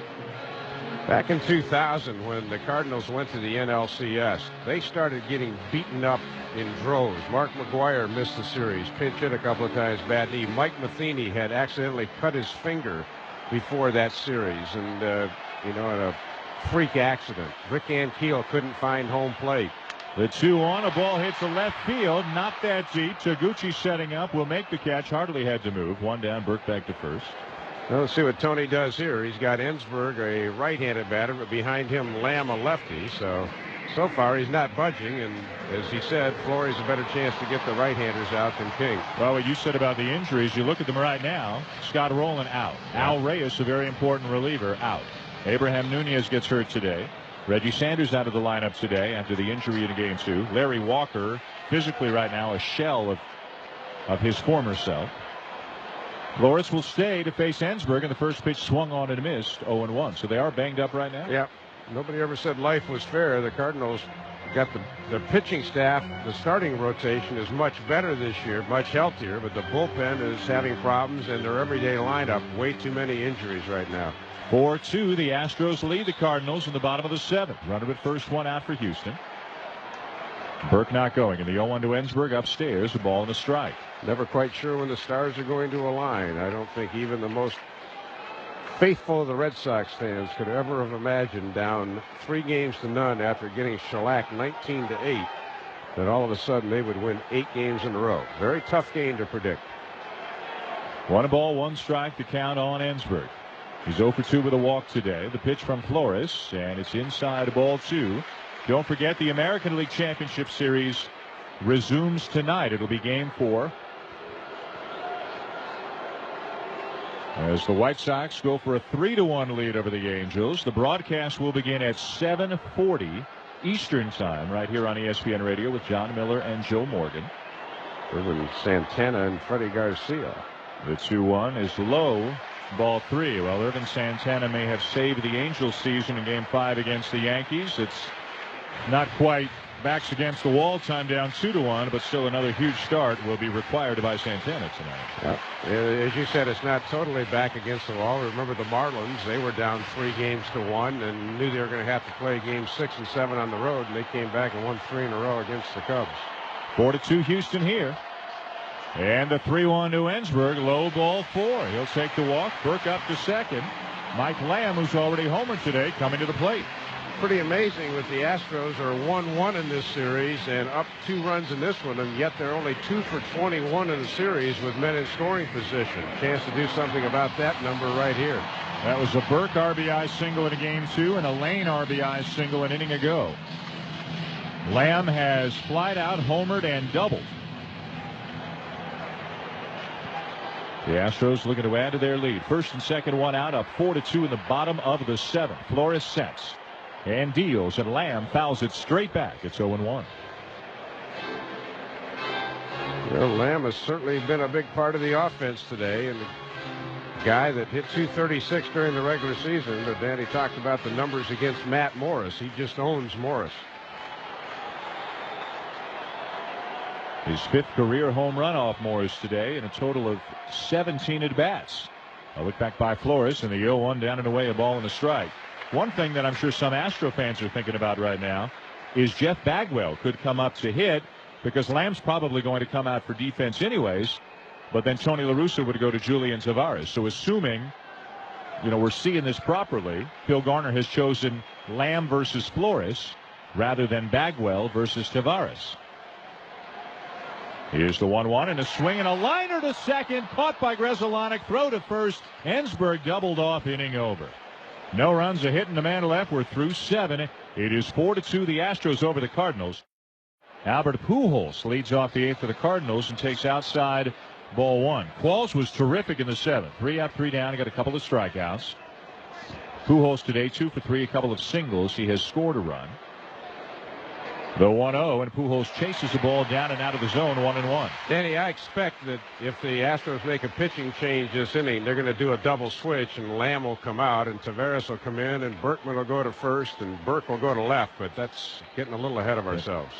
Back in 2000, when the Cardinals went to the NLCS, they started getting beaten up in droves. Mark McGwire missed the series, pinch hit a couple of times, bad knee. Mike Matheny had accidentally cut his finger before that series, and in a freak accident. Rick Ankiel couldn't find home plate. The 2-1, a ball hits the left field, not that deep. Taguchi setting up, will make the catch. Hardly had to move. 1 down, Burke back to first. Well, let's see what Tony does here. He's got Ensberg, a right-handed batter, but behind him Lamb, a lefty. So far he's not budging, and as he said, Flores a better chance to get the right-handers out than King. Well, what you said about the injuries, you look at them right now. Scott Rowland out. Yeah. Al Reyes, a very important reliever, out. Abraham Nunez gets hurt today. Reggie Sanders out of the lineup today after the injury in game 2. Larry Walker, physically right now, a shell of his former self. Flores will stay to face Ensberg, and the first pitch swung on and missed, 0-1. So they are banged up right now. Yeah. Nobody ever said life was fair. The Cardinals got the pitching staff. The starting rotation is much better this year, much healthier, but the bullpen is having problems, and their everyday lineup, way too many injuries right now. 4-2, the Astros lead the Cardinals in the bottom of the 7th. Runner at first, 1 out for Houston. Burke not going, and the 0-1 to Ensberg upstairs, a ball and a strike. Never quite sure when the stars are going to align. I don't think even the most faithful of the Red Sox fans could ever have imagined, down 3-0 after getting shellacked 19-8, that all of a sudden they would win 8 games in a row. Very tough game to predict. 1 ball, 1 strike to count on Ensberg. He's 0 for 2 with a walk today. The pitch from Flores, and it's inside, ball 2. Don't forget, the American League Championship Series resumes tonight. It'll be game 4. As the White Sox go for a 3-1 lead over the Angels. The broadcast will begin at 7:40 Eastern Time right here on ESPN Radio with John Miller and Joe Morgan. Irvin Santana and Freddie Garcia. The 2-1 is low. Ball 3. Well, Irvin Santana may have saved the Angels season in game 5 against the Yankees. It's not quite backs against the wall time, down 2-1, but still another huge start will be required by Santana tonight. As you said, it's not totally back against the wall. Remember the Marlins, they were down 3-1 and knew they were going to have to play games 6 and 7 on the road, and they came back and won 3 in a row against the Cubs. 4-2 Houston here. And the 3-1 to Ensberg, low, ball 4. He'll take the walk. Burke up to second. Mike Lamb, who's already homered today, coming to the plate. Pretty amazing that the Astros are 1-1 in this series and up 2 runs in this one, and yet they're only 2 for 21 in the series with men in scoring position. Chance to do something about that number right here. That was a Burke RBI single in game 2 and a Lane RBI single an inning ago. Lamb has flied out, homered, and doubled. The Astros looking to add to their lead. First and second one out, up 4-2 in the bottom of the seventh. Flores sets and deals, and Lamb fouls it straight back. It's 0-1. Well, Lamb has certainly been a big part of the offense today, and the guy that hit 236 during the regular season. But Danny talked about the numbers against Matt Morris. He just owns Morris. His fifth career home run off Morris today, and a total of 17 at-bats. A look back by Flores, and the 0-1 down and away, a ball and a strike. One thing that I'm sure some Astro fans are thinking about right now is Jeff Bagwell could come up to hit, because Lamb's probably going to come out for defense anyways, but then Tony La Russa would go to Julian Tavares. So assuming, we're seeing this properly, Phil Garner has chosen Lamb versus Flores rather than Bagwell versus Tavares. Here's the 1-1, and a swing and a liner to second, caught by Grzelcyk, throw to first. Ensberg doubled off, inning over. No runs, a hit, and the man left. We're through 7. It is 4-2 the Astros over the Cardinals. Albert Pujols leads off the 8th for the Cardinals and takes outside ball 1. Qualls was terrific in the 7th. 3 up, 3 down. He got a couple of strikeouts. Pujols today 2 for 3, a couple of singles. He has scored a run. The 1-0, and Pujols chases the ball down and out of the zone, 1-1. Danny, I expect that if the Astros make a pitching change this inning, they're going to do a double switch, and Lamb will come out, and Tavares will come in, and Berkman will go to first, and Burke will go to left. But that's getting a little ahead of ourselves.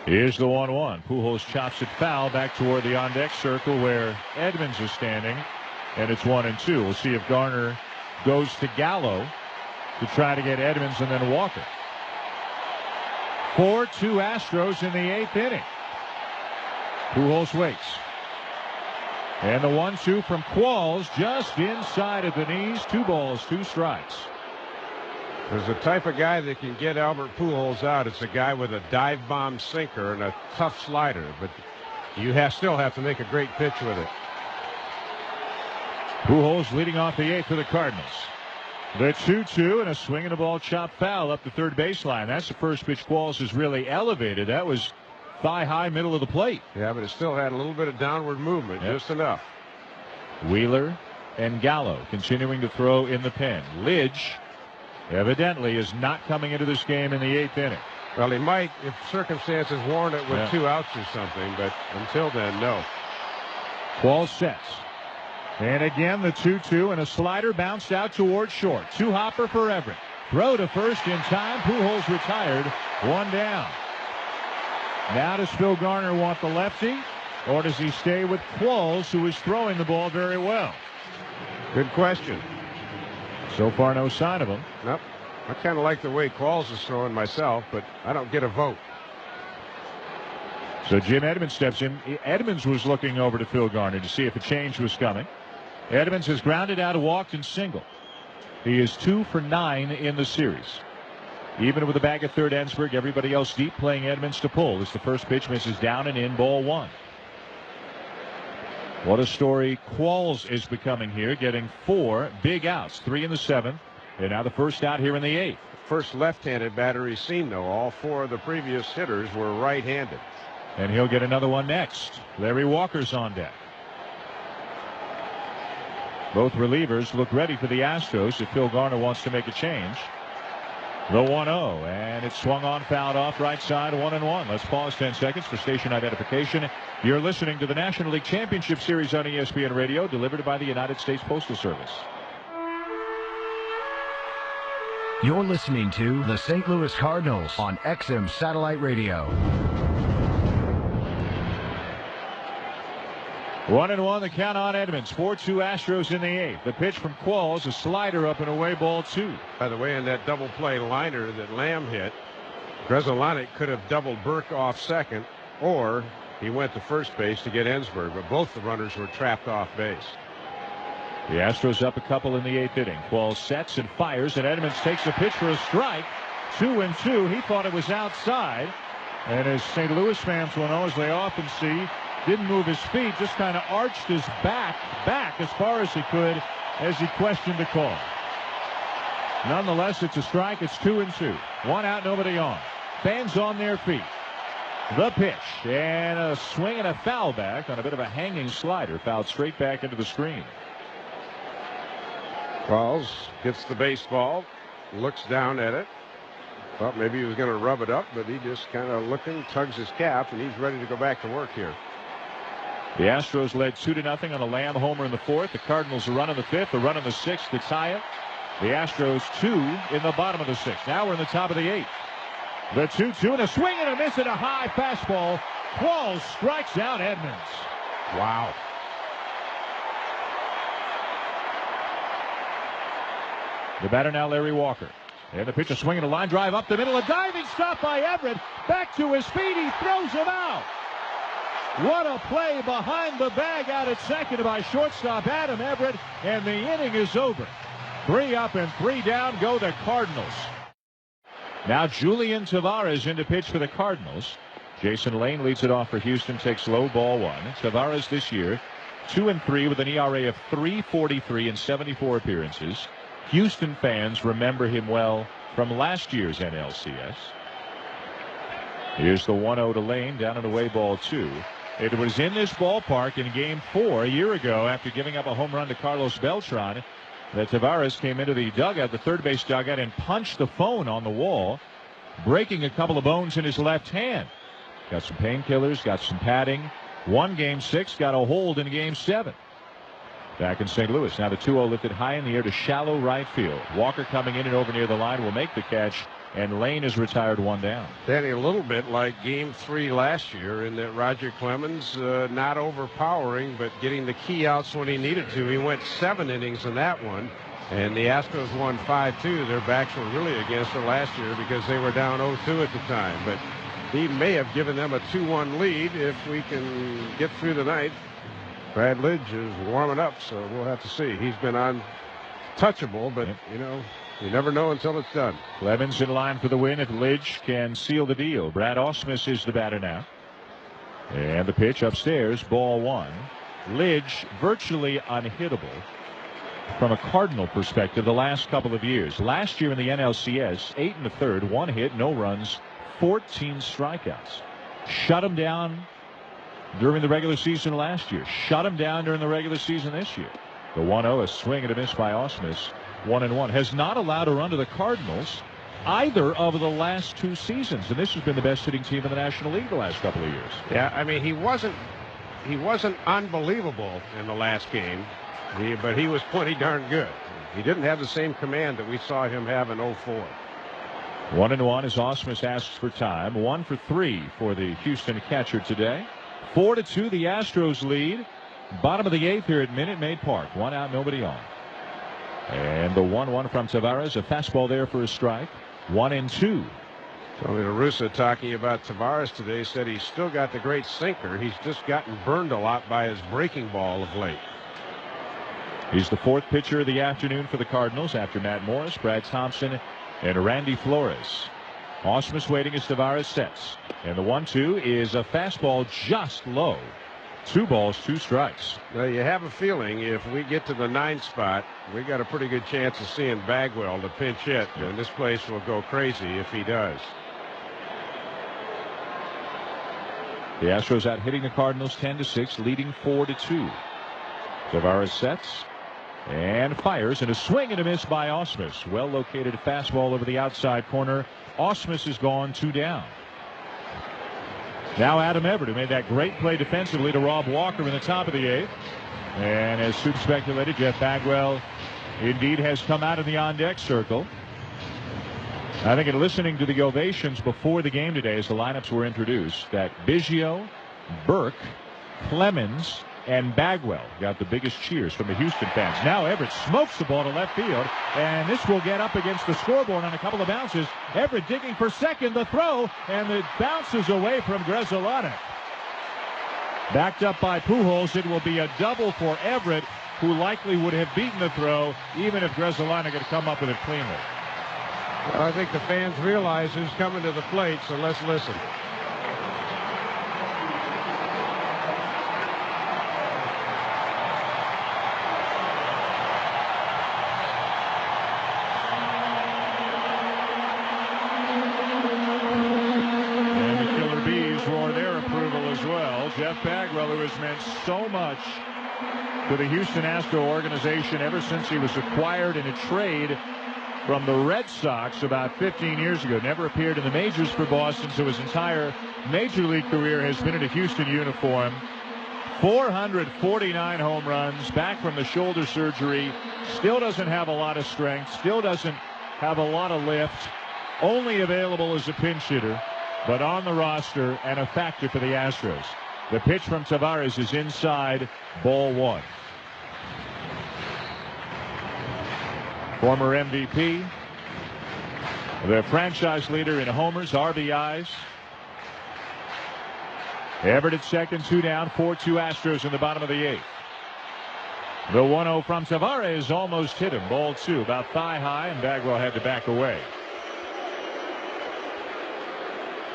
Here's the 1-1. Pujols chops it foul back toward the on-deck circle where Edmonds is standing, and it's 1-2. We'll see if Garner goes to Gallo to try to get Edmonds and then Walker. 4-2 Astros in the 8th inning. Pujols waits. And the 1-2 from Qualls just inside of the knees. 2 balls, 2 strikes. There's the type of guy that can get Albert Pujols out. It's a guy with a dive bomb sinker and a tough slider, but you still have to make a great pitch with it. Pujols leading off the 8th for the Cardinals. The 2-2 and a swing and a ball chopped foul up the third baseline. That's the first pitch Qualls has really elevated. That was thigh high, middle of the plate. Yeah, but it still had a little bit of downward movement, just enough. Wheeler and Gallo continuing to throw in the pen. Lidge evidently is not coming into this game in the 8th inning. Well, he might if circumstances warrant it with 2 outs or something, but until then, no. Qualls sets. And again, the 2-2 and a slider bounced out towards short. 2-hopper for Everett. Throw to first in time. Pujols retired. 1 down. Now does Phil Garner want the lefty, or does he stay with Qualls, who is throwing the ball very well? Good question. So far, no sign of him. Nope. I kind of like the way Qualls is throwing myself, but I don't get a vote. So Jim Edmonds steps in. Edmonds was looking over to Phil Garner to see if a change was coming. Edmonds has grounded out, walked, and singled. He is 2 for 9 in the series. Even with a bag at third, Ensberg, everybody else deep, playing Edmonds to pull as the first pitch misses down and in, ball 1. What a story Qualls is becoming here, getting 4 big outs, 3 in the 7th, and now the first out here in the 8th. First left-handed batter he's seen, though. All 4 of the previous hitters were right-handed. And he'll get another one next. Larry Walker's on deck. Both relievers look ready for the Astros if Phil Garner wants to make a change. The 1-0, and it's swung on, fouled off, right side, 1-1. Let's pause 10 seconds for station identification. You're listening to the National League Championship Series on ESPN Radio, delivered by the United States Postal Service. You're listening to the St. Louis Cardinals on XM Satellite Radio. 1-1, the count on Edmonds. 4-2 Astros in the 8th. The pitch from Qualls, a slider up and away, ball 2. By the way, in that double play liner that Lamb hit, Grzelcyk could have doubled Burke off second, or he went to first base to get Ensberg, but both the runners were trapped off base. The Astros up a couple in the 8th inning. Qualls sets and fires, and Edmonds takes a pitch for a strike. 2-2. He thought it was outside, and as St. Louis fans will know, as they often see, didn't move his feet, just kind of arched his back as far as he could as he questioned the call. Nonetheless, it's a strike. It's 2-2. 1 out, nobody on. Fans on their feet. The pitch, and a swing and a foul back on a bit of a hanging slider. Fouled straight back into the screen. Qualls gets the baseball, looks down at it. Thought maybe he was going to rub it up, but he just kind of looking, tugs his cap, and he's ready to go back to work here. The Astros led 2-0 on a Lamb homer in the fourth. The Cardinals a run in the fifth, a run in the sixth to tie it. The Astros 2 in the bottom of the sixth. Now we're in the top of the eighth. The 2-2 and a swing and a miss and a high fastball. Qualls strikes out Edmonds. Wow. The batter now Larry Walker. And the pitch, a swing and a line drive up the middle. A diving stop by Everett. Back to his feet. He throws him out. What a play behind the bag out at second by shortstop Adam Everett. And the inning is over. 3 up and 3 down go the Cardinals. Now Julian Tavares in to pitch for the Cardinals. Jason Lane leads it off for Houston, takes low, ball 1. Tavares this year 2-3 with an ERA of 3.43 in 74 appearances. Houston fans remember him well from last year's NLCS. Here's the 1-0 to Lane, down and away, ball 2. It was in this ballpark in Game 4 a year ago after giving up a home run to Carlos Beltran that Tavares came into the dugout, the third base dugout, and punched the phone on the wall, breaking a couple of bones in his left hand. Got some painkillers, got some padding. Won Game 6, got a hold in Game 7. Back in St. Louis. Now the 2-0 lifted high in the air to shallow right field. Walker coming in and over near the line will make the catch, and Lane is retired 1 down. Danny, a little bit like Game 3 last year in that Roger Clemens not overpowering, but getting the key outs when he needed to. He went 7 innings in that one, and the Astros won 5-2. Their backs were really against it last year because they were down 0-2 at the time. But he may have given them a 2-1 lead if we can get through the ninth. Brad Lidge is warming up, so we'll have to see. He's been untouchable, but, you know, you never know until it's done. Clemens in line for the win if Lidge can seal the deal. Brad Ausmus is the batter now. And the pitch upstairs, ball 1. Lidge virtually unhittable from a Cardinal perspective the last couple of years. Last year in the NLCS, 8 1/3, 1 hit, no runs, 14 strikeouts. Shut him down during the regular season last year. Shut him down during the regular season this year. The 1-0, a swing and a miss by Ausmus. 1-1. Has not allowed a run to the Cardinals either of the last 2 seasons. And this has been the best hitting team in the National League the last couple of years. Yeah, I mean, he wasn't unbelievable in the last game, but he was pretty darn good. He didn't have the same command that we saw him have in 04. 1-1 as Ausmus asks for time. 1 for 3 for the Houston catcher today. 4-2 the Astros lead. Bottom of the 8th here at Minute Maid Park. 1 out, nobody on. And the 1-1 from Tavares. A fastball there for a strike. 1-2. Tony La Russa talking about Tavares today said he's still got the great sinker. He's just gotten burned a lot by his breaking ball of late. He's the 4th pitcher of the afternoon for the Cardinals after Matt Morris, Brad Thompson, and Randy Flores. Ausmus waiting as Tavares sets. And the 1-2 is a fastball just low. 2 balls, 2 strikes. Now you have a feeling if we get to the 9th spot, we got a pretty good chance of seeing Bagwell to pinch hit, and this place will go crazy if he does. The Astros out hitting the Cardinals 10-6, leading 4-2. Tavares sets and fires, and a swing and a miss by Ausmus. Well located fastball over the outside corner. Ausmus is gone, 2 down. Now Adam Everett, who made that great play defensively to Rob Walker in the top of the 8th. And as Soup speculated, Jeff Bagwell indeed has come out of the on-deck circle. I think in listening to the ovations before the game today as the lineups were introduced, that Biggio, Burke, Clemens, and Bagwell got the biggest cheers from the Houston fans. Now Everett smokes the ball to left field, and this will get up against the scoreboard on a couple of bounces. Everett digging for second, the throw, and it bounces away from Grzelcyk. Backed up by Pujols, it will be a double for Everett, who likely would have beaten the throw even if Grzelcyk had come up with it cleanly. Well, I think the fans realize who's coming to the plate, so let's listen. fans roar their approval as well. Jeff Bagwell, who has meant so much to the Houston Astros organization ever since he was acquired in a trade from the Red Sox about 15 years ago. Never appeared in the majors for Boston, so his entire major league career has been in a Houston uniform. 449 home runs, back from the shoulder surgery. Still doesn't have a lot of strength. Still doesn't have a lot of lift. Only available as a pinch hitter, but on the roster and a factor for the Astros. The pitch from Tavares is inside, ball one. Former MVP, the franchise leader in homers, RBIs. Everett at second, 2 down, 4-2 Astros in the bottom of the eighth. The 1-0 from Tavares almost hit him. Ball two, about thigh high, and Bagwell had to back away.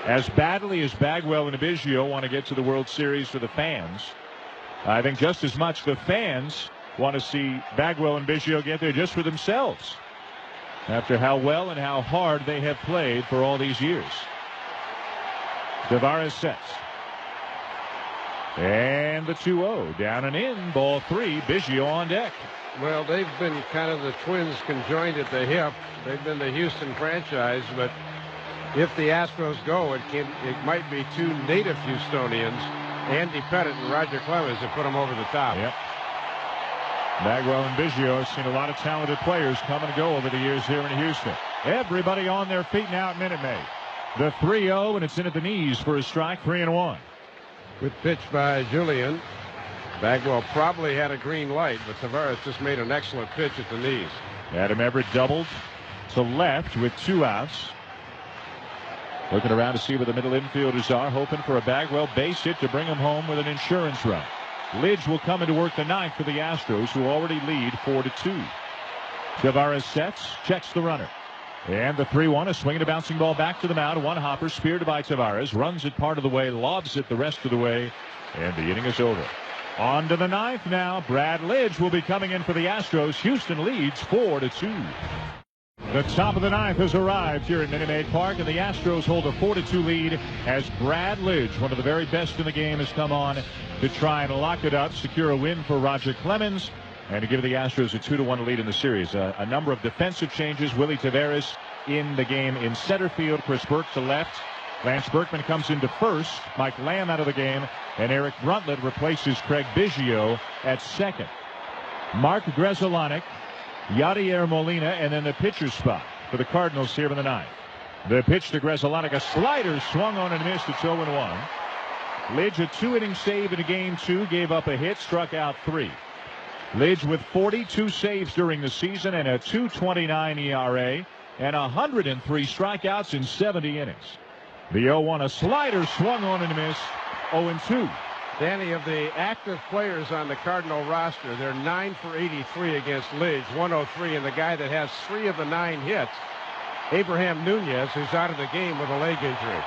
As badly as Bagwell and Biggio want to get to the World Series for the fans, I think just as much the fans want to see Bagwell and Biggio get there just for themselves, after how well and how hard they have played for all these years. Tavares sets. And the 2-0 down and in, ball three, Biggio on deck. Well, they've been kind of the Twins conjoined at the hip. They've been the Houston franchise, but if the Astros go, it might be two native Houstonians, Andy Pettitte and Roger Clemens, that put them over the top. Yep. Bagwell and Biggio have seen a lot of talented players come and go over the years here in Houston. Everybody on their feet now at Minute Maid. The 3-0, and it's in at the knees for a strike, 3-1. Good pitch by Julian. Bagwell probably had a green light, but Tavares just made an excellent pitch at the knees. Adam Everett doubled to left with 2 outs. Looking around to see where the middle infielders are, hoping for a Bagwell base hit to bring him home with an insurance run. Lidge will come into work the ninth for the Astros, who already lead 4-2. Tavares sets, checks the runner. And the 3-1, a swing and a bouncing ball back to the mound. One hopper speared by Tavares, runs it part of the way, lobs it the rest of the way, and the inning is over. On to the ninth now. Brad Lidge will be coming in for the Astros. Houston leads 4-2. The top of the ninth has arrived here at Minute Maid Park, and the Astros hold a 4-2 lead as Brad Lidge, one of the very best in the game, has come on to try and lock it up, secure a win for Roger Clemens, and to give the Astros a 2-1 lead in the series. A number of defensive changes. Willie Tavares in the game in center field. Chris Burke to left. Lance Berkman comes into first. Mike Lamb out of the game. And Eric Bruntlett replaces Craig Biggio at second. Mark Grzelcyk, Yadier Molina, and then the pitcher's spot for the Cardinals here in the ninth. The pitch to Grzelcyk, a slider swung on and missed. It's 0-1. Lidge, a 2-inning save in game 2, gave up a hit, struck out 3. Lidge with 42 saves during the season and a 2.29 ERA and 103 strikeouts in 70 innings. The 0-1, a slider swung on and missed. 0-2. Danny, of the active players on the Cardinal roster, they're 9 for 83 against Lidge, 103, and the guy that has 3 of the 9 hits, Abraham Nunez, who's out of the game with a leg injury.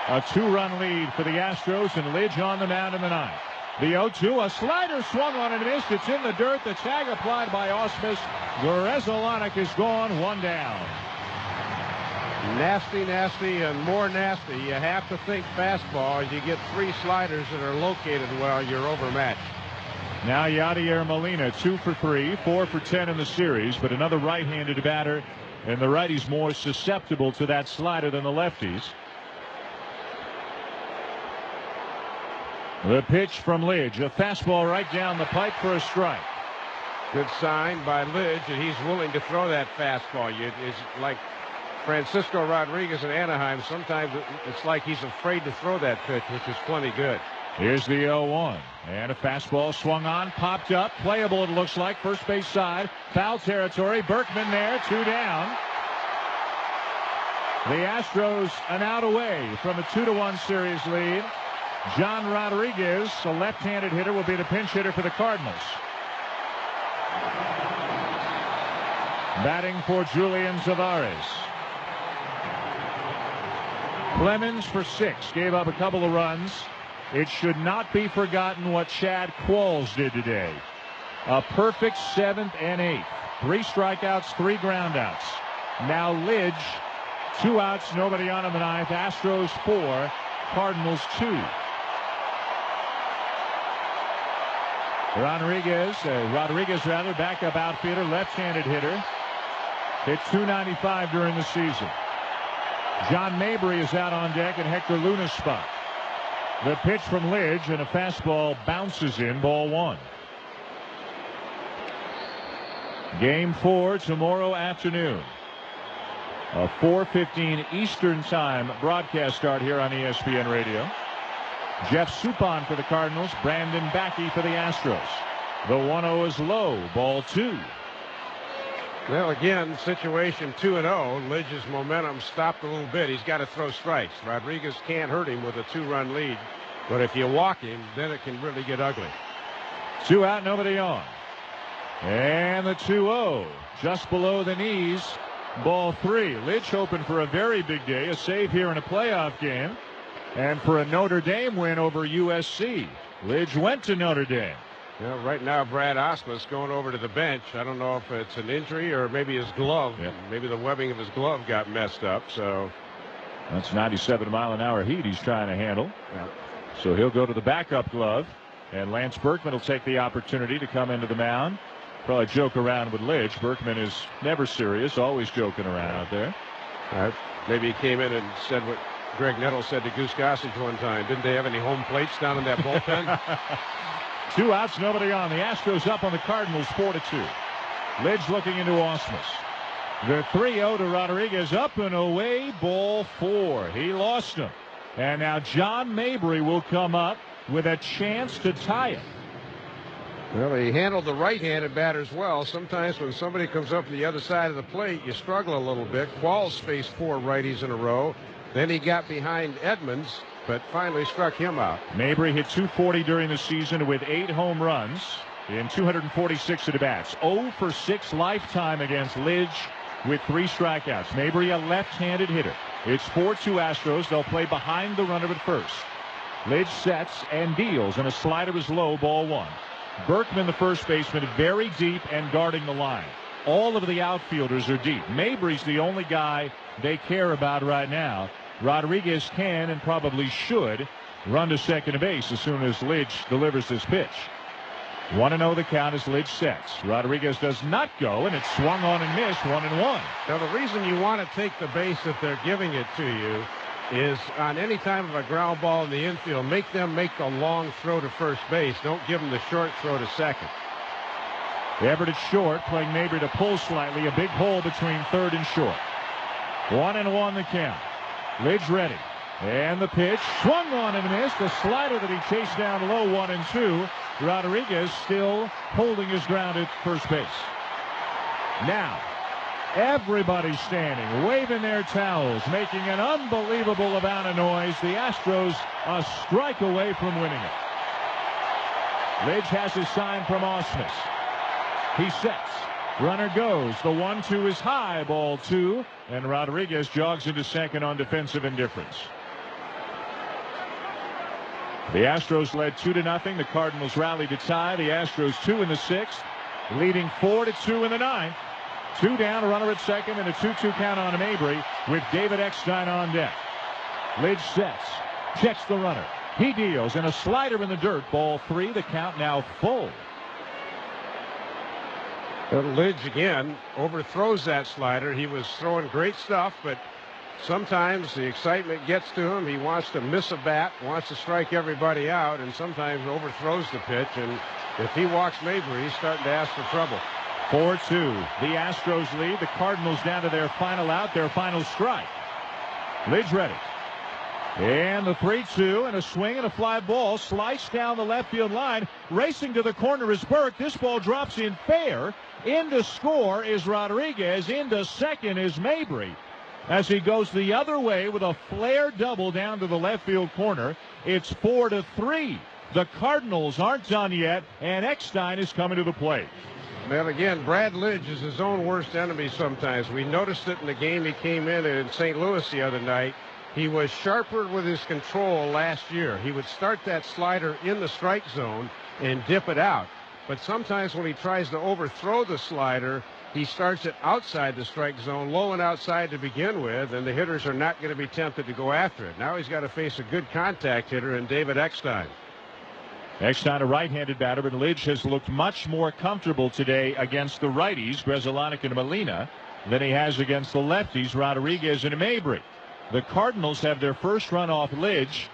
A 2-run lead for the Astros, and Lidge on the mound in the ninth. The 0-2, a slider swung on and missed. It's in the dirt. The tag applied by Ausmus. Grzelcyk is gone, 1 down. Nasty, nasty, and more nasty. You have to think fastball. As you get 3 sliders that are located well, you're overmatched. Now Yadier Molina, 2 for 3, 4 for 10 in the series, but another right-handed batter, and the righty's more susceptible to that slider than the lefties. The pitch from Lidge, a fastball right down the pipe for a strike. Good sign by Lidge, and he's willing to throw that fastball. It's like Francisco Rodriguez in Anaheim. Sometimes it's like he's afraid to throw that pitch, which is plenty good. Here's the 0-1, and a fastball swung on, popped up, playable it looks like, first base side, foul territory, Berkman there, 2 down. The Astros an out away from a 2-1 series lead. John Rodriguez, a left-handed hitter, will be the pinch hitter for the Cardinals. Batting for Julian Tavares. Clemens for 6, gave up a couple of runs. It should not be forgotten what Chad Qualls did today. A perfect 7th and 8th. 3 strikeouts, 3 groundouts. Now Lidge, 2 outs, nobody on in the ninth. Astros 4, Cardinals 2. Rodriguez, backup outfielder, left-handed hitter. Hit .295 during the season. John Mabry is out on deck in Hector Luna's spot. The pitch from Lidge, and a fastball bounces in, ball 1. Game 4 tomorrow afternoon. A 4:15 Eastern Time broadcast start here on ESPN Radio. Jeff Suppan for the Cardinals, Brandon Backey for the Astros. The 1-0 is low, ball 2. Well, again, situation 2-0. Lidge's momentum stopped a little bit. He's got to throw strikes. Rodriguez can't hurt him with a 2-run lead. But if you walk him, then it can really get ugly. 2 out, nobody on. And the 2-0, just below the knees, ball 3. Lidge hoping for a very big day, a save here in a playoff game, and for a Notre Dame win over USC. Lidge went to Notre Dame. Well, right now, Brad Osmus going over to the bench. I don't know if it's an injury or maybe his glove. Yep. Maybe the webbing of his glove got messed up. So that's 97-mile-an-hour heat he's trying to handle. Yeah. So he'll go to the backup glove, and Lance Berkman will take the opportunity to come into the mound. Probably joke around with Lidge. Berkman is never serious, always joking around out there. Maybe he came in and said what Greg Nettle said to Goose Gossage one time. Didn't they have any home plates down in that bullpen? 2 outs, nobody on. The Astros up on the Cardinals 4-2. Lidge looking into Osmus. The 3-0 to Rodriguez, up and away, ball 4. He lost him. And now John Mabry will come up with a chance to tie it. Well, he handled the right-handed batters well. Sometimes when somebody comes up to the other side of the plate, you struggle a little bit. Qualls faced 4 righties in a row. Then he got behind Edmonds, but finally struck him out. Mabry hit .240 during the season with 8 home runs in 246 at-bats. 0 for 6 lifetime against Lidge with 3 strikeouts. Mabry, a left-handed hitter. It's 4-2 Astros. They'll play behind the runner at first. Lidge sets and deals, and a slider is low, ball 1. Berkman, the first baseman, very deep and guarding the line. All of the outfielders are deep. Mabry's the only guy they care about right now. Rodriguez can and probably should run to second base as soon as Lidge delivers this pitch. 1-0 the count as Lidge sets. Rodriguez does not go, and it's swung on and missed, 1-1. Now, the reason you want to take the base if they're giving it to you is on any time of a ground ball in the infield, make them make the long throw to first base. Don't give them the short throw to second. Everett at short, playing Mabry to pull slightly. A big hole between third and short. 1-1 the count. Lidge ready. And the pitch swung on and missed. The slider that he chased down low, 1-2. Rodriguez still holding his ground at first base. Now, everybody standing, waving their towels, making an unbelievable amount of noise. The Astros a strike away from winning it. Lidge has his sign from Osmus. He sets. Runner goes. The 1-2 is high, ball 2. And Rodriguez jogs into second on defensive indifference. The Astros led 2-0. The Cardinals rallied to tie. The Astros 2 in the 6th, leading 4-2 in the 9th. 2 down, a runner at second, and a 2-2 count on Mabry with David Eckstein on deck. Lidge sets, checks the runner. He deals, and a slider in the dirt, ball 3. The count now full. Lidge again overthrows that slider. He was throwing great stuff, but sometimes the excitement gets to him. He wants to miss a bat, wants to strike everybody out, and sometimes overthrows the pitch. And if he walks Mabry, he's starting to ask for trouble. 4-2. The Astros lead. The Cardinals down to their final out, their final strike. Lidge ready. And the 3-2, and a swing and a fly ball sliced down the left field line. Racing to the corner is Burke. This ball drops in fair. In to score is Rodriguez. Into second is Mabry. As he goes the other way with a flare double down to the left field corner. It's 4-3. The Cardinals aren't done yet, and Eckstein is coming to the plate. Well, again, Brad Lidge is his own worst enemy sometimes. We noticed it in the game he came in St. Louis the other night. He was sharper with his control last year. He would start that slider in the strike zone and dip it out. But sometimes when he tries to overthrow the slider, he starts it outside the strike zone, low and outside to begin with, and the hitters are not going to be tempted to go after it. Now he's got to face a good contact hitter in David Eckstein. Eckstein, a right-handed batter, but Lidge has looked much more comfortable today against the righties, Grzelcyk and Molina, than he has against the lefties, Rodriguez and Mabry. The Cardinals have their first run off Lidge.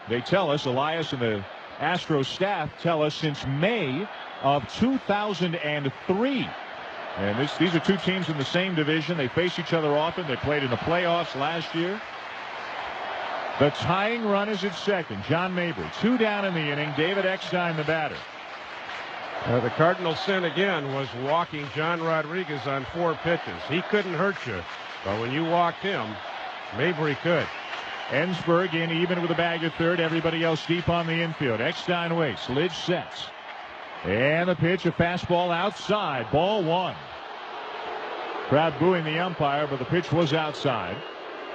They tell us, Elias and the Astros staff tell us, since May of 2003. And these are two teams in the same division. They face each other often. They played in the playoffs last year. The tying run is at second. John Mabry, 2 down in the inning. David Eckstein, the batter. The Cardinals' sin again was walking John Rodriguez on 4 pitches. He couldn't hurt you, but when you walked him, Mabry could. Ensberg in even with a bag at third. Everybody else deep on the infield. Eckstein waits. Lidge sets. And the pitch, a fastball outside. Ball 1. Crowd booing the umpire, but the pitch was outside.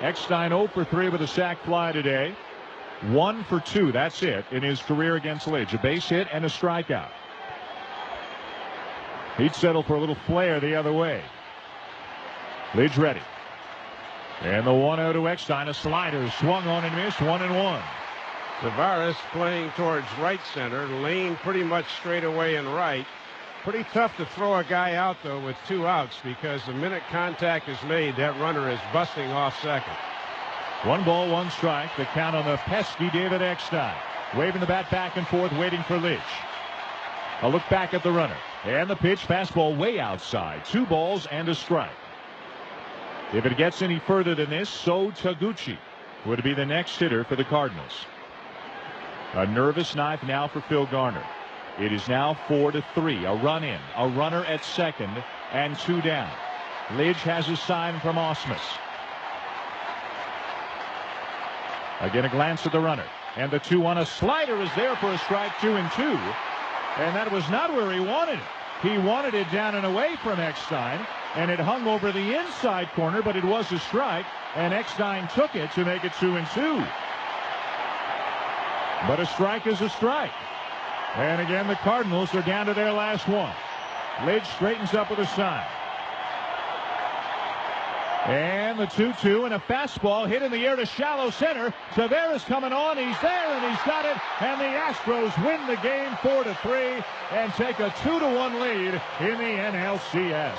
Eckstein 0 for 3 with a sac fly today. 1 for 2, that's it, in his career against Lidge. A base hit and a strikeout. He'd settle for a little flare the other way. Lidge ready. And the 1-0 to Eckstein. A slider swung on and missed. 1-1. Tavares playing towards right center. Lane pretty much straight away and right. Pretty tough to throw a guy out, though, with 2 outs, because the minute contact is made, that runner is busting off second. 1 ball, 1 strike. The count on the pesky David Eckstein. Waving the bat back and forth, waiting for Lidge. A look back at the runner. And the pitch, fastball way outside. 2 balls and a strike. If it gets any further than this, So Taguchi would be the next hitter for the Cardinals. A nervous ninth now for Phil Garner. It is now 4-3. A run in, a runner at second, and 2 down. Lidge has a sign from Ausmus. Again, a glance at the runner. And the 2-1. A slider is there for a strike. 2-2. And that was not where he wanted it. He wanted it down and away from Eckstein, and it hung over the inside corner, but it was a strike, and Eckstein took it to make it 2-2. But a strike is a strike. And again, the Cardinals are down to their last one. Lidge straightens up with a sign. And the 2-2, and a fastball hit in the air to shallow center. Tavares coming on. He's there, and he's got it. And the Astros win the game 4-3 and take a 2-1 lead in the NLCS.